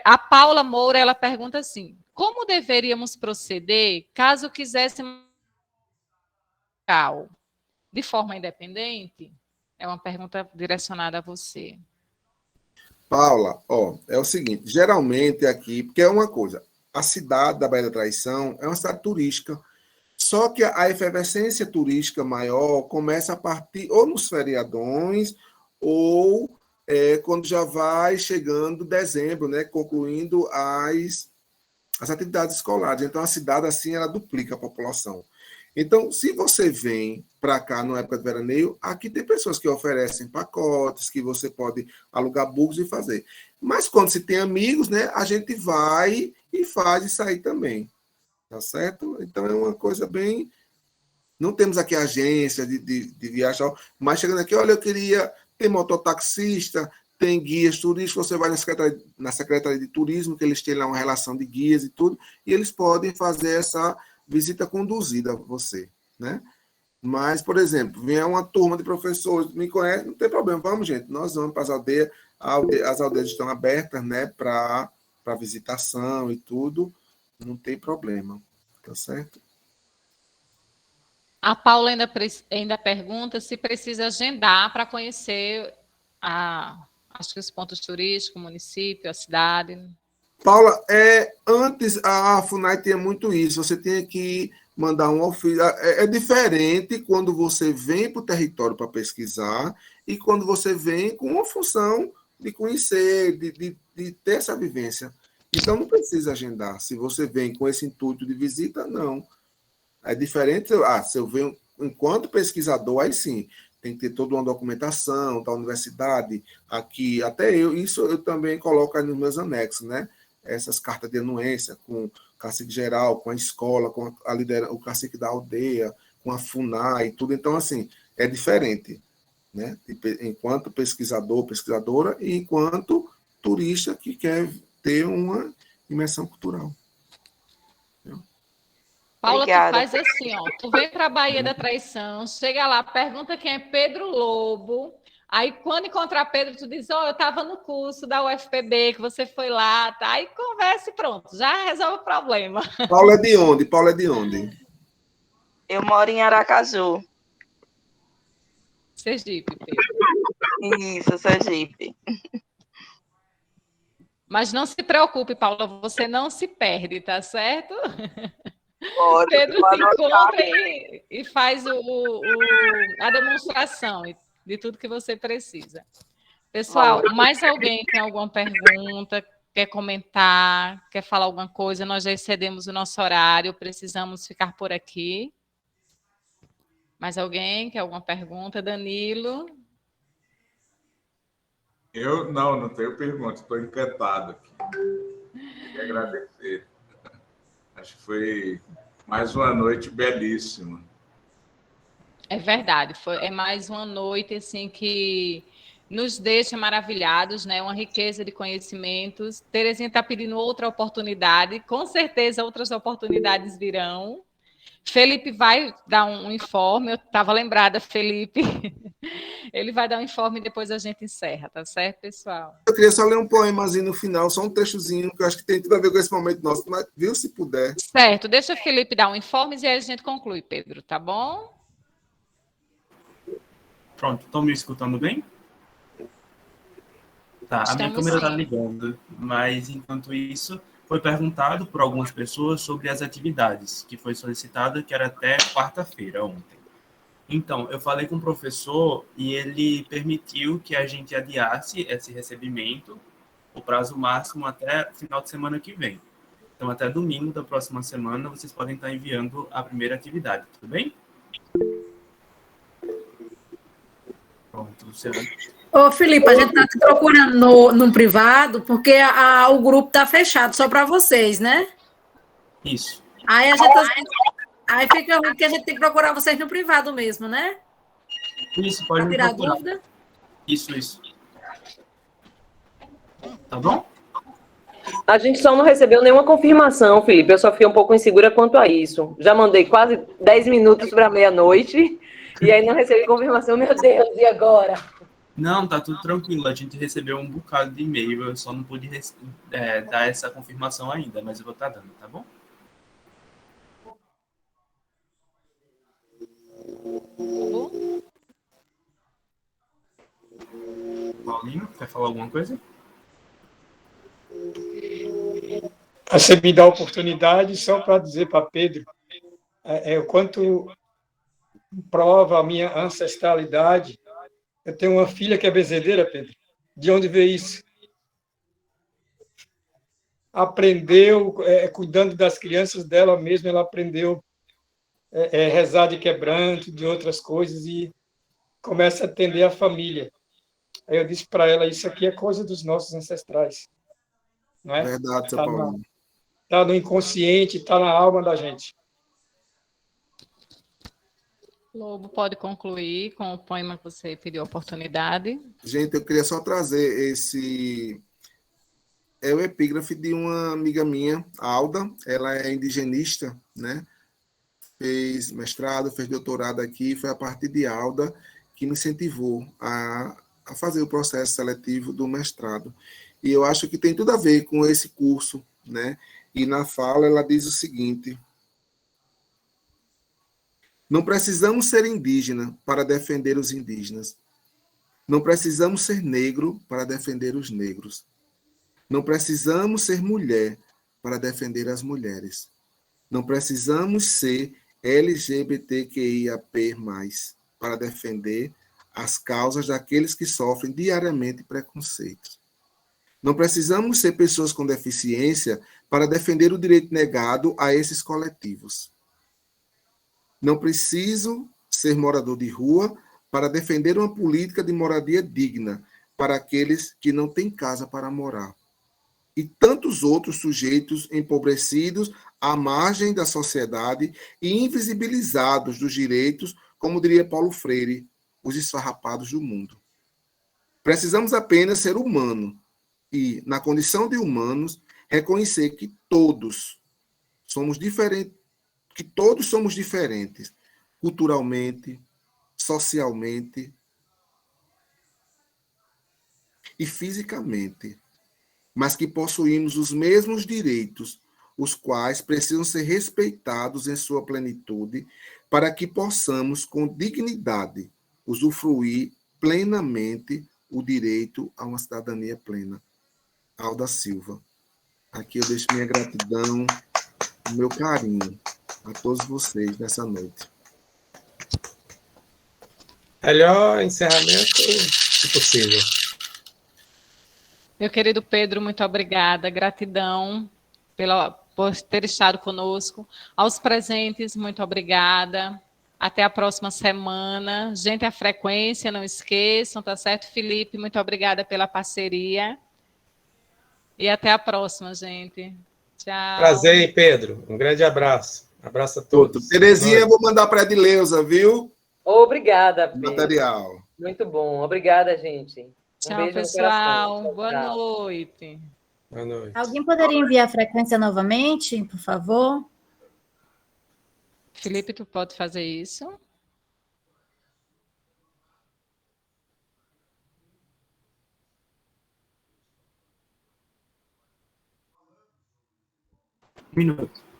[SPEAKER 8] A Paula Moura, ela pergunta assim, como deveríamos proceder caso quiséssemos de forma independente? É uma pergunta direcionada a você.
[SPEAKER 11] Paula, é o seguinte, geralmente aqui, porque é uma coisa, a cidade da Baía da Traição é uma cidade turística, só que a efervescência turística maior começa a partir ou nos feriadões ou quando já vai chegando dezembro, né, concluindo as atividades escolares. Então, a cidade, assim, ela duplica a população. Então, se você vem para cá na época de veraneio, aqui tem pessoas que oferecem pacotes, que você pode alugar bugos e fazer. Mas quando se tem amigos, né, a gente vai e faz isso aí também. Tá certo? Então, é uma coisa bem... Não temos aqui agência de viajar, mas chegando aqui, olha, eu queria... Tem mototaxista, tem guias turísticos, você vai na Secretaria de Turismo, que eles têm lá uma relação de guias e tudo, e eles podem fazer essa visita conduzida a você, né? Mas, por exemplo, vem uma turma de professores, me conhece, não tem problema, vamos, gente, nós vamos para as aldeias estão abertas, né, para visitação e tudo, não tem problema, tá certo?
[SPEAKER 8] A Paula ainda pergunta se precisa agendar para conhecer acho que os pontos turísticos, o município, a cidade.
[SPEAKER 11] Paula, antes a FUNAI tinha muito isso, você tinha que mandar um ofício. É diferente quando você vem para o território para pesquisar e quando você vem com uma função de conhecer, de ter essa vivência. Então, não precisa agendar. Se você vem com esse intuito de visita, não. É diferente, se eu venho enquanto pesquisador, aí sim, tem que ter toda uma documentação da universidade, aqui, até isso eu também coloco aí nos meus anexos, né? Essas cartas de anuência, com o cacique geral, com a escola, com o cacique da aldeia, com a FUNAI, tudo. Então, assim, é diferente, né? Enquanto pesquisador, pesquisadora, e enquanto turista que quer ter uma imersão cultural.
[SPEAKER 8] Paula,
[SPEAKER 18] Obrigada.
[SPEAKER 8] tu faz assim, ó, tu vem para a Baía da Traição, chega lá, pergunta quem é Pedro Lobo, aí quando encontrar Pedro, tu diz, eu estava no curso da UFPB, que você foi lá, tá? Aí conversa e pronto, já resolve o problema.
[SPEAKER 11] Paula é de onde? Paula é de onde?
[SPEAKER 18] Eu moro em Aracaju.
[SPEAKER 8] Sergipe, Pedro.
[SPEAKER 18] Isso, Sergipe.
[SPEAKER 8] Mas não se preocupe, Paula, você não se perde, tá certo? Pedro se encontra e faz a demonstração de tudo que você precisa. Pessoal, mais alguém tem alguma pergunta, quer comentar, quer falar alguma coisa? Nós já excedemos o nosso horário, precisamos ficar por aqui. Mais alguém quer alguma pergunta? Danilo?
[SPEAKER 5] Eu não tenho pergunta, estou encantado aqui. Queria agradecer. Acho que foi mais uma noite belíssima.
[SPEAKER 8] É verdade, é mais uma noite assim que nos deixa maravilhados, né? Uma riqueza de conhecimentos. Terezinha está pedindo outra oportunidade, com certeza outras oportunidades virão. Felipe vai dar um informe, eu estava lembrada, Felipe. Ele vai dar um informe e depois a gente encerra, tá certo, pessoal?
[SPEAKER 11] Eu queria só ler um poemazinho no final, só um trechozinho, que eu acho que tem tudo a ver com esse momento nosso, mas viu, se puder.
[SPEAKER 8] Certo, deixa o Felipe dar um informe e aí a gente conclui, Pedro, tá bom?
[SPEAKER 2] Pronto, estão me escutando bem? Tá, a minha câmera está ligando, mas enquanto isso, foi perguntado por algumas pessoas sobre as atividades, que foi solicitada, que era até quarta-feira, ontem. Então, eu falei com o professor e ele permitiu que a gente adiasse esse recebimento, o prazo máximo até final de semana que vem. Então, até domingo da próxima semana, vocês podem estar enviando a primeira atividade, tudo bem? Pronto, Luciano.
[SPEAKER 13] Ô, Felipe, a gente está te procurando no privado, porque o grupo está fechado só para vocês, né?
[SPEAKER 2] Isso.
[SPEAKER 13] Aí fica ruim que a gente tem que procurar vocês no privado mesmo, né?
[SPEAKER 2] Isso, pode
[SPEAKER 13] pra
[SPEAKER 2] me
[SPEAKER 13] tirar
[SPEAKER 2] procurar.
[SPEAKER 13] Dúvida.
[SPEAKER 2] Isso. Tá bom?
[SPEAKER 10] A gente só não recebeu nenhuma confirmação, Felipe. Eu só fiquei um pouco insegura quanto a isso. Já mandei quase 10 minutos para meia-noite e aí não recebi confirmação. Meu Deus, e agora?
[SPEAKER 2] Não, tá tudo tranquilo. A gente recebeu um bocado de e-mail. Eu só não pude dar essa confirmação ainda, mas eu vou estar dando, tá bom? Paulinho, quer falar alguma coisa?
[SPEAKER 12] Você me dá a oportunidade só para dizer para Pedro o quanto prova a minha ancestralidade. Eu tenho uma filha que é bezedeira, Pedro. De onde veio isso? Aprendeu, cuidando das crianças dela mesma, ela aprendeu rezar de quebranto, de outras coisas, e começa a atender a família. Aí eu disse para ela, isso aqui é coisa dos nossos ancestrais. Não é?
[SPEAKER 11] Verdade, seu Paulo.
[SPEAKER 12] Está no inconsciente, está na alma da gente.
[SPEAKER 8] Lobo, pode concluir com o poema que você pediu a oportunidade.
[SPEAKER 11] Gente, eu queria só trazer esse... É o epígrafe de uma amiga minha, Alda. Ela é indigenista, né? Fez mestrado, fez doutorado aqui. Foi a partir de Alda que me incentivou a fazer o processo seletivo do mestrado. E eu acho que tem tudo a ver com esse curso, né? E na fala ela diz o seguinte: não precisamos ser indígena para defender os indígenas. Não precisamos ser negro para defender os negros. Não precisamos ser mulher para defender as mulheres. Não precisamos ser LGBTQIAP+, para defender as causas daqueles que sofrem diariamente preconceitos. Não precisamos ser pessoas com deficiência para defender o direito negado a esses coletivos. Não preciso ser morador de rua para defender uma política de moradia digna para aqueles que não têm casa para morar. E tantos outros sujeitos empobrecidos à margem da sociedade e invisibilizados dos direitos, como diria Paulo Freire, os esfarrapados do mundo. Precisamos apenas ser humano e, na condição de humanos, reconhecer que todos somos diferentes, culturalmente, socialmente e fisicamente, mas que possuímos os mesmos direitos, os quais precisam ser respeitados em sua plenitude, para que possamos, com dignidade, usufruir plenamente o direito a uma cidadania plena. Alda Silva. Aqui eu deixo minha gratidão, meu carinho. a todos vocês nessa noite.
[SPEAKER 1] Melhor encerramento possível.
[SPEAKER 8] Meu querido Pedro, muito obrigada. Gratidão por ter estado conosco. Aos presentes, muito obrigada. Até a próxima semana. Gente, a frequência, não esqueçam, tá certo? Felipe, muito obrigada pela parceria. E até a próxima, gente. Tchau.
[SPEAKER 1] Prazer, hein, Pedro? Um grande abraço. Abraço a todos.
[SPEAKER 11] Terezinha, eu vou mandar para a Edileuza, viu?
[SPEAKER 10] Obrigada, Pedro.
[SPEAKER 11] Material.
[SPEAKER 10] Muito bom. Obrigada, gente.
[SPEAKER 8] Tchau,
[SPEAKER 10] beijo
[SPEAKER 8] pessoal.
[SPEAKER 10] no coração.
[SPEAKER 8] Boa
[SPEAKER 10] Tchau.
[SPEAKER 8] noite.
[SPEAKER 1] Boa noite.
[SPEAKER 19] Alguém poderia enviar a frequência novamente, por favor?
[SPEAKER 8] Felipe, tu pode fazer isso?
[SPEAKER 2] Um minuto.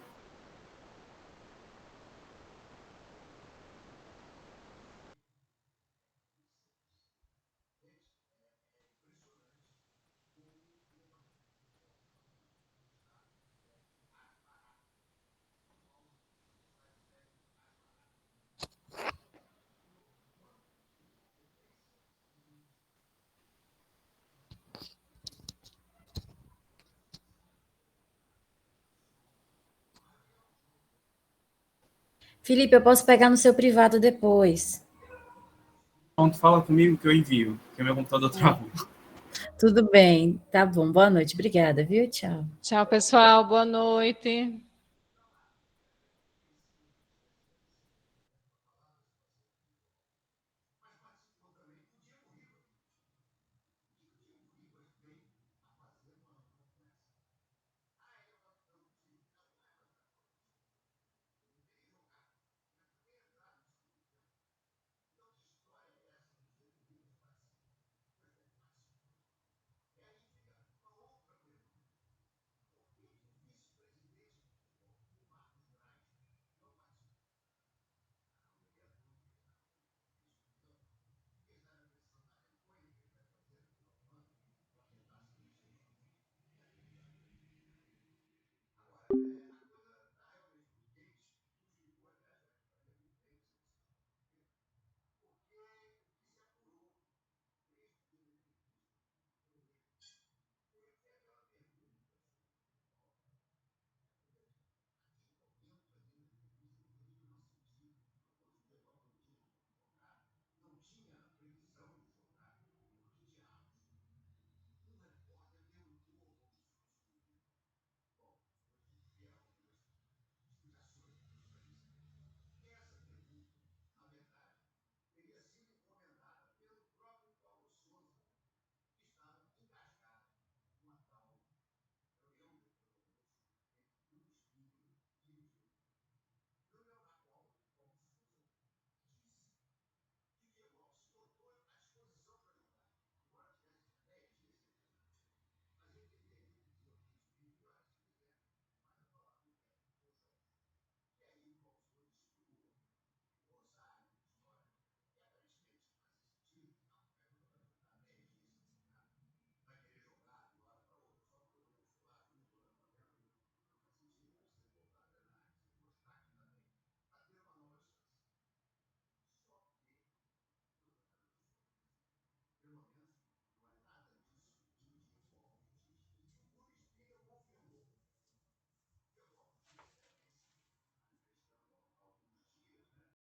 [SPEAKER 19] Felipe, eu posso pegar no seu privado depois.
[SPEAKER 2] Pronto, fala comigo que eu envio, que meu computador travou.
[SPEAKER 19] Tudo bem, tá bom. Boa noite, obrigada, viu? Tchau.
[SPEAKER 8] Tchau, pessoal. Boa noite.